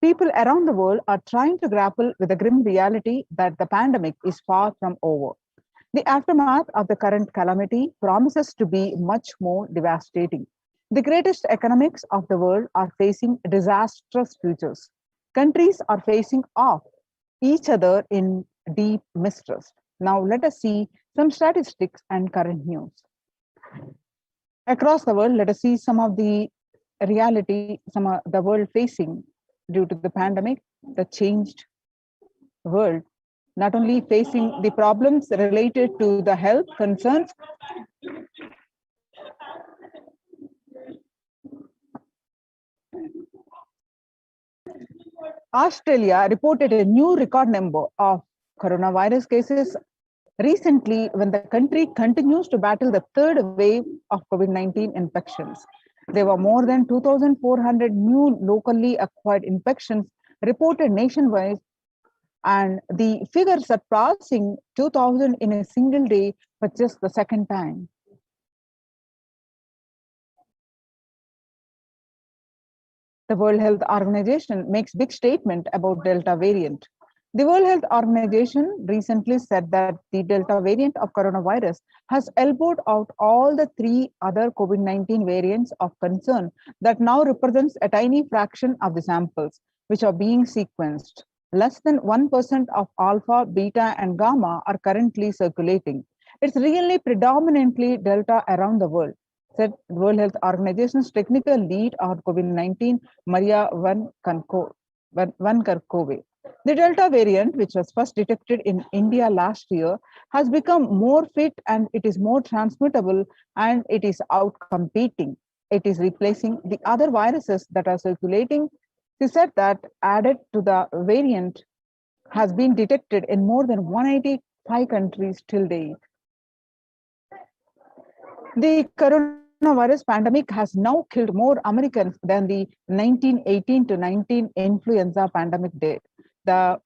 Speaker 10: people around the world are trying to grapple with the grim reality that the pandemic is far from over. The aftermath of the current calamity promises to be much more devastating. The greatest economics of the world are facing disastrous futures. Countries are facing off each other in deep mistrust. Now let us see some statistics and current news. Across the world, let us see some of the reality, some of the world facing due to the pandemic, the changed world, not only facing the problems related to the health concerns, Australia reported a new record number of coronavirus cases recently when the country continues to battle the third wave of COVID-19 infections. There were more than 2,400 new locally acquired infections reported nationwide, and the figure surpassing 2,000 in a single day for just the second time. The World Health Organization makes big statement about Delta variant. The World Health Organization recently said that the Delta variant of coronavirus has elbowed out all the three other COVID-19 variants of concern that now represents a tiny fraction of the samples which are being sequenced. Less than 1% of alpha, beta, and gamma are currently circulating. It's really predominantly Delta around the world, said World Health Organization's technical lead on COVID-19, Maria Van Kerkhove. The Delta variant, which was first detected in India last year, has become more fit and it is more transmittable and it is outcompeting. It is replacing the other viruses that are circulating. She said that added to the variant has been detected in more than 185 countries till date. The coronavirus pandemic has now killed more Americans than the 1918 to 19 influenza pandemic did. The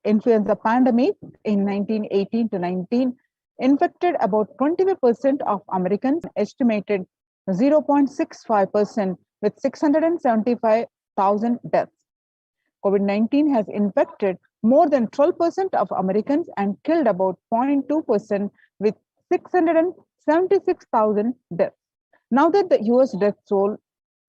Speaker 10: influenza pandemic in 1918 to 19 infected about 25% of Americans, estimated 0.65% with 675,000 deaths. COVID-19 has infected more than 12% of Americans and killed about 0.2% with 676,000 deaths. Now that the US death toll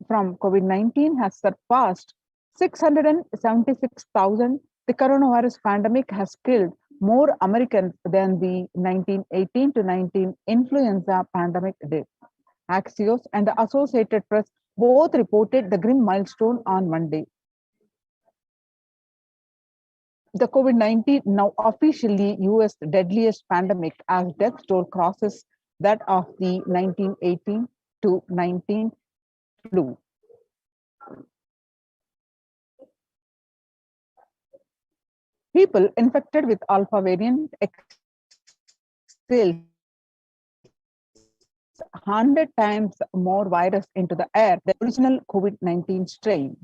Speaker 10: from COVID-19 has surpassed 676,000, the coronavirus pandemic has killed more Americans than the 1918 to 19 influenza pandemic did. Axios and the Associated Press both reported the grim milestone on Monday. The COVID-19 now officially US deadliest pandemic as death toll crosses that of the 1918 to 19 flu. People infected with alpha variant exhale 100 times more virus into the air than the original COVID-19 strain.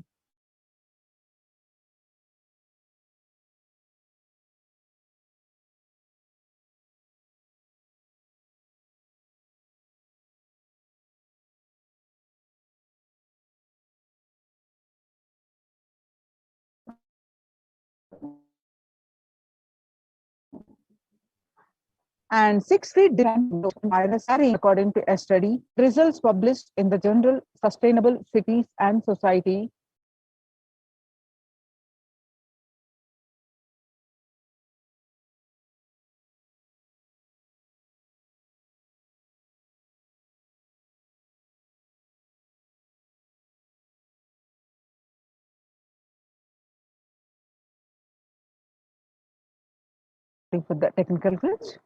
Speaker 10: And 6 feet virus carrying, according to a study, results published in the journal Sustainable Cities and Society for the technical glitch.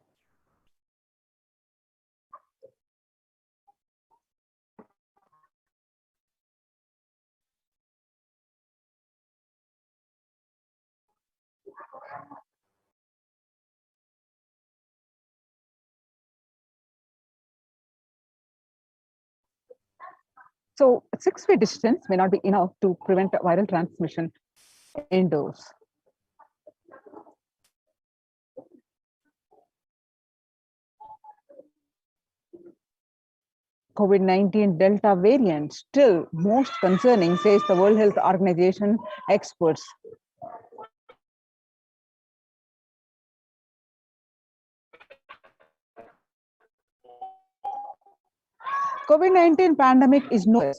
Speaker 10: So 6 feet distance may not be enough to prevent viral transmission indoors. COVID-19 Delta variant still most concerning, says the World Health Organization experts. COVID-19 pandemic is no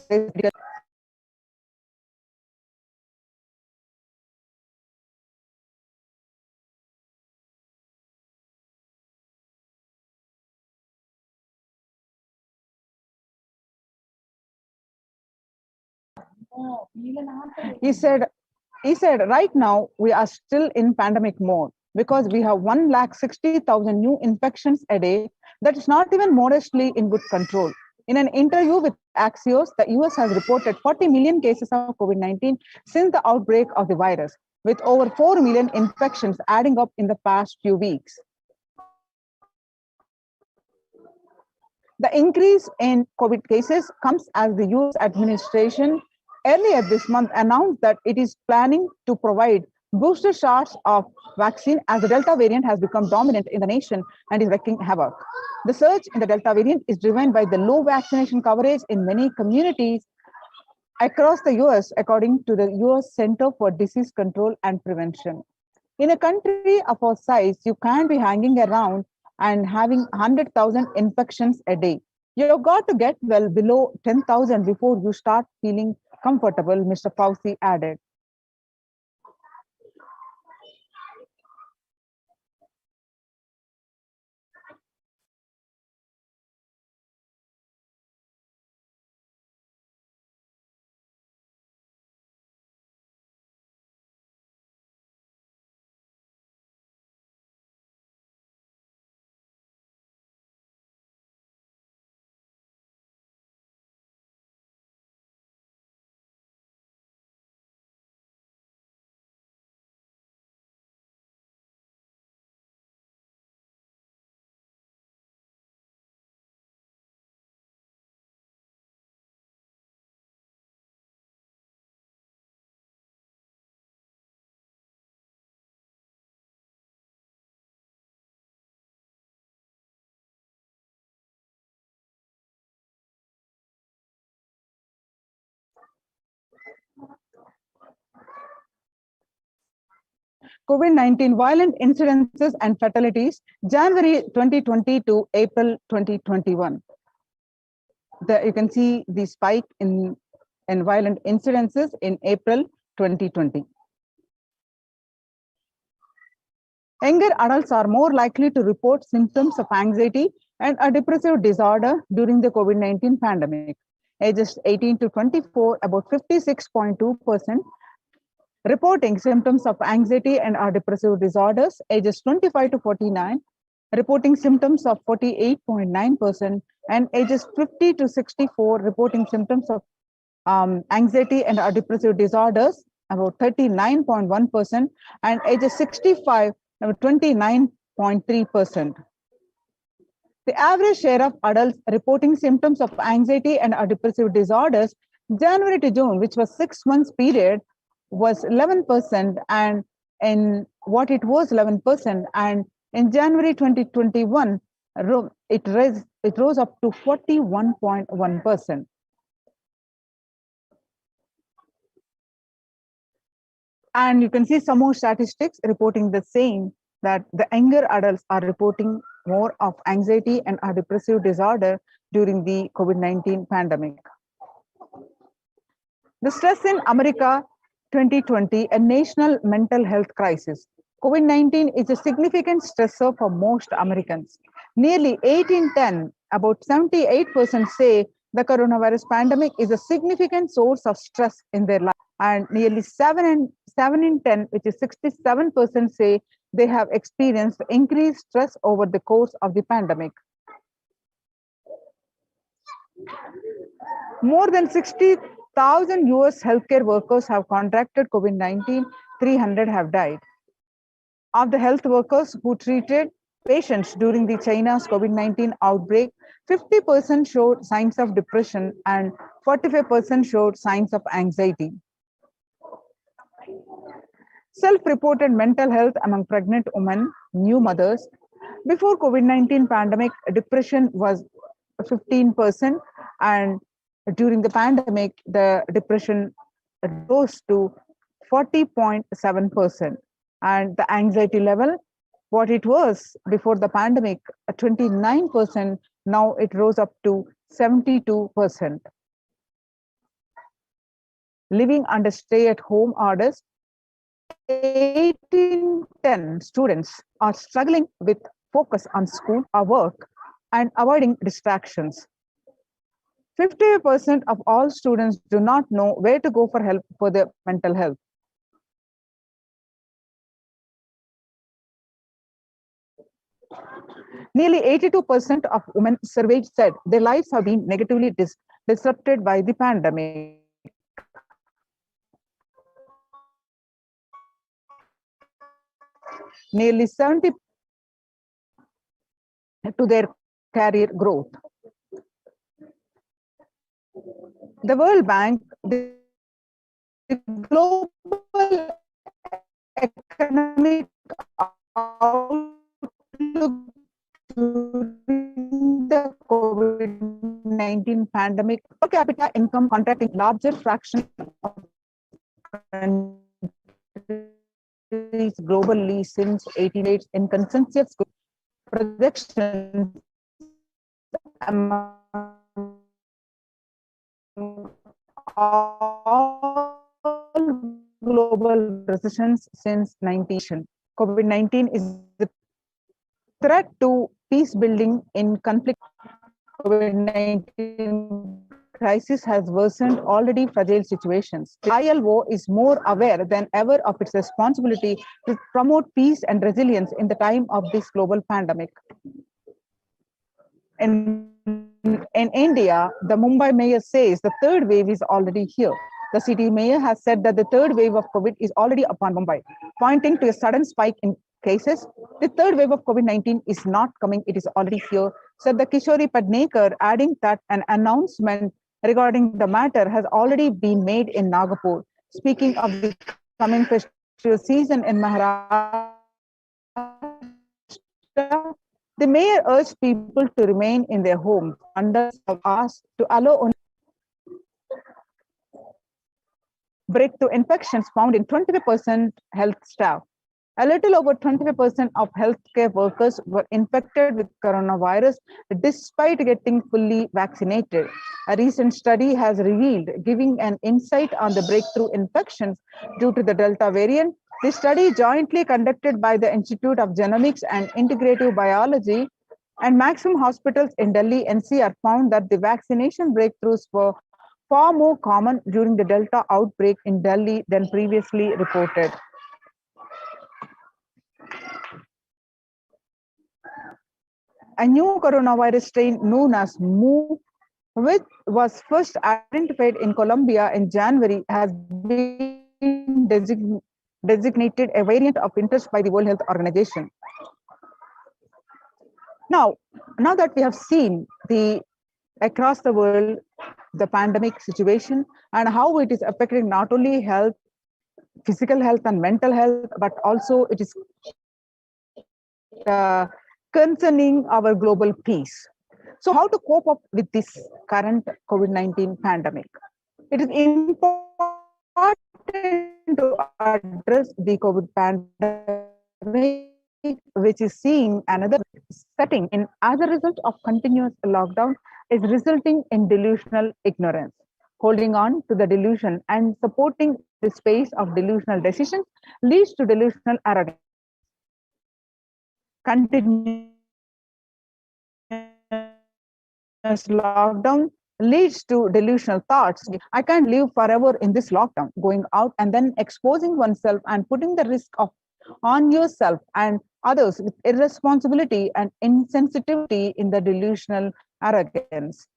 Speaker 10: He said, right now we are still in pandemic mode because we have 160,000 new infections a day. That is not even modestly in good control. In an interview with Axios, the US has reported 40 million cases of COVID-19 since the outbreak of the virus, with over 4 million infections adding up in the past few weeks. The increase in COVID cases comes as the US administration earlier this month announced that it is planning to provide booster shots of vaccine as the Delta variant has become dominant in the nation and is wreaking havoc. The surge in the Delta variant is driven by the low vaccination coverage in many communities across the US, according to the US Center for Disease Control and Prevention. In a country of our size, you can't be hanging around and having 100,000 infections a day. You've got to get well below 10,000 before you start feeling comfortable, Mr. Fauci added. COVID-19 violent incidences and fatalities, January 2020 to April 2021. You can see the spike in violent incidences in April 2020. Younger adults are more likely to report symptoms of anxiety and a depressive disorder during the COVID-19 pandemic. Ages 18 to 24, about 56.2%, reporting symptoms of anxiety and or depressive disorders. Ages 25 to 49, reporting symptoms of 48.9%, and ages 50 to 64, reporting symptoms of anxiety and or depressive disorders, about 39.1%, and ages 65, 29.3%. The average share of adults reporting symptoms of anxiety and or depressive disorders, January to June, which was 6 months period, was 11%, and in what it was 11%, and in January 2021, it rose up to 41.1%. And you can see some more statistics reporting the same, that the younger adults are reporting more of anxiety and or depressive disorder during the COVID-19 pandemic. The stress in America 2020, a national mental health crisis. COVID-19 is a significant stressor for most Americans. Nearly 8 in 10, about 78% say the coronavirus pandemic is a significant source of stress in their life. And nearly 7 in 10, which is 67%, say they have experienced increased stress over the course of the pandemic. More than 60,000 US healthcare workers have contracted COVID-19, 300 have died. Of the health workers who treated patients during the China's COVID-19 outbreak, 50% showed signs of depression and 45% showed signs of anxiety. Self-reported mental health among pregnant women, new mothers. Before COVID-19 pandemic, depression was 15%, and during the pandemic, the depression rose to 40.7%. And the anxiety level, what it was before the pandemic, 29%, now it rose up to 72%. Living under stay-at-home orders, 8 in 10 students are struggling with focus on school or work and avoiding distractions. 50% of all students do not know where to go for help for their mental health. Nearly 82% of women surveyed said their lives have been negatively disrupted by the pandemic. Nearly 70% to their career growth. The World Bank, the global economic outlook during the COVID-19 pandemic, per capita income contracting larger fraction of countries globally since 1880 in consensus projections among all global recessions since 19. COVID-19 is the threat to peace building in conflict. COVID-19 crisis has worsened already fragile situations. The ILO is more aware than ever of its responsibility to promote peace and resilience in the time of this global pandemic. In India, the Mumbai mayor says the third wave is already here. The city mayor has said that the third wave of COVID is already upon Mumbai, pointing to a sudden spike in cases. The third wave of COVID-19 is not coming, it is already here, said the Kishori Padnekar, adding that an announcement regarding the matter has already been made in Nagpur. Speaking of the coming festival season in Maharashtra, the mayor urged people to remain in their homes under asked to allow only breakthrough infections found in 25% health staff. A little over 25% of healthcare workers were infected with coronavirus despite getting fully vaccinated. A recent study has revealed, giving an insight on the breakthrough infections due to the Delta variant. The study, jointly conducted by the Institute of Genomics and Integrative Biology and Maximum Hospitals in Delhi NCR, found that the vaccination breakthroughs were far more common during the Delta outbreak in Delhi than previously reported. A new coronavirus strain known as Mu, which was first identified in Colombia in January, has been designated a variant of interest by the World Health Organization. Now that we have seen across the world the pandemic situation and how it is affecting not only health, physical health and mental health, but also it is concerning our global peace. So how to cope up with this current COVID-19 pandemic? It is important to address the COVID pandemic, which is seeing another setting in as a result of continuous lockdown, is resulting in delusional ignorance. Holding on to the delusion and supporting the space of delusional decisions leads to delusional arrogance. Continuous lockdown leads to delusional thoughts. I can't live forever in this lockdown, going out and then exposing oneself and putting the risk of on yourself and others with irresponsibility and insensitivity in the delusional arrogance.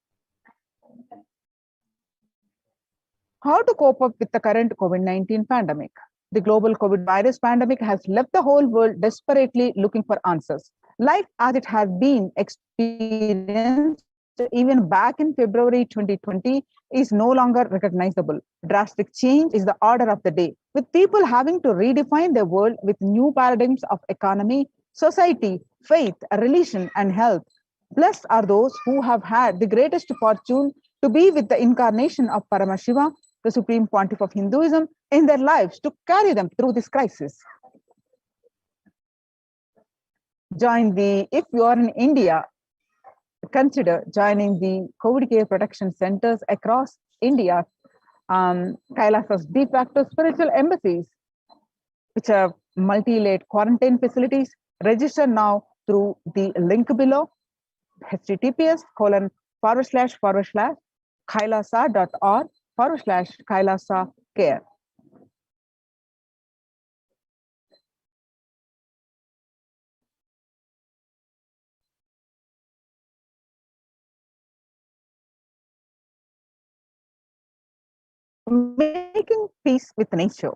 Speaker 10: How to cope up with the current COVID-19 pandemic? The global COVID virus pandemic has left the whole world desperately looking for answers. Life as it has been experienced even back in February 2020 is no longer recognizable. Drastic change is the order of the day, with people having to redefine their world with new paradigms of economy, society, faith, religion, and health. Blessed are those who have had the greatest fortune to be with the incarnation of Paramashiva, the supreme pontiff of Hinduism, in their lives to carry them through this crisis. If you are in India, consider joining the COVID care protection centers across India, Kailasa's de facto spiritual embassies, which are multi-layered quarantine facilities. Register now through the link below, https://kailasa.org/Kailasa care. Making peace with nature.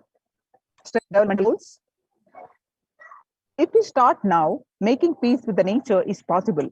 Speaker 10: Development goals. If we start now, making peace with the nature is possible.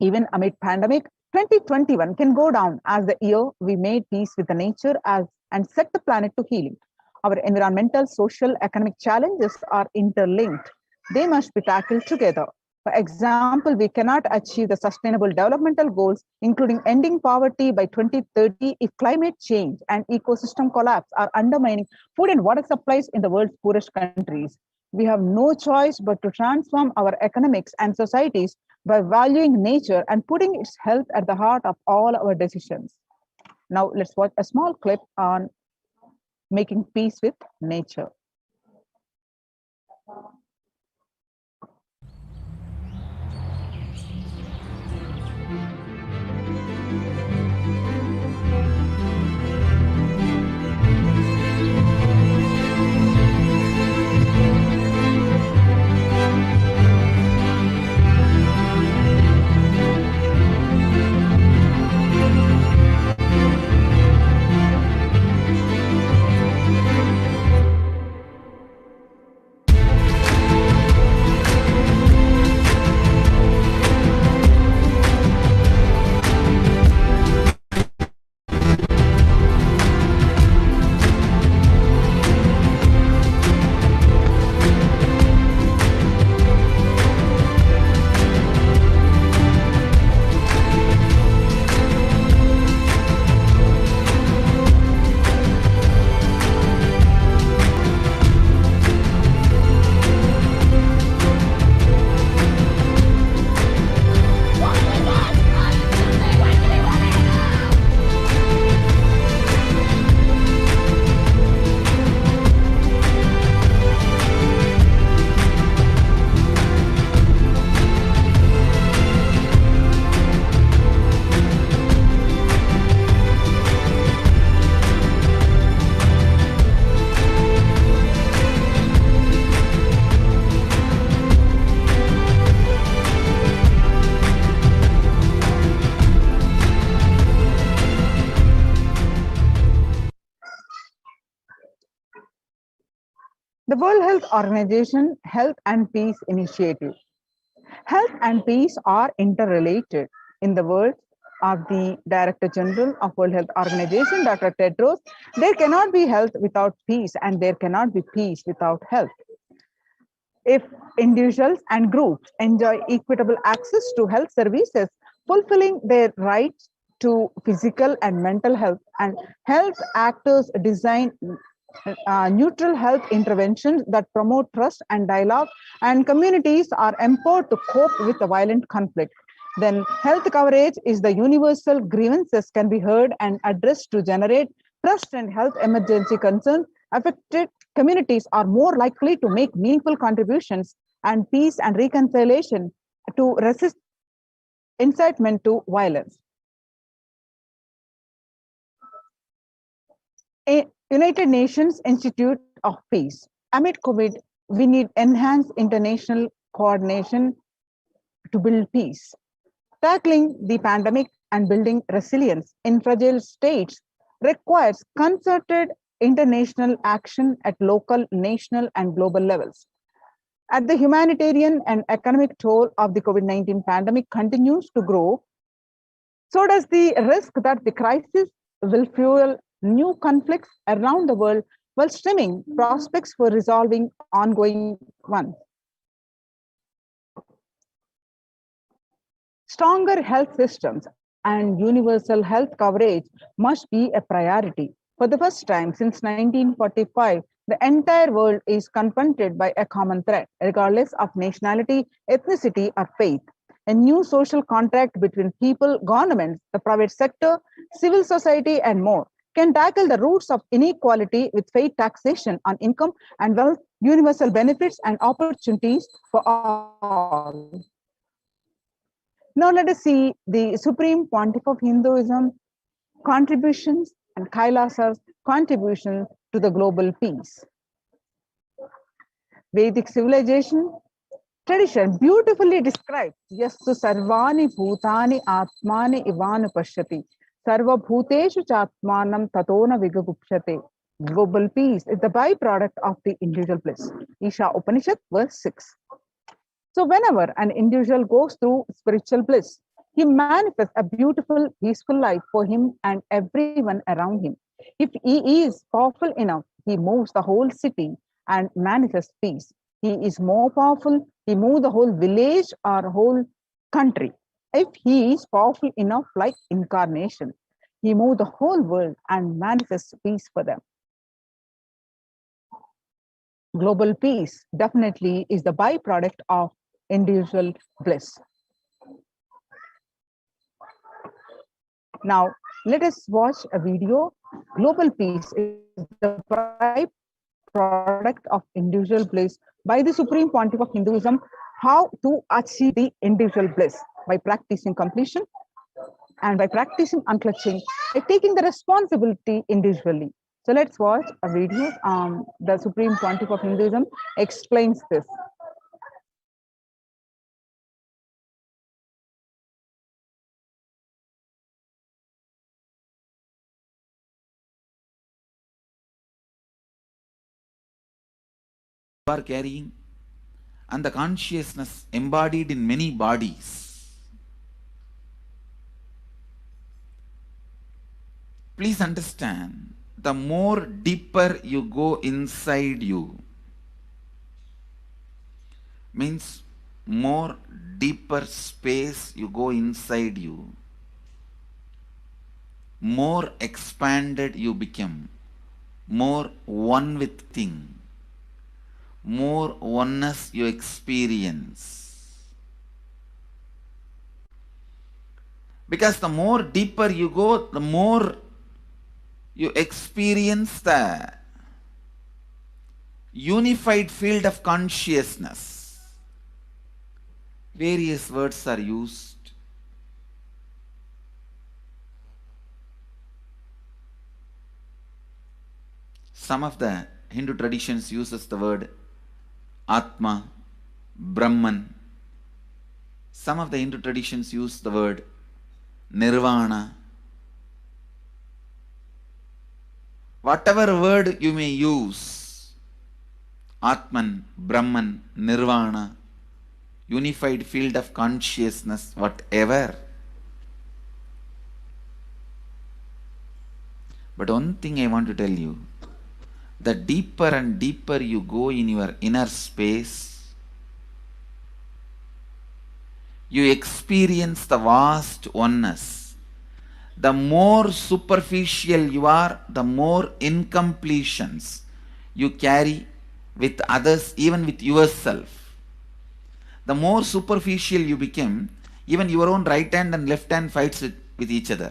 Speaker 10: Even amid pandemic, 2021 can go down as the year we made peace with the nature and set the planet to healing. Our environmental, social, economic challenges are interlinked. They must be tackled together. For example, we cannot achieve the sustainable developmental goals, including ending poverty by 2030, if climate change and ecosystem collapse are undermining food and water supplies in the world's poorest countries. We have no choice but to transform our economics and societies by valuing nature and putting its health at the heart of all our decisions. Now let's watch a small clip on making peace with nature. The World Health Organization Health and Peace Initiative. Health and peace are interrelated. In the words of the Director General of World Health Organization, Dr. Tedros, there cannot be health without peace and there cannot be peace without health. If individuals and groups enjoy equitable access to health services, fulfilling their rights to physical and mental health, and health actors design neutral health interventions that promote trust and dialogue, and communities are empowered to cope with the violent conflict, then health coverage is the universal grievances can be heard and addressed to generate trust, and health emergency concerns. Affected communities are more likely to make meaningful contributions and peace and reconciliation to resist incitement to violence. A United Nations Institute of Peace. Amid COVID we need enhanced international coordination to build peace. Tackling the pandemic and building resilience in fragile states requires concerted international action at local, national, and global levels. As the humanitarian and economic toll of the COVID-19 pandemic continues to grow, so does the risk that the crisis will fuel new conflicts around the world while stemming prospects for resolving ongoing ones. Stronger health systems and universal health coverage must be a priority. For the first time since 1945, the entire world is confronted by a common threat, regardless of nationality, ethnicity, or faith. A new social contract between people, governments, the private sector, civil society, and more can tackle the roots of inequality with fair taxation on income and wealth, universal benefits, and opportunities for all. Now let us see the Supreme Pontiff of Hinduism contributions and Kailasa's contribution to the global peace. Vedic civilization tradition beautifully describes Yastu Sarvani Bhutani Atmani Ivanu Pashyati Sarva Bhuteshu Chatmanam Tatona Vigagupshate. Global peace is the byproduct of the individual bliss. Isha Upanishad, verse 6. So whenever an individual goes through spiritual bliss, he manifests a beautiful, peaceful life for him and everyone around him. If he is powerful enough, he moves the whole city and manifests peace. He is more powerful, he moves the whole village or whole country. If he is powerful enough, like incarnation, he moves the whole world and manifests peace for them. Global peace definitely is the byproduct of individual bliss. Now, let us watch a video. Global peace is the byproduct of individual bliss by the Supreme Pontiff of Hinduism. How to achieve the individual bliss? By practicing completion and by practicing unclutching, by taking the responsibility individually. So let's watch a video. The Supreme Pontiff of Hinduism explains this.
Speaker 4: Are carrying, and the consciousness embodied in many bodies. Please understand, the more deeper you go inside you, means more deeper space you go inside you, more expanded you become, more one with thing, more oneness you experience. Because the more deeper you go, the more you experience the unified field of consciousness. Various words are used. Some of the Hindu traditions uses the word Atma, Brahman. Some of the Hindu traditions use the word Nirvana. Whatever word you may use, Atman, Brahman, Nirvana, unified field of consciousness, whatever. But one thing I want to tell you, the deeper and deeper you go in your inner space, you experience the vast oneness. The more superficial you are, the more incompletions you carry with others, even with yourself. The more superficial you become, even your own right hand and left hand fights with each other.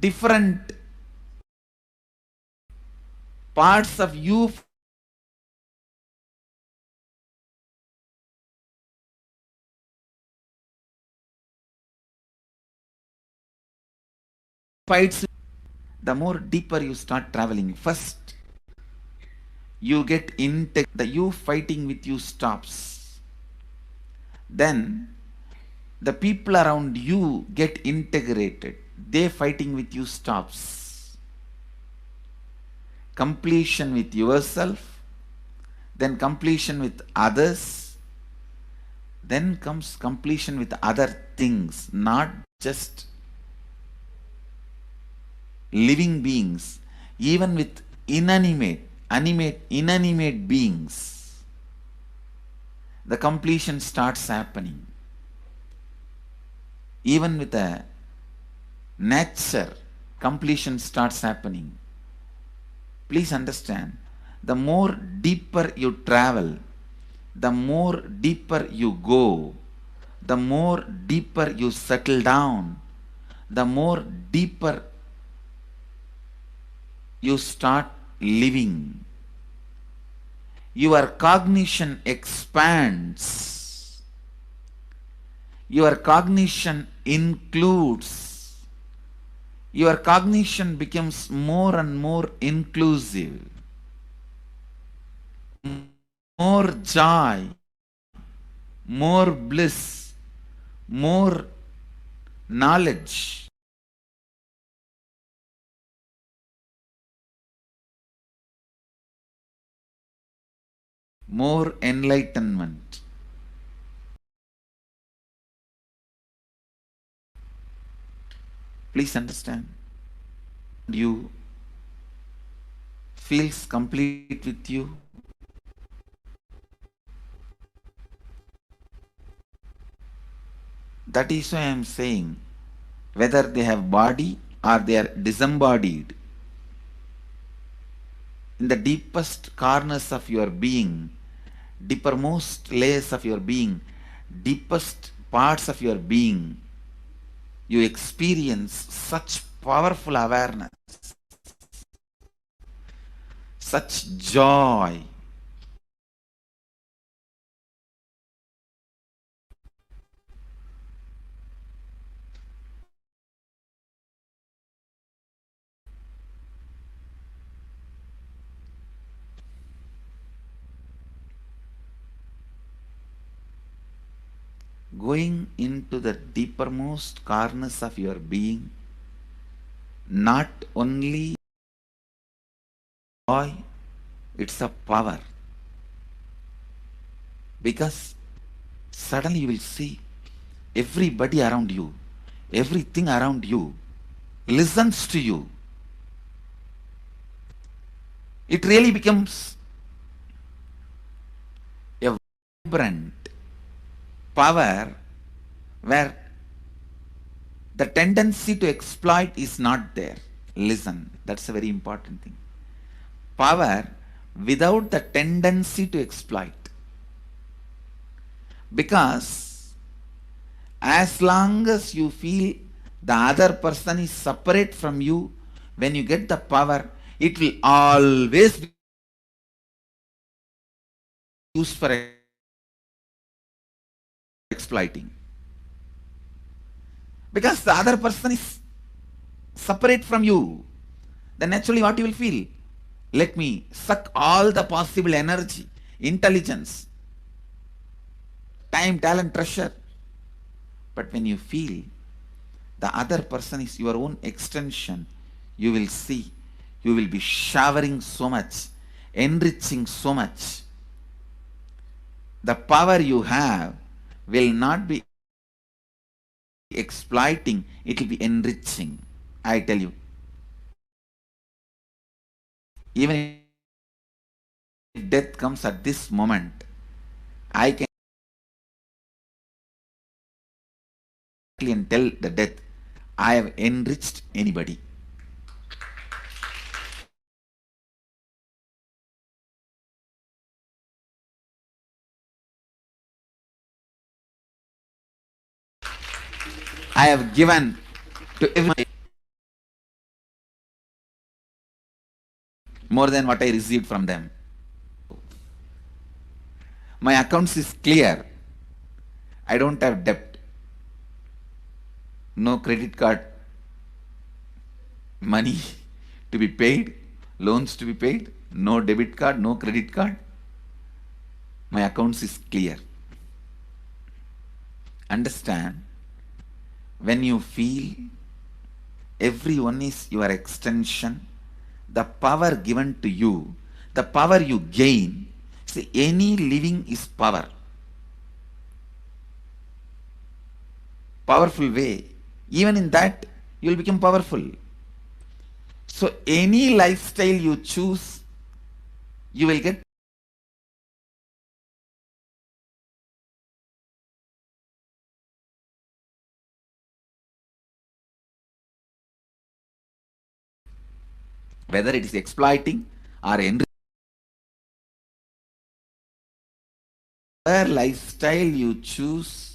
Speaker 4: Different parts of you fights. The more deeper you start traveling, first
Speaker 6: you get the you fighting with you stops. Then the people around you get integrated. They fighting with you stops. Completion with yourself, then completion with others, then comes completion with other things, not just living beings, even with inanimate beings. The completion starts happening. Even with a nature, completion starts happening. Please understand, the more deeper you travel, the more deeper you go, the more deeper you settle down, the more deeper you start living. Your cognition expands. Your cognition includes. Your cognition becomes more and more inclusive. More joy, more bliss, more knowledge. More enlightenment. Please understand. You feels complete with you. That is why I am saying, whether they have body or they are disembodied, in the deepest corners of your being, deepermost layers of your being, deepest parts of your being, you experience such powerful awareness, such joy. Going into the deepermost corners of your being, not only joy, it's a power. Because suddenly you will see everybody around you, everything around you listens to you. It really becomes a vibrant power where the tendency to exploit is not there. Listen, that's a very important thing. Power without the tendency to exploit. Because as long as you feel the other person is separate from you, when you get the power, it will always be used for exploiting. Because the other person is separate from you, then naturally what you will feel? Let me suck all the possible energy, intelligence, time, talent, treasure. But when you feel the other person is your own extension, you will see, you will be showering so much, enriching so much. The power you have will not be exploiting, it will be enriching. I tell you. Even if death comes at this moment, I can and tell the death, I have enriched anybody. I have given to everyone more than what I received from them. My accounts is clear. I don't have debt. No credit card money to be paid.
Speaker 4: loans to be paid, no debit card, no credit card. My accounts is clear. Understand, when you feel everyone is your extension, the power given to you, the power you gain, see, any living is power. Powerful way. Even in that, you will become powerful. So any lifestyle you choose, you will get. Whether it is exploiting or enriching, whatever lifestyle you choose,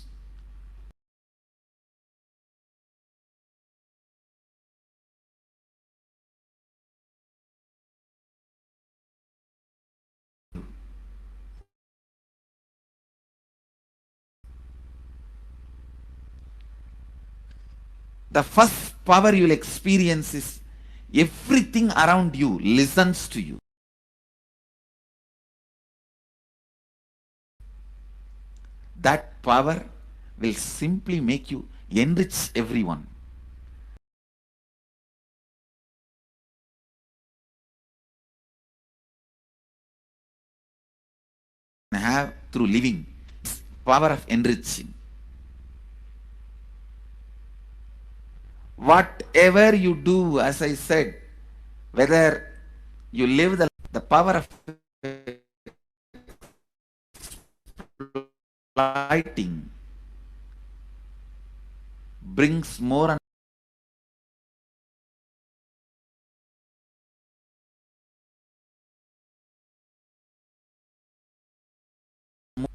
Speaker 4: the first power you will experience is everything around you listens to you. That power will simply make you enrich everyone. Have through living, power of enriching. Whatever you do, as I said, whether you live the power of lighting brings more and more.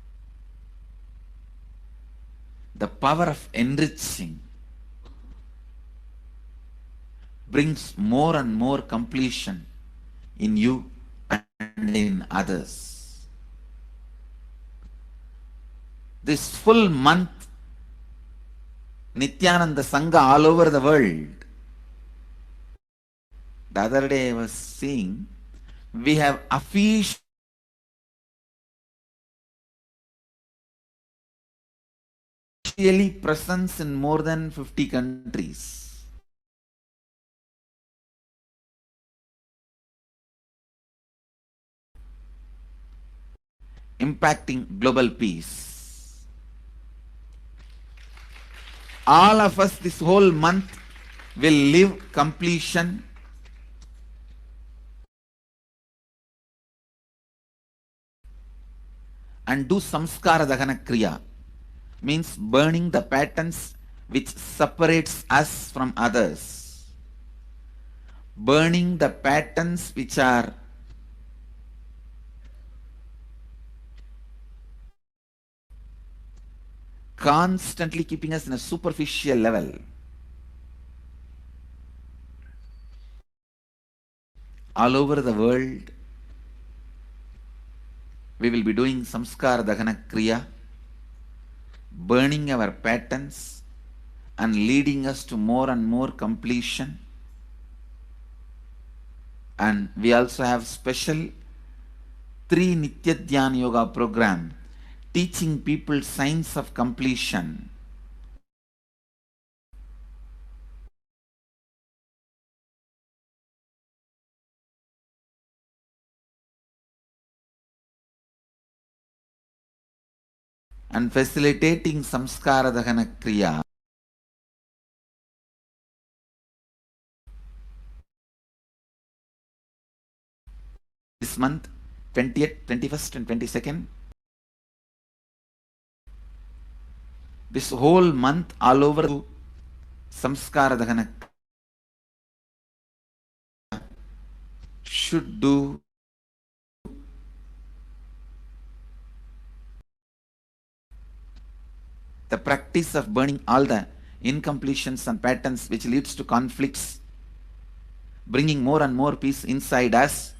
Speaker 4: The power of enriching brings more and more completion in you and in others. This full month, Nithyananda Sangha all over the world. The other day I was seeing, we have officially presence in more than 50 countries. Impacting global peace. All of us this whole month will live completion and do samskara dahana kriya, means burning the patterns which separates us from others, burning the patterns which are constantly keeping us in a superficial level. All over the world, we will be doing samskara dahana kriya, burning our patterns and leading us to more and more completion. And we also have special 3 Nitya Dhyana Yoga program teaching people science of completion. And facilitating samskara dahana kriya. This month, 20th, 21st and 22nd, this whole month all over samskara dahana should do the practice of burning all the incompletions and patterns which leads to conflicts, bringing more and more peace inside us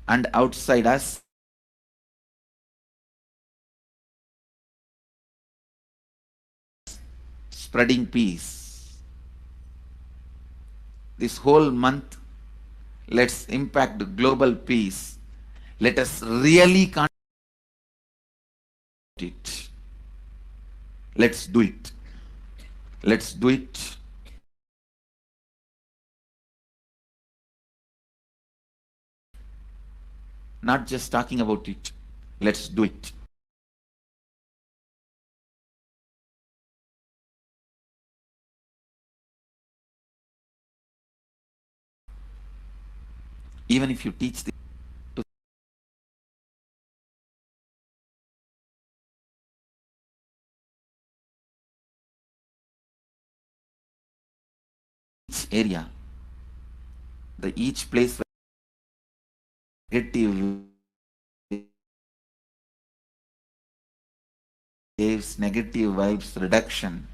Speaker 4: and outside us. Spreading peace. This whole month Let's impact global peace. Let us really contribute it. Let's do it. Let's do it. Not just talking about it. Let's do it. Even if you teach to each area, each place where negative waves, negative vibes reduction.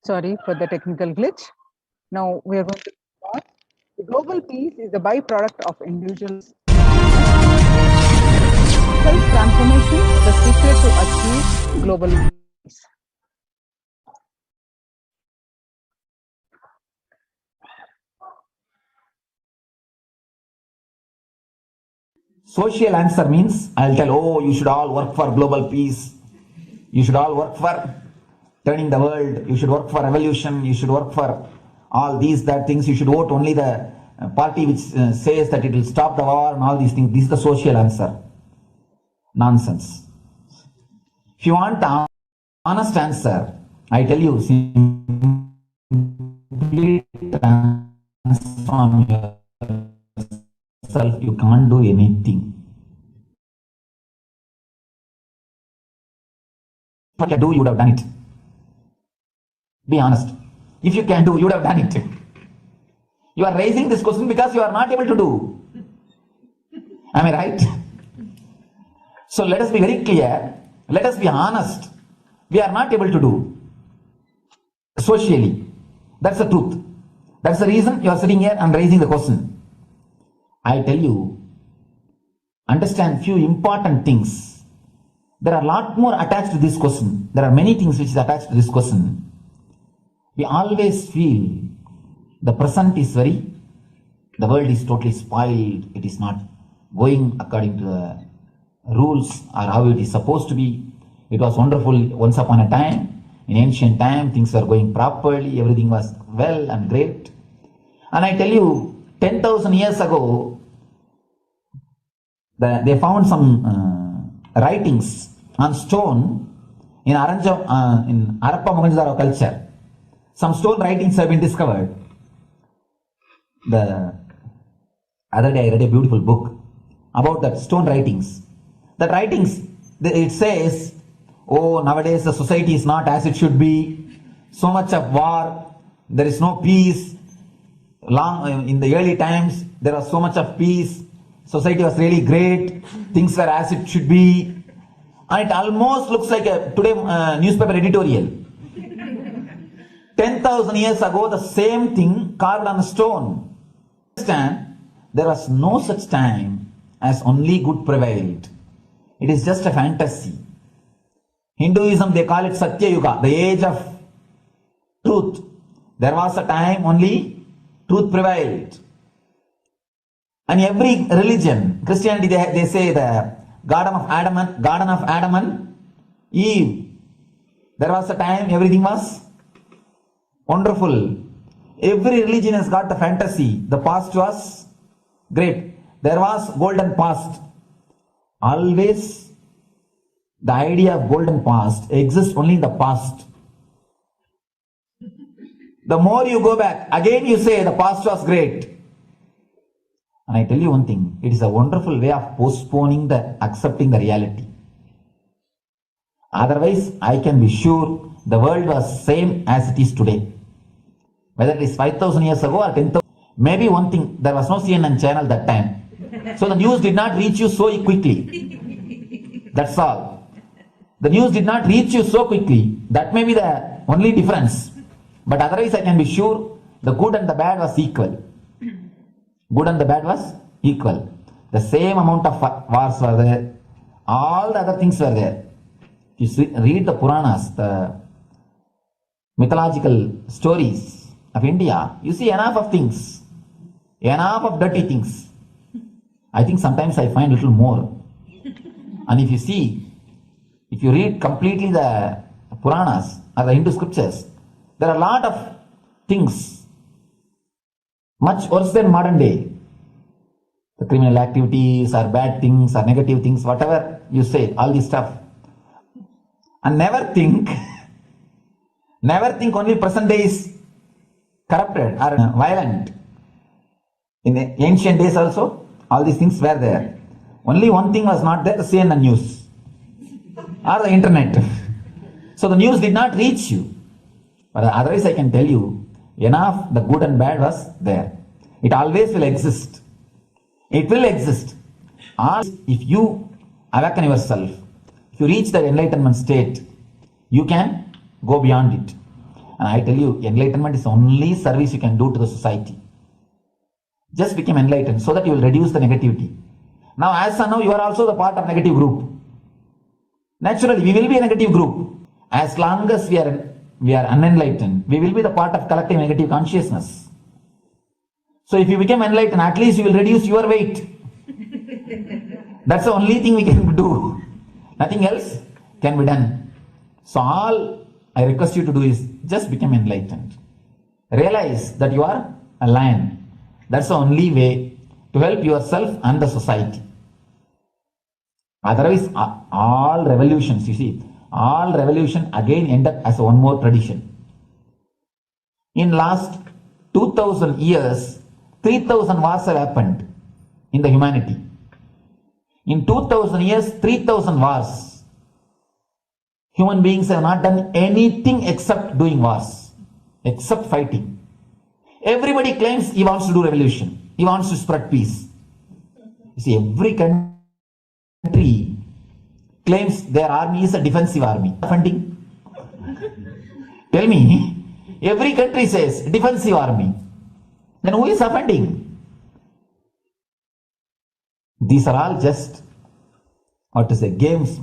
Speaker 10: Sorry for the technical glitch. Now we are going to start. The global peace is a byproduct of individuals' self-transformation, the secret to achieve global peace.
Speaker 11: Social answer means I'll tell, oh, you should all work for global peace. You should all work for turning the world. You should work for revolution. You should work for all these, that things. You should vote only the party which says that it will stop the war and all these things. This is the social answer. Nonsense. If you want the honest answer, I tell you, simply transform yourself. You can't do anything. What you do, you would have done it. Be honest. If you can do, you would have done it. You are raising this question because you are not able to do. Am I right? So let us be very clear. Let us be honest. We are not able to do socially. That's the truth. That's the reason you are sitting here and raising the question. I tell you, understand few important things. There are a lot more attached to this question. There are many things which is attached to this question. We always feel the present is the world is totally spoiled. It is not going according to the rules or how it is supposed to be. It was wonderful once upon a time. In ancient time, things were going properly. Everything was well and great. And I tell you, 10,000 years ago, they found some writings on stone in Harappa Mohenjo-daro culture. Some stone writings have been discovered. The other day I read a beautiful book about that stone writings. That writings, it says, oh, nowadays the society is not as it should be. So much of war, there is no peace. In the early times, there was so much of peace. Society was really great. Things were as it should be. And it almost looks like a today newspaper editorial. 10,000 years ago, the same thing carved on stone. Understand, there was no such time as only good prevailed. It is just a fantasy. Hinduism, they call it Satya Yuga, the age of truth. There was a time only truth prevailed. And every religion, Christianity, they say the Garden of Adam and Eve. There was a time everything was wonderful. Every religion has got the fantasy. The past was great. There was golden past. Always the idea of golden past exists only in the past. The more you go back, again you say the past was great. And I tell you one thing, it is a wonderful way of postponing accepting the reality. Otherwise, I can be sure the world was same as it is today. Whether it is 5,000 years ago or 10,000. Maybe one thing, there was no CNN channel that time. So the news did not reach you so quickly. That's all. The news did not reach you so quickly. That may be the only difference. But otherwise, I can be sure the good and the bad was equal. Good and the bad was equal. The same amount of wars were there. All the other things were there. You read the Puranas, the mythological stories of India, you see enough of things. Enough of dirty things. I think sometimes I find a little more. And if you read completely the Puranas or the Hindu scriptures, there are a lot of things much worse than modern day. The criminal activities or bad things or negative things, whatever you say, all this stuff. And never think only present day is corrupted or violent. In the ancient days also, all these things were there. Only one thing was not there, the CNN news or the internet. So the news did not reach you. But otherwise I can tell you, enough the good and bad was there. It always will exist. It will exist. If you awaken yourself, if you reach the enlightenment state, you can go beyond it. And I tell you, enlightenment is the only service you can do to the society. Just become enlightened so that you will reduce the negativity. Now, as of now, you are also the part of negative group. Naturally, we will be a negative group. As long as we are unenlightened, we will be the part of collective negative consciousness. So if you become enlightened, at least you will reduce your weight. That's the only thing we can do. Nothing else can be done. So all I request you to do is just become enlightened. Realize that you are a lion. That's the only way to help yourself and the society. Otherwise, all revolutions, you see, all revolution again end up as one more tradition. In last 2000 years, 3000 wars have happened in the humanity. In 2000 years, 3000 wars. Human beings have not done anything except doing wars, except fighting. Everybody claims he wants to do revolution. He wants to spread peace. You see, every country claims their army is a defensive army. Funding? Tell me, every country says defensive army. Then who is offending? These are all just, games.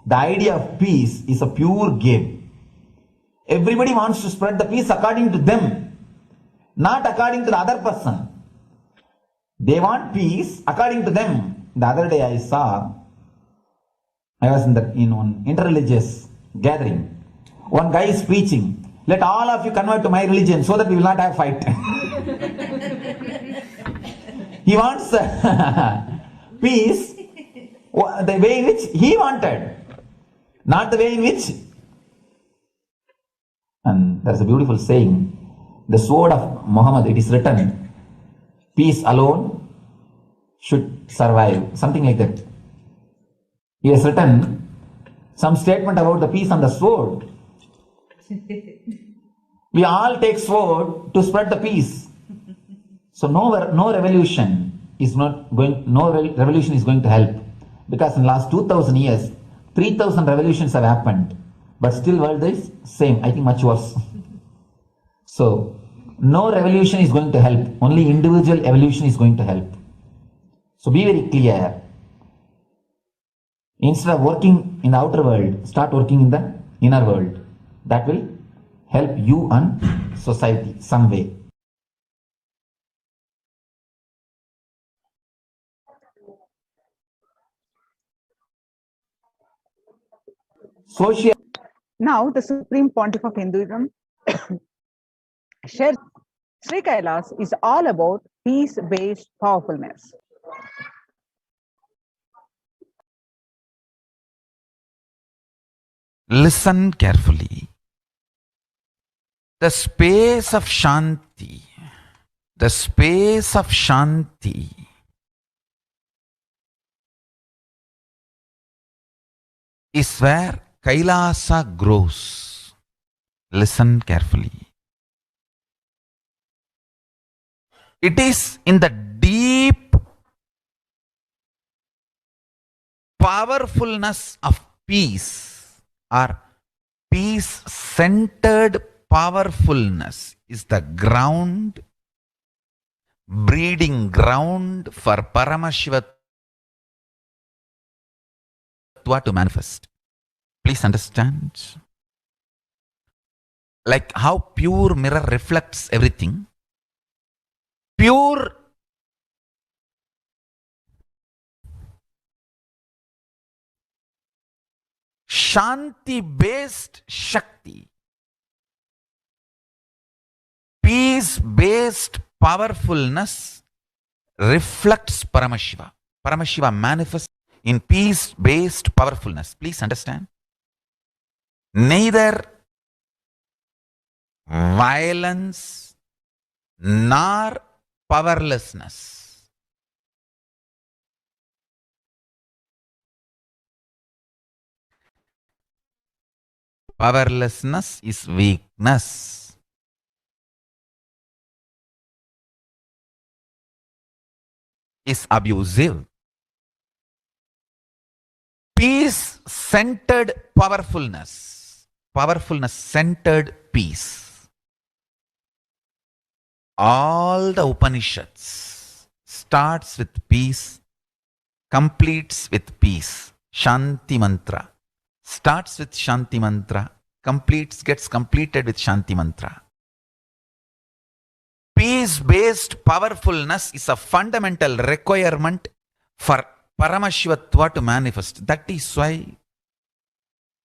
Speaker 11: The idea of peace is a pure game. Everybody wants to spread the peace according to them, not according to the other person. They want peace according to them. The other day I was in one interreligious gathering. One guy is preaching, let all of you convert to my religion so that we will not have fight. He wants peace the way in which he wanted, not the way in which. And there's a beautiful saying, the sword of Muhammad, it is written, peace alone should survive, something like that. He has written some statement about the peace on the sword. We all take sword to spread the peace. So no revolution is going to help, because in the last 2000 years, 3000 revolutions have happened, but still world is same, I think much worse. So no revolution is going to help, only individual evolution is going to help. So be very clear. Instead of working in the outer world, start working in the inner world. That will help you and society some way. social.
Speaker 10: Now, the Supreme Pontiff of Hinduism shares Sri Kailas is all about peace-based powerfulness.
Speaker 4: Listen carefully. The space of Shanti, the space of Shanti is where Kailasa grows. Listen carefully. It is in the deep powerfulness of peace, or peace-centered powerfulness is the ground, breeding ground for Paramashiva to manifest. Please understand. Like how pure mirror reflects everything, pure Shanti-based Shakti, peace-based powerfulness reflects Paramashiva. Paramashiva manifests in peace-based powerfulness. Please understand. Neither violence nor powerlessness. Powerlessness is weakness. Is abusive. Peace-centered powerfulness. Powerfulness-centered peace. All the Upanishads starts with peace, completes with peace. Shanti mantra. Starts with Shanti mantra, gets completed with Shanti mantra. Peace-based powerfulness is a fundamental requirement for Paramashivatva to manifest. That is why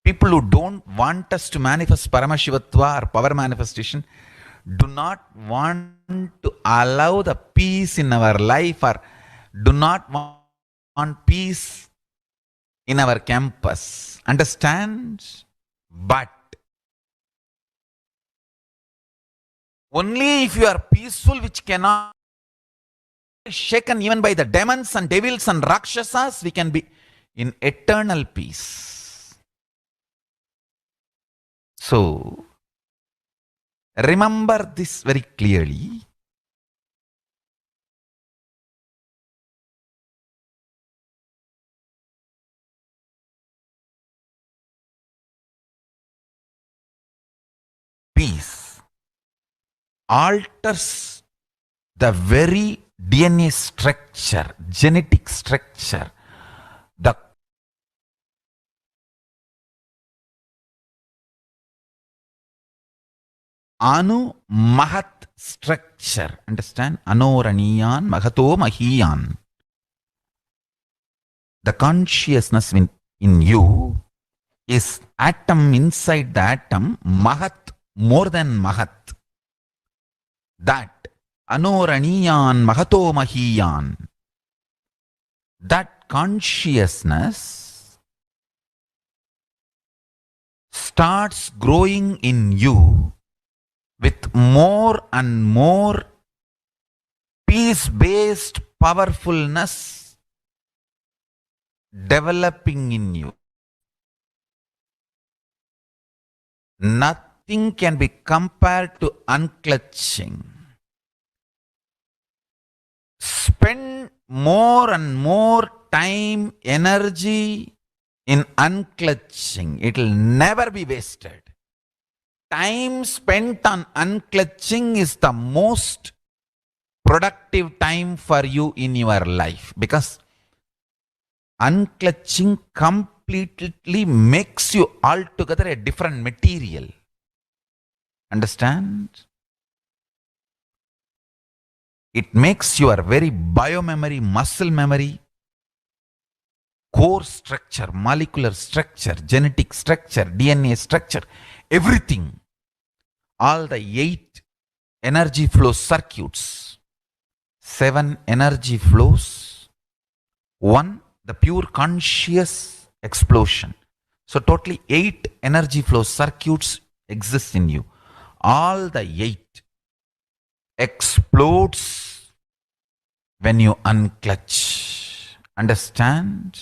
Speaker 4: people who don't want us to manifest Paramashivatva or power manifestation do not want to allow the peace in our life, or do not want peace in our campus. Understand? But only if you are peaceful, which cannot be shaken even by the demons and devils and rakshasas, we can be in eternal peace. So, remember this very clearly. Peace alters the very DNA structure, genetic structure, the Anu Mahat structure. Understand? Anoraniyan Mahato Mahiyan. The consciousness in you is atom inside the atom, Mahat, more than Mahat. That Anoraniyan Mahato Mahiyan. That consciousness starts growing in you with more and more peace-based powerfulness developing in you. Nothing can be compared to unclutching. Spend more and more time, energy in unclutching. It will never be wasted. Time spent on unclutching is the most productive time for you in your life, because unclutching completely makes you altogether a different material. Understand? It makes your very biomemory, muscle memory core structure, molecular structure, genetic structure, DNA structure, everything. All the 8 energy flow circuits, 7 energy flows, 1 the pure conscious explosion. So totally 8 energy flow circuits exist in you. All the 8 explodes when you unclutch. Understand?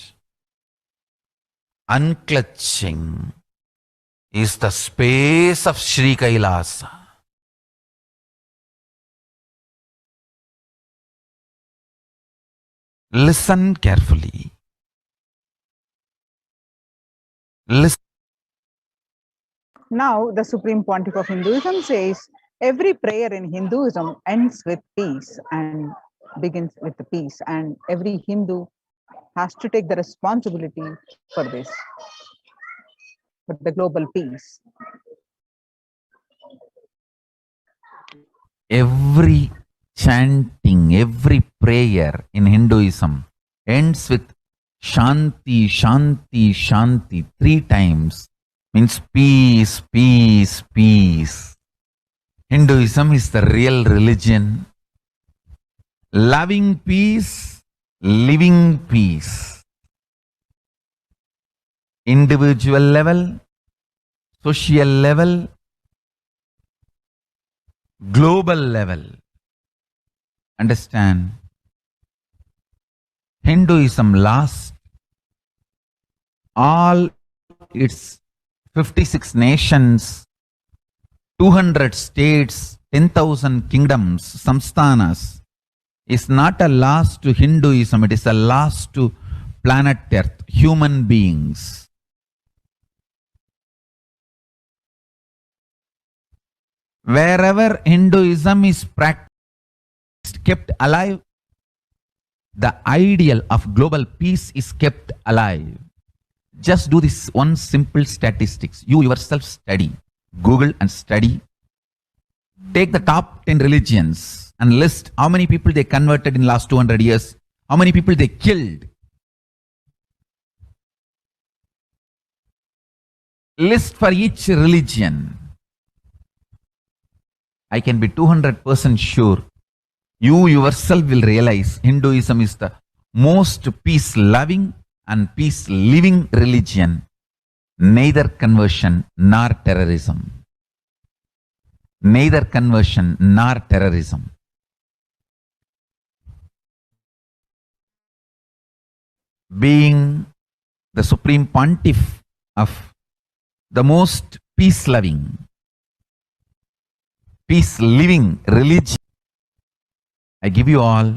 Speaker 4: Unclutching is the space of Sri Kailasa. Listen carefully. Listen.
Speaker 10: Now, the Supreme Pontiff of Hinduism says every prayer in Hinduism ends with peace and begins with the peace, and every Hindu has to take the responsibility for this, for the global peace.
Speaker 4: Every chanting, every prayer in Hinduism ends with Shanti, Shanti, Shanti 3 times. Means peace, peace, peace. Hinduism is the real religion. Loving peace, living peace. Individual level, social level, global level. Understand? Hinduism lasts all its 56 nations, 200 states, 10,000 kingdoms, samsthanas, is not a loss to Hinduism, it is a loss to planet Earth, human beings. Wherever Hinduism is practiced, kept alive, the ideal of global peace is kept alive. Just do this one simple statistics. You yourself study. Google and study. Take the top 10 religions and list how many people they converted in the last 200 years, how many people they killed. List for each religion. I can be 200% sure you yourself will realize Hinduism is the most peace-loving and peace-living religion, neither conversion nor terrorism. Neither conversion nor terrorism. Being the Supreme Pontiff of the most peace-loving, peace-living religion, I give you all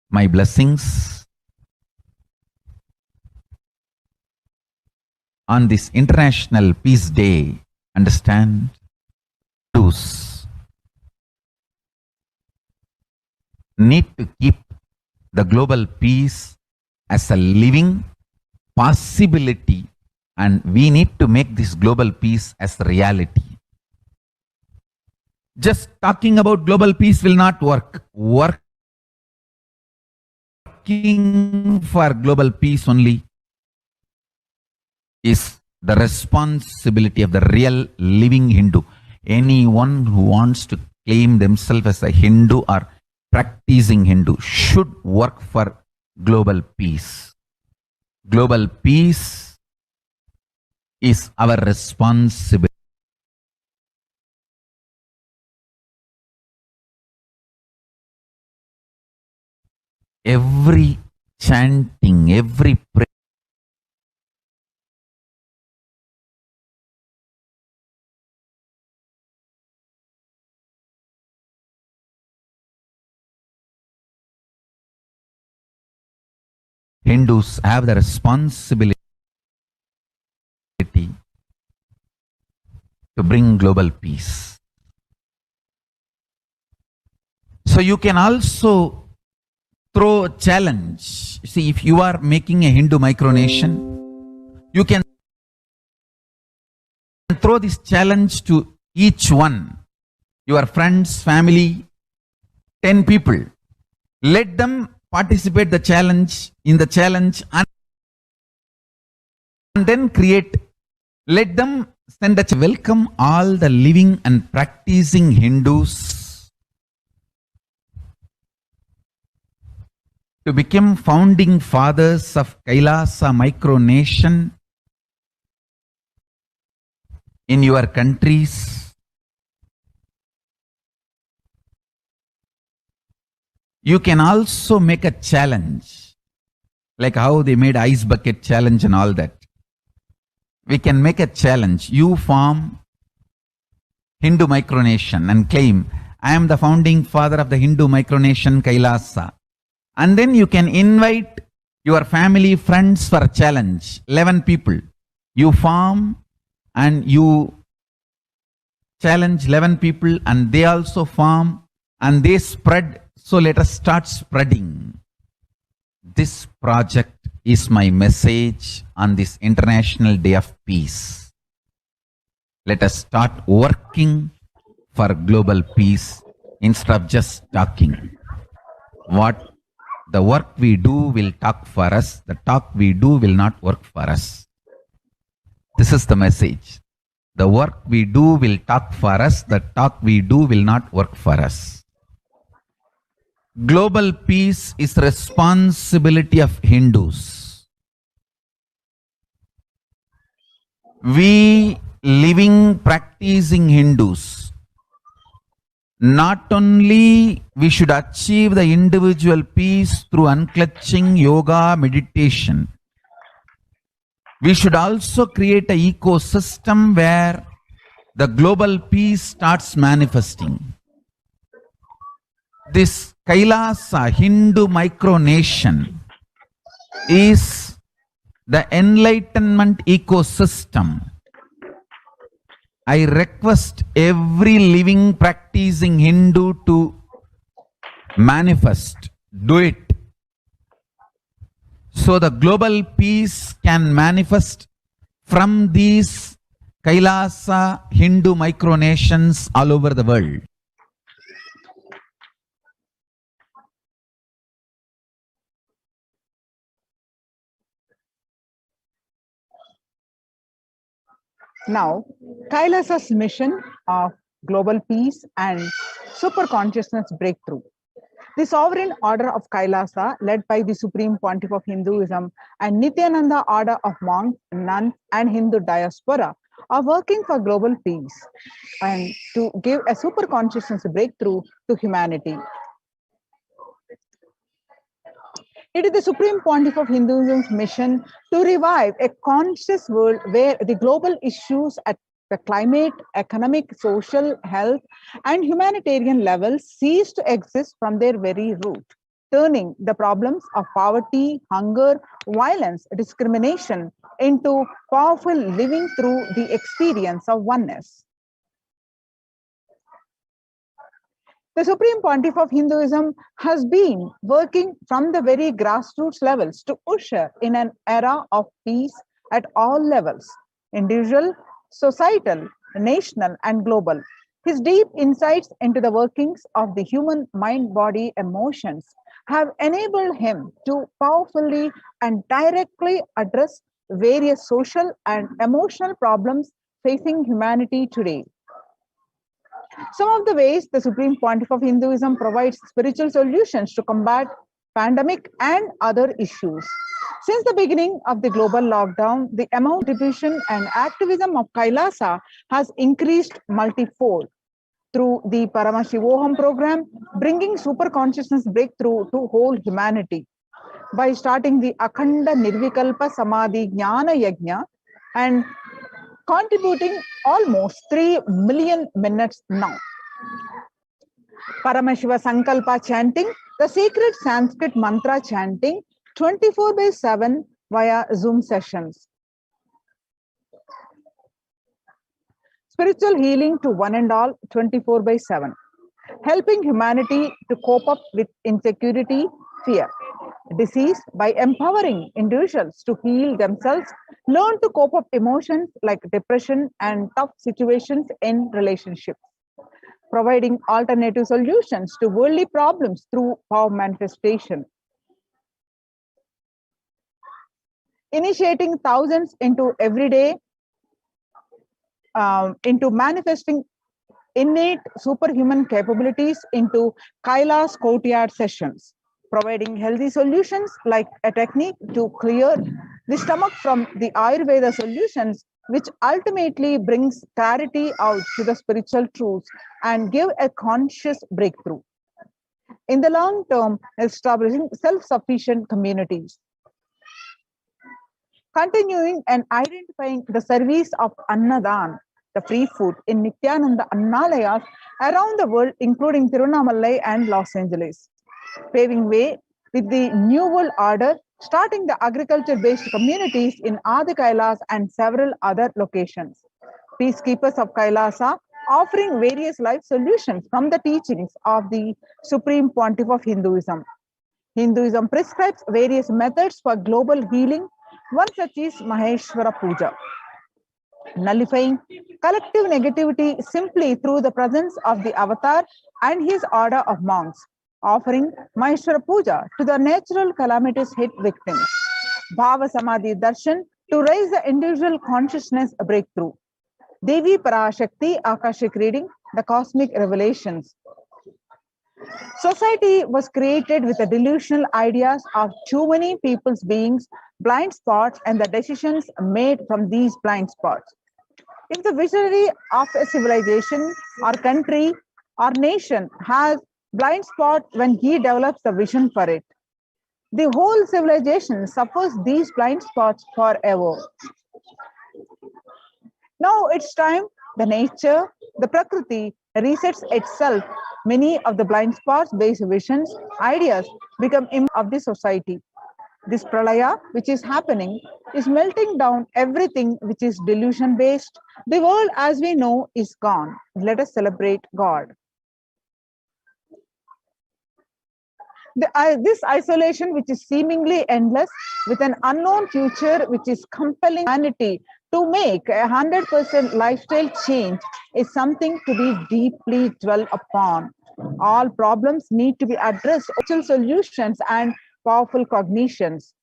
Speaker 4: my blessings on this International Peace Day. Understand? Hindus need to keep the global peace as a living possibility, and we need to make this global peace as reality. Just talking about global peace will not work. Working for global peace only is the responsibility of the real living Hindu. Anyone who wants to claim themselves as a Hindu or practicing Hindu should work for global peace. Global peace is our responsibility. Every chanting, every prayer, Hindus have the responsibility to bring global peace. So you can also throw a challenge. See, if you are making a Hindu micronation, you can throw this challenge to each one, your friends, family, 10 people. Let them participate in the challenge and
Speaker 11: and then create, let them send a welcome all the living and practicing Hindus to become founding fathers of Kailasa micronation in your countries. You can also make a challenge, like how they made ice bucket challenge and all that. We can make a challenge. You form Hindu micronation and claim, I am the founding father of the Hindu micronation Kailasa. And then you can invite your family friends for a challenge, 11 people. You form and you challenge 11 people and they also form and they spread. So let us start spreading. This project is my message on this International Day of Peace. Let us start working for global peace instead of just talking. What the work we do will talk for us. The talk we do will not work for us. This is the message. The work we do will talk for us. The talk we do will not work for us. Global peace is the responsibility of Hindus. We living, practicing Hindus, not only we should achieve the individual peace through unclutching yoga, meditation, we should also create an ecosystem where the global peace starts manifesting. This Kailasa Hindu micronation is the enlightenment ecosystem. I request every living practicing Hindu to manifest, do it. So the global peace can manifest from these Kailasa Hindu micronations all over the world.
Speaker 10: Now, Kailasa's mission of global peace and super consciousness breakthrough. The sovereign order of Kailasa, led by the Supreme Pontiff of Hinduism and Nithyananda order of monks, nuns, and Hindu diaspora, are working for global peace and to give a super consciousness breakthrough to humanity. It is the Supreme Pontiff of Hinduism's mission to revive a conscious world where the global issues at the climate, economic, social, health, and humanitarian levels cease to exist from their very root, turning the problems of poverty, hunger, violence, discrimination into powerful living through the experience of oneness. The Supreme Pontiff of Hinduism has been working from the very grassroots levels to usher in an era of peace at all levels, individual, societal, national, and global. His deep insights into the workings of the human mind, body, emotions have enabled him to powerfully and directly address various social and emotional problems facing humanity today. Some of the ways the Supreme Pontiff of Hinduism provides spiritual solutions to combat pandemic and other issues. Since the beginning of the global lockdown, the amount of contribution and activism of Kailasa has increased multifold through the Paramashivoham program, bringing super consciousness breakthrough to whole humanity by starting the Akhanda Nirvikalpa Samadhi Jnana Yajna and contributing almost 3 million minutes now. Paramashiva Sankalpa chanting, the sacred Sanskrit mantra chanting 24/7 via Zoom sessions. Spiritual healing to one and all 24/7. Helping humanity to cope up with insecurity, fear, disease by empowering individuals to heal themselves, learn to cope up emotions like depression and tough situations in relationships, providing alternative solutions to worldly problems through power manifestation. initiating thousands into everyday, into manifesting innate superhuman capabilities into Kailas courtyard sessions, providing healthy solutions like a technique to clear the stomach from the Ayurveda solutions, which ultimately brings clarity out to the spiritual truths and give a conscious breakthrough. In the long term, establishing self-sufficient communities. Continuing and identifying the service of Annadan, the free food in Nithyananda Annalayas around the world, including Tirunamalai and Los Angeles. Paving way with the New World Order, starting the agriculture-based communities in Adi Kailas and several other locations. Peacekeepers of Kailasa, offering various life solutions from the teachings of the Supreme Pontiff of Hinduism. Hinduism prescribes various methods for global healing. One such is Maheshwara Puja, nullifying collective negativity simply through the presence of the avatar and his order of monks, offering Maheshwara Puja to the natural calamities hit victims. Bhava Samadhi Darshan to raise the individual consciousness breakthrough. Devi Parashakti Akashic reading, the cosmic revelations. Society was created with the delusional ideas of too many people's beings, blind spots, and the decisions made from these blind spots. If the visionary of a civilization or country or nation has blind spot when he develops the vision for it, the whole civilization suffers these blind spots forever. Now it's time the nature, the Prakriti resets itself. Many of the blind spots based visions, ideas become of the society. This pralaya, which is happening, is melting down everything which is delusion based. The world as we know is gone. Let us celebrate God. This isolation, which is seemingly endless, with an unknown future, which is compelling humanity to make 100% lifestyle change, is something to be deeply dwelt upon. All problems need to be addressed, solutions and powerful cognitions.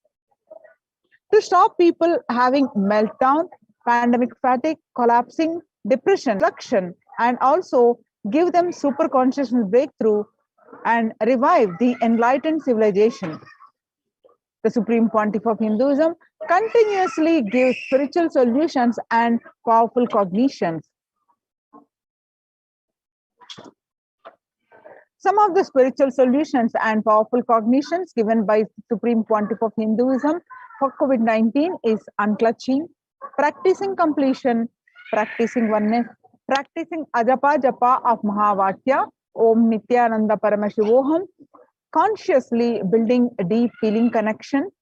Speaker 10: To stop people having meltdown, pandemic fatigue, collapsing, depression, destruction, and also give them super consciousness breakthrough and revive the enlightened civilization. The Supreme Pontiff of Hinduism continuously gives spiritual solutions and powerful cognitions. Some of the spiritual solutions and powerful cognitions given by Supreme Pontiff of Hinduism for COVID-19 is unclutching, practicing completion, practicing oneness, practicing ajapa japa of Mahavatya, Om Nithyananda Paramashivoham, consciously building a deep feeling connection,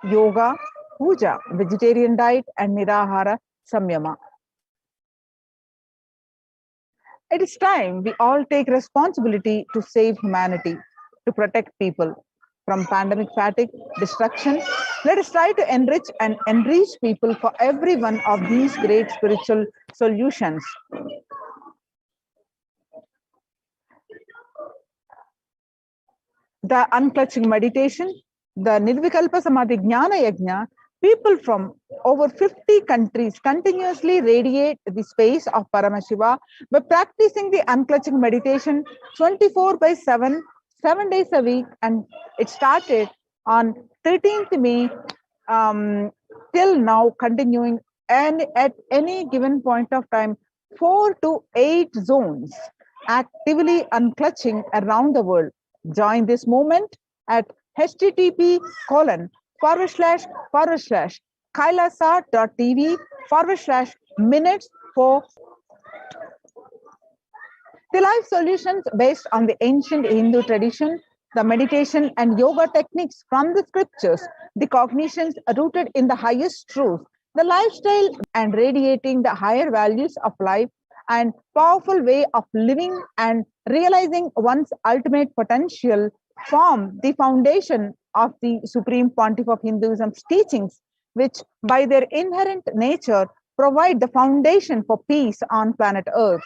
Speaker 10: yoga, puja, vegetarian diet, and nirahara samyama. It is time we all take responsibility to save humanity, to protect people from pandemic fatigue, destruction. Let us try to enrich and enrich people for every one of these great spiritual solutions. The unclutching meditation, the Nirvikalpa Samadhi Jnana Yajna, people from over 50 countries continuously radiate the space of Paramashiva by practicing the unclutching meditation 24/7, 7 days a week, and it started on 13th May till now, continuing, and at any given point of time, 4 to 8 zones actively unclutching around the world. Join this movement at http://kailasa.tv/minutes for the life solutions based on the ancient Hindu tradition, the meditation and yoga techniques from the scriptures, the cognitions rooted in the highest truth, the lifestyle and radiating the higher values of life and powerful way of living and realizing one's ultimate potential form the foundation of the Supreme Pontiff of Hinduism's teachings, which by their inherent nature provide the foundation for peace on planet Earth.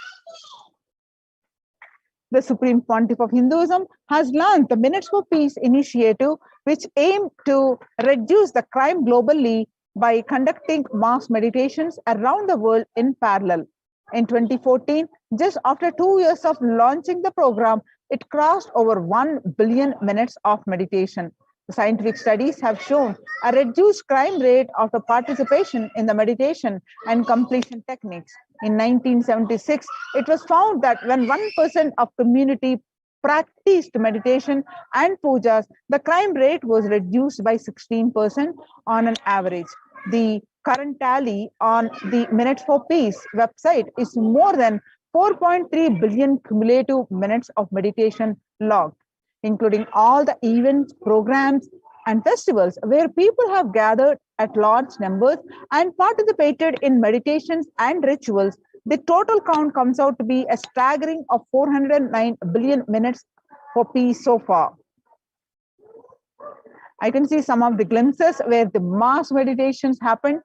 Speaker 10: The Supreme Pontiff of Hinduism has launched the Minutes for Peace initiative which aim to reduce the crime globally by conducting mass meditations around the world in parallel. In 2014, just after 2 years of launching the program, it crossed over 1 billion minutes of meditation. Scientific studies have shown a reduced crime rate after participation in the meditation and completion techniques. In 1976, it was found that when 1% of community practiced meditation and pujas, the crime rate was reduced by 16% on an average. The current tally on the Minutes for Peace website is more than 4.3 billion cumulative minutes of meditation logged, including all the events, programs, and festivals where people have gathered at large numbers and participated in meditations and rituals. The total count comes out to be a staggering of 409 billion minutes for peace so far. I can see some of the glimpses where the mass meditations happened.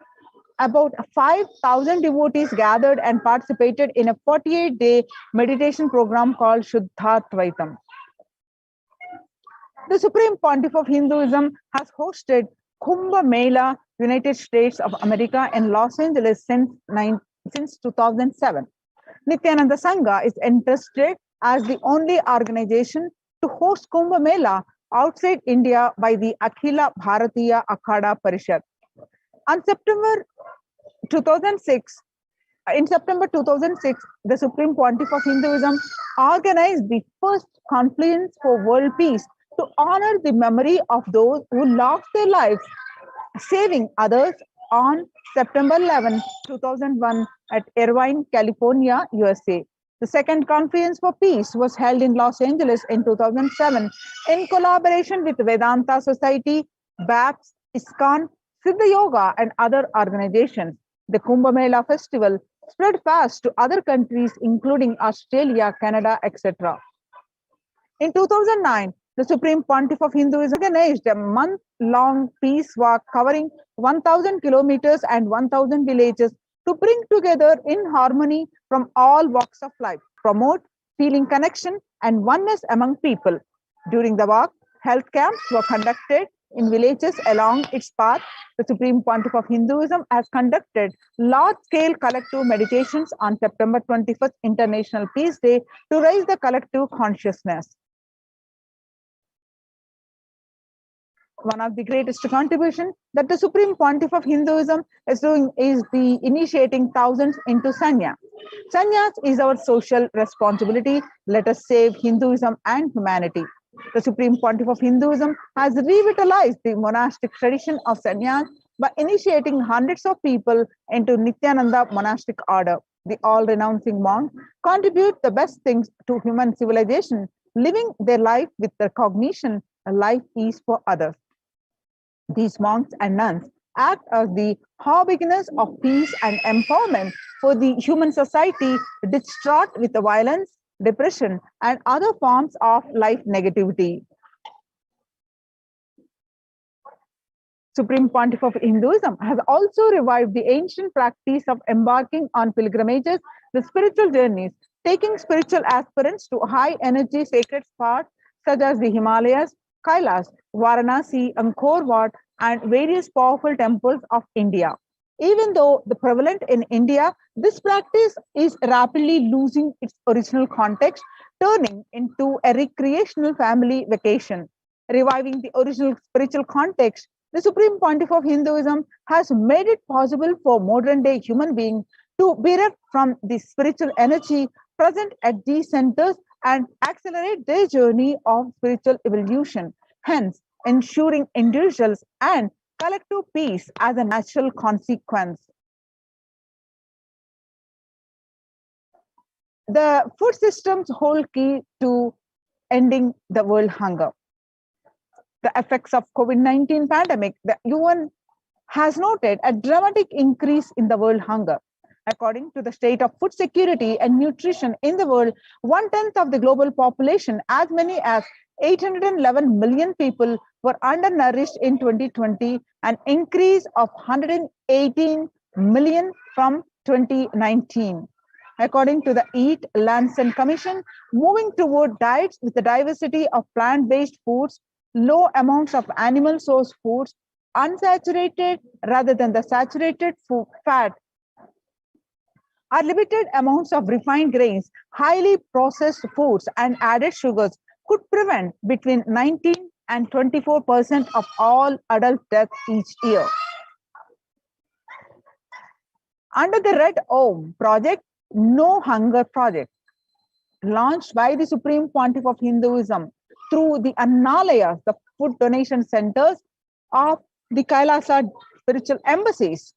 Speaker 10: About 5,000 devotees gathered and participated in a 48-day meditation program called Shuddhatvaitam. The Supreme Pontiff of Hinduism has hosted Kumbh Mela, United States of America in Los Angeles since 2007. Nithyananda Sangha is entrusted as the only organization to host Kumbh Mela outside India by the Akhila Bharatiya Akhada Parishad. In September 2006, the Supreme Pontiff of Hinduism organized the first conference for world peace to honor the memory of those who lost their lives saving others on September 11, 2001 at Irvine, California, USA. The second Conference for Peace was held in Los Angeles in 2007 in collaboration with Vedanta Society, BAPS, ISKCON, Siddha Yoga, and other organizations. The Kumbh Mela festival spread fast to other countries, including Australia, Canada, etc. In 2009, the Supreme Pontiff of Hinduism organized a month-long peace walk covering 1,000 kilometers and 1,000 villages to bring together in harmony from all walks of life, promote feeling connection and oneness among people. During the walk, health camps were conducted in villages along its path. The Supreme Pontiff of Hinduism has conducted large-scale collective meditations on September 21st, International Peace Day, to raise the collective consciousness. One of the greatest contributions that the Supreme Pontiff of Hinduism is doing is the initiating thousands into Sanya. Sannyas is our social responsibility. Let us save Hinduism and humanity. The Supreme Pontiff of Hinduism has revitalized the monastic tradition of sannyas by initiating hundreds of people into Nithyananda monastic order. The all-renouncing monks contribute the best things to human civilization, living their life with the cognition a life is for others. These monks and nuns act as the harbingers of peace and empowerment for the human society distraught with the violence, depression, and other forms of life negativity. Supreme Pontiff of Hinduism has also revived the ancient practice of embarking on pilgrimages, the spiritual journeys, taking spiritual aspirants to high-energy sacred spots such as the Himalayas, Kailas, Varanasi, Angkor Wat, and various powerful temples of India. Even though prevalent in India, this practice is rapidly losing its original context, turning into a recreational family vacation. Reviving the original spiritual context, the Supreme Pontiff of Hinduism has made it possible for modern-day human beings to bereft from the spiritual energy present at these centers and accelerate their journey of spiritual evolution, hence ensuring individuals and collective peace as a natural consequence. The food systems hold key to ending the world hunger. The effects of COVID-19 pandemic, the UN has noted a dramatic increase in the world hunger. According to the state of food security and nutrition in the world, 1/10 of the global population, as many as 811 million people, were undernourished in 2020, an increase of 118 million from 2019. According to the Eat, Lands and Commission, moving toward diets with the diversity of plant-based foods, low amounts of animal source foods, unsaturated rather than the saturated fat, or limited amounts of refined grains, highly processed foods, and added sugars could prevent between 19 and 24% of all adult deaths each year. Under the Red Om project, No Hunger Project, launched by the Supreme Pontiff of Hinduism through the Annalayas, the food donation centers of the Kailasa spiritual embassies,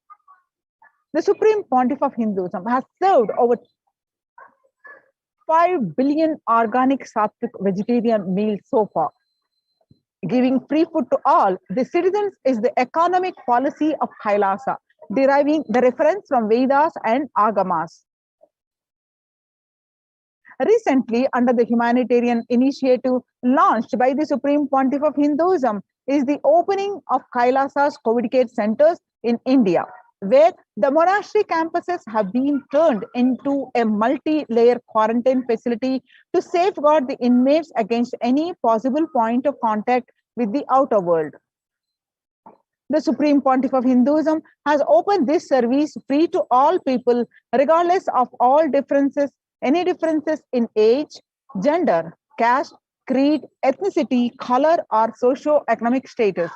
Speaker 10: the Supreme Pontiff of Hinduism has served over 5 billion organic sattvic vegetarian meals so far. Giving free food to all the citizens is the economic policy of Kailasa, deriving the reference from Vedas and Agamas. Recently, under the humanitarian initiative launched by the Supreme Pontiff of Hinduism, is the opening of Kailasa's COVID care centers in India, where the monastery campuses have been turned into a multi-layer quarantine facility to safeguard the inmates against any possible point of contact with the outer world. The Supreme Pontiff of Hinduism has opened this service free to all people, regardless of all differences, any differences in age, gender, caste, creed, ethnicity, color, or socio-economic status.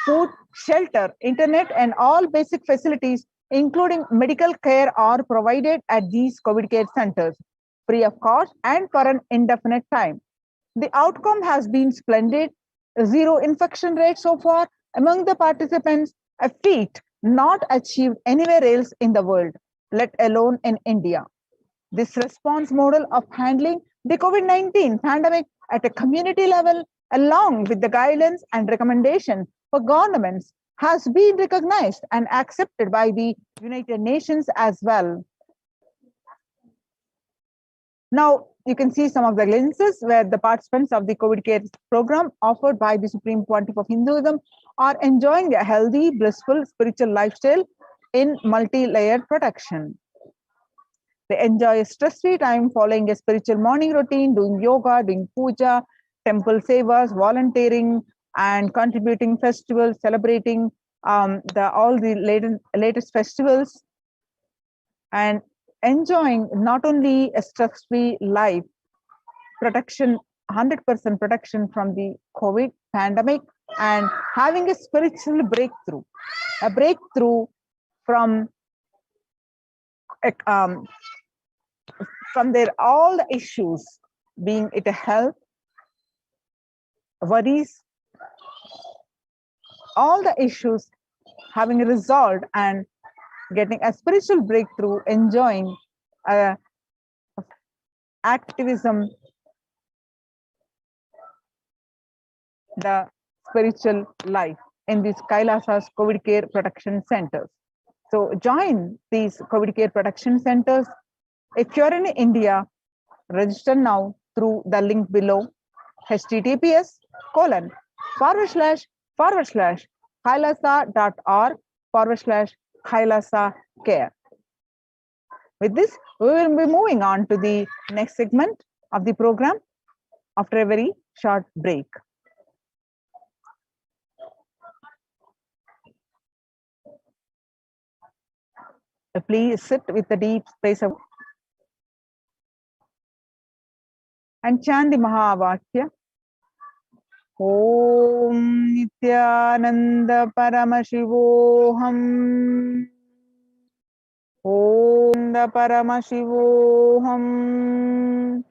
Speaker 10: Food, shelter, internet, and all basic facilities, including medical care, are provided at these COVID care centers, free of cost and for an indefinite time. The outcome has been splendid. Zero infection rate so far among the participants, a feat not achieved anywhere else in the world, let alone in India. This response model of handling the COVID-19 pandemic at a community level, along with the guidelines and recommendations for governments, has been recognized and accepted by the United Nations as well. Now, you can see some of the glimpses where the participants of the COVID care program offered by the Supreme Pontiff of Hinduism are enjoying a healthy, blissful spiritual lifestyle in multi-layered protection. They enjoy a stress-free time following a spiritual morning routine, doing yoga, doing puja, temple sevas, volunteering, and contributing festivals, celebrating all the latest festivals, and enjoying not only a stress-free life, protection, 100% protection from the COVID pandemic, and having a spiritual breakthrough, a breakthrough from their all the issues, being it a health, worries, all the issues having resolved and getting a spiritual breakthrough, enjoying activism, the spiritual life in these Kailasa's COVID care protection centers. So join these COVID care protection centers. If you're in India, register now through the link below, https://kailasa.org/Kailasa care. With this, we will be moving on to the next segment of the program after a very short break. Please sit with a deep space of and chant the Mahavakya. Om Nithyananda Paramashivoham. Om Paramashivoham.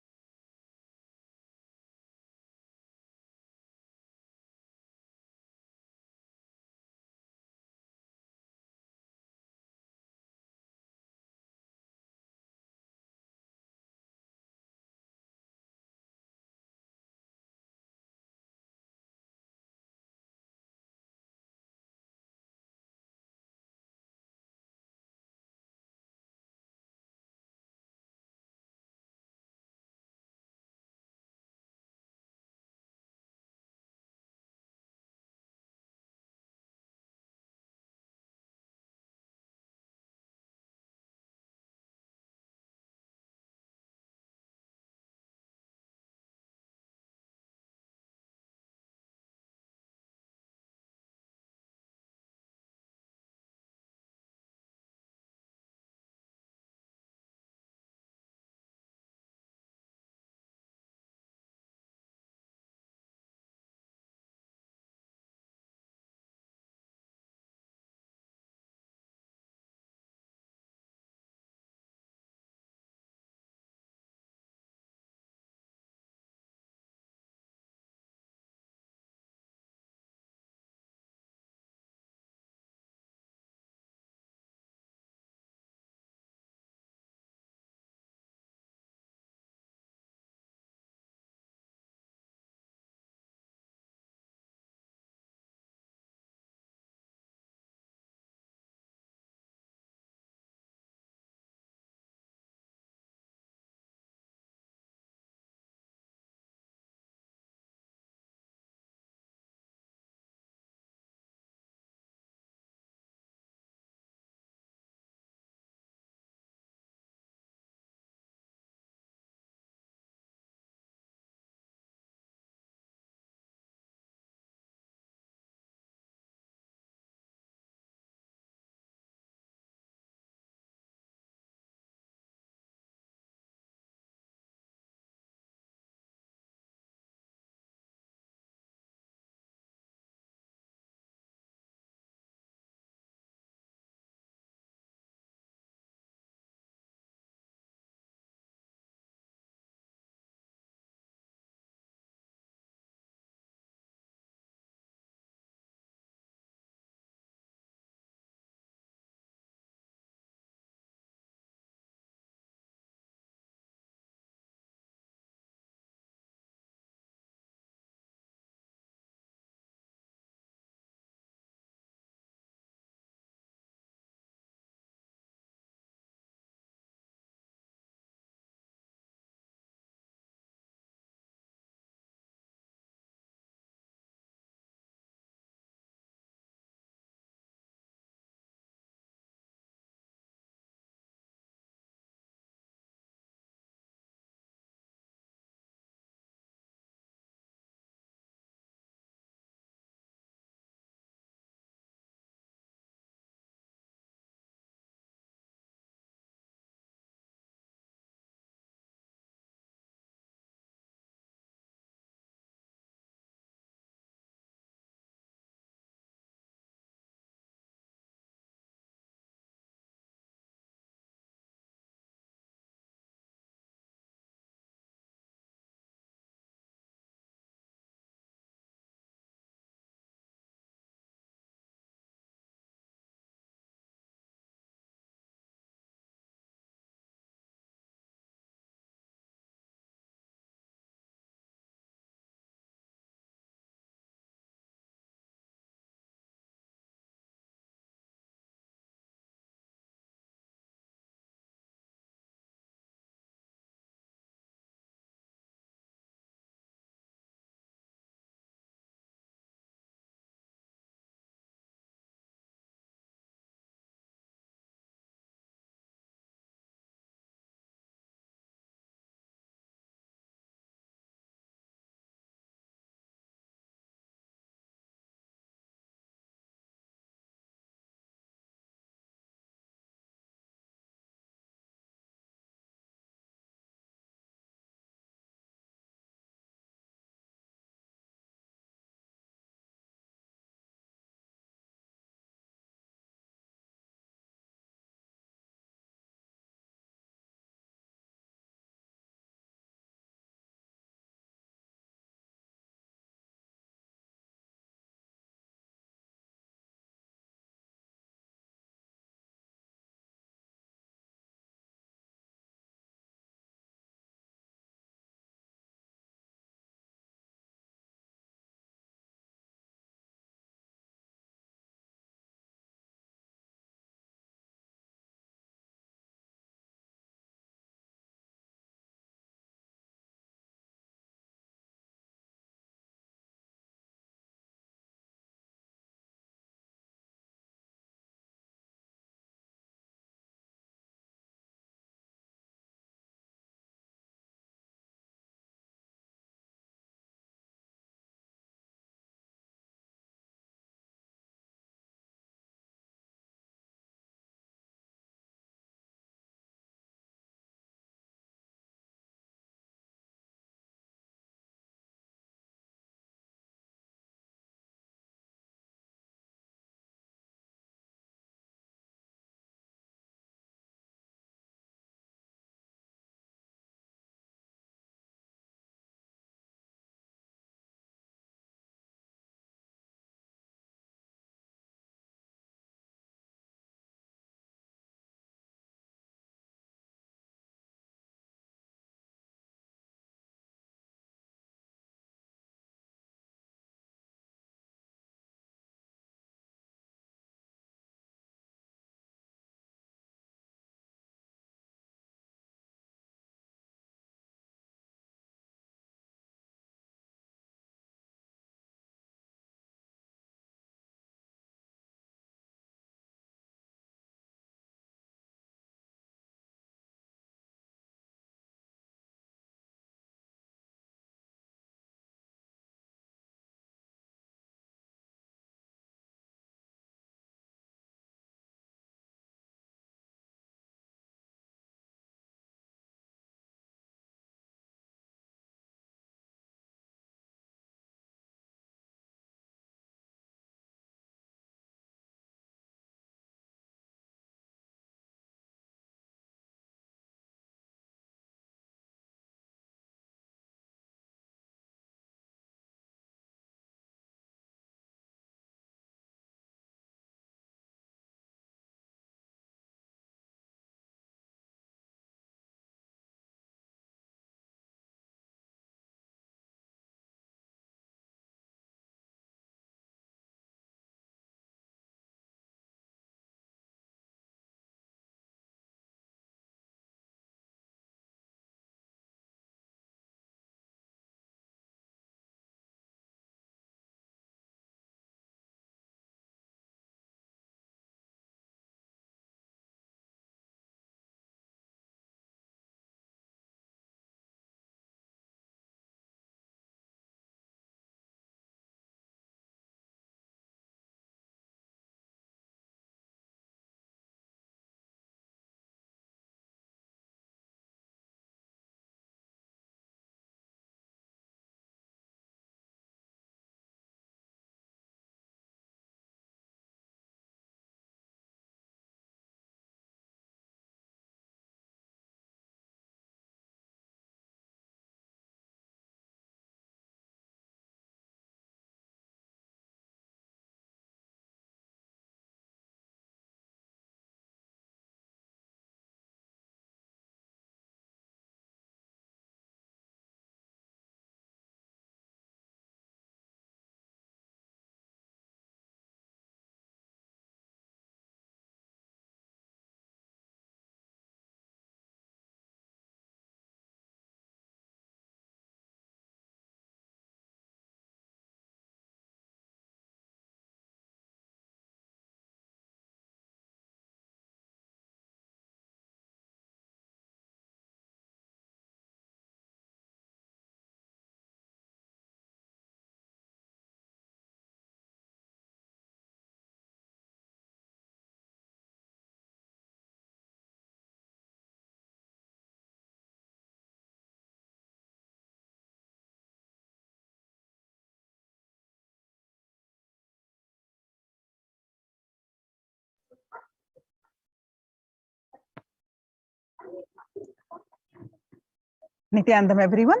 Speaker 10: Nithyanandam, everyone.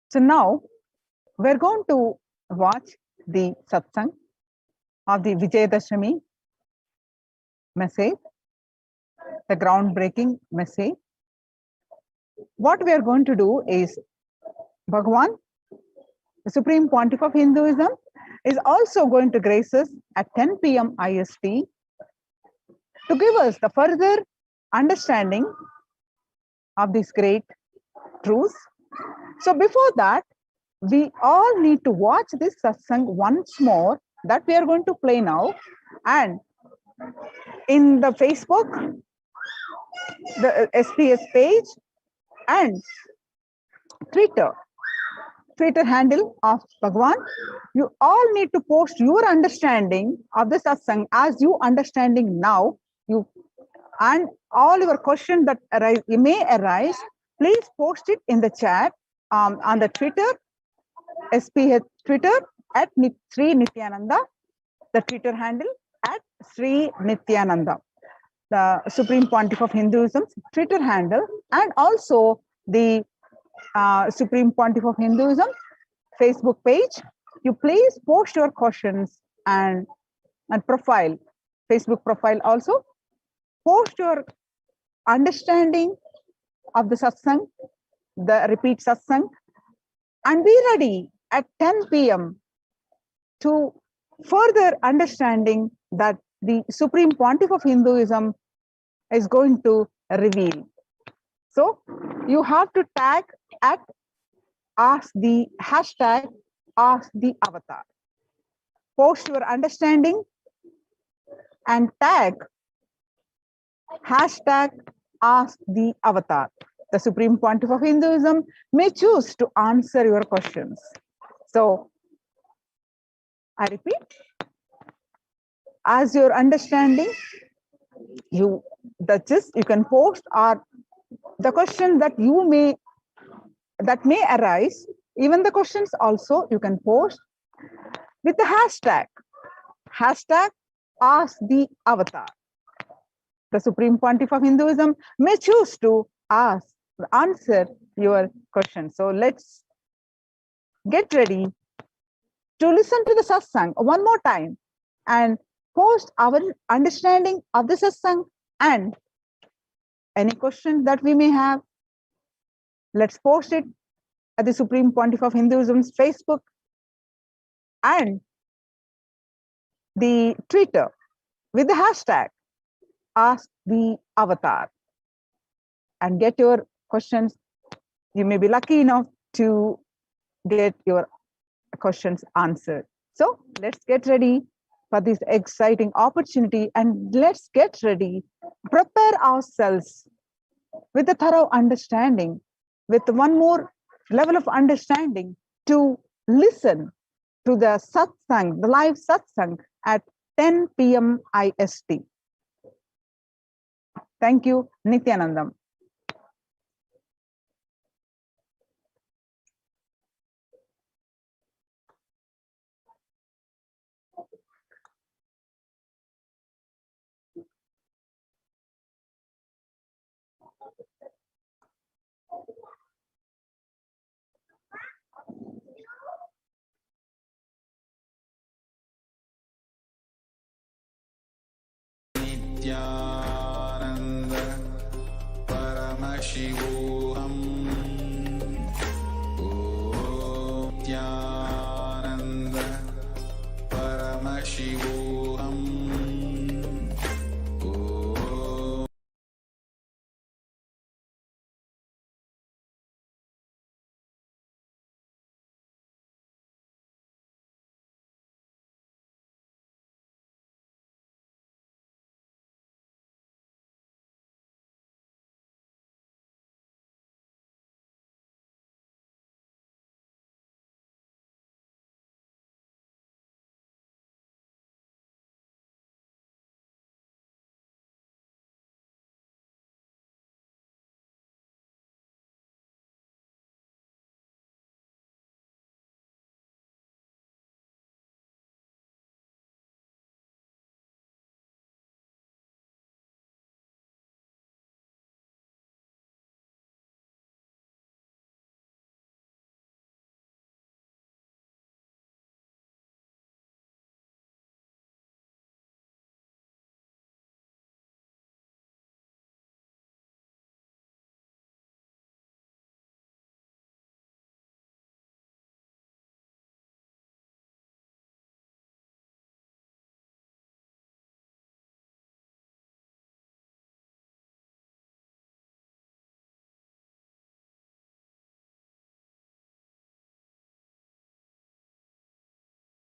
Speaker 10: So now we're going to watch the satsang of the Vijayadashami message, the groundbreaking message. What we are going to do is Bhagwan, the Supreme Pontiff of Hinduism, is also going to grace us at 10 p.m. IST to give us the further understanding of these great truths. So before that, we all need to watch this satsang once more that we are going to play now. And in the Facebook, the SPS page and Twitter handle of Bhagwan, you all need to post your understanding of the satsang as you understanding now. You and all your questions that may arise, please post it in the chat on the Twitter, SPH Twitter at Sri Nithyananda, the Twitter handle at Sri Nithyananda, the Supreme Pontiff of Hinduism's Twitter handle, and also the Supreme Pontiff of Hinduism Facebook page. You please post your questions and profile, Facebook profile also. Post your understanding of the satsang, the repeat satsang, and be ready at 10 p.m. to further understanding that the Supreme Pontiff of Hinduism is going to reveal. So you have to tag at ask the hashtag ask the avatar. Post your understanding and tag hashtag ask the avatar. The Supreme Pontiff of Hinduism may choose to answer your questions. So I repeat, as your understanding, you can post or the question that may arise, even the questions also you can post with the hashtag ask the avatar. The Supreme Pontiff of Hinduism may choose to answer your question. So let's get ready to listen to the satsang one more time and post our understanding of the satsang and any question that we may have. Let's post it at the Supreme Pontiff of Hinduism's Facebook and the Twitter with the hashtag ask the avatar and get your questions. You may be lucky enough to get your questions answered. So let's get ready for this exciting opportunity and let's get ready, prepare ourselves with a thorough understanding, with one more level of understanding to listen to the satsang, the live satsang at 10 p.m. IST. Thank you, Nithyanandam.
Speaker 12: Nityananda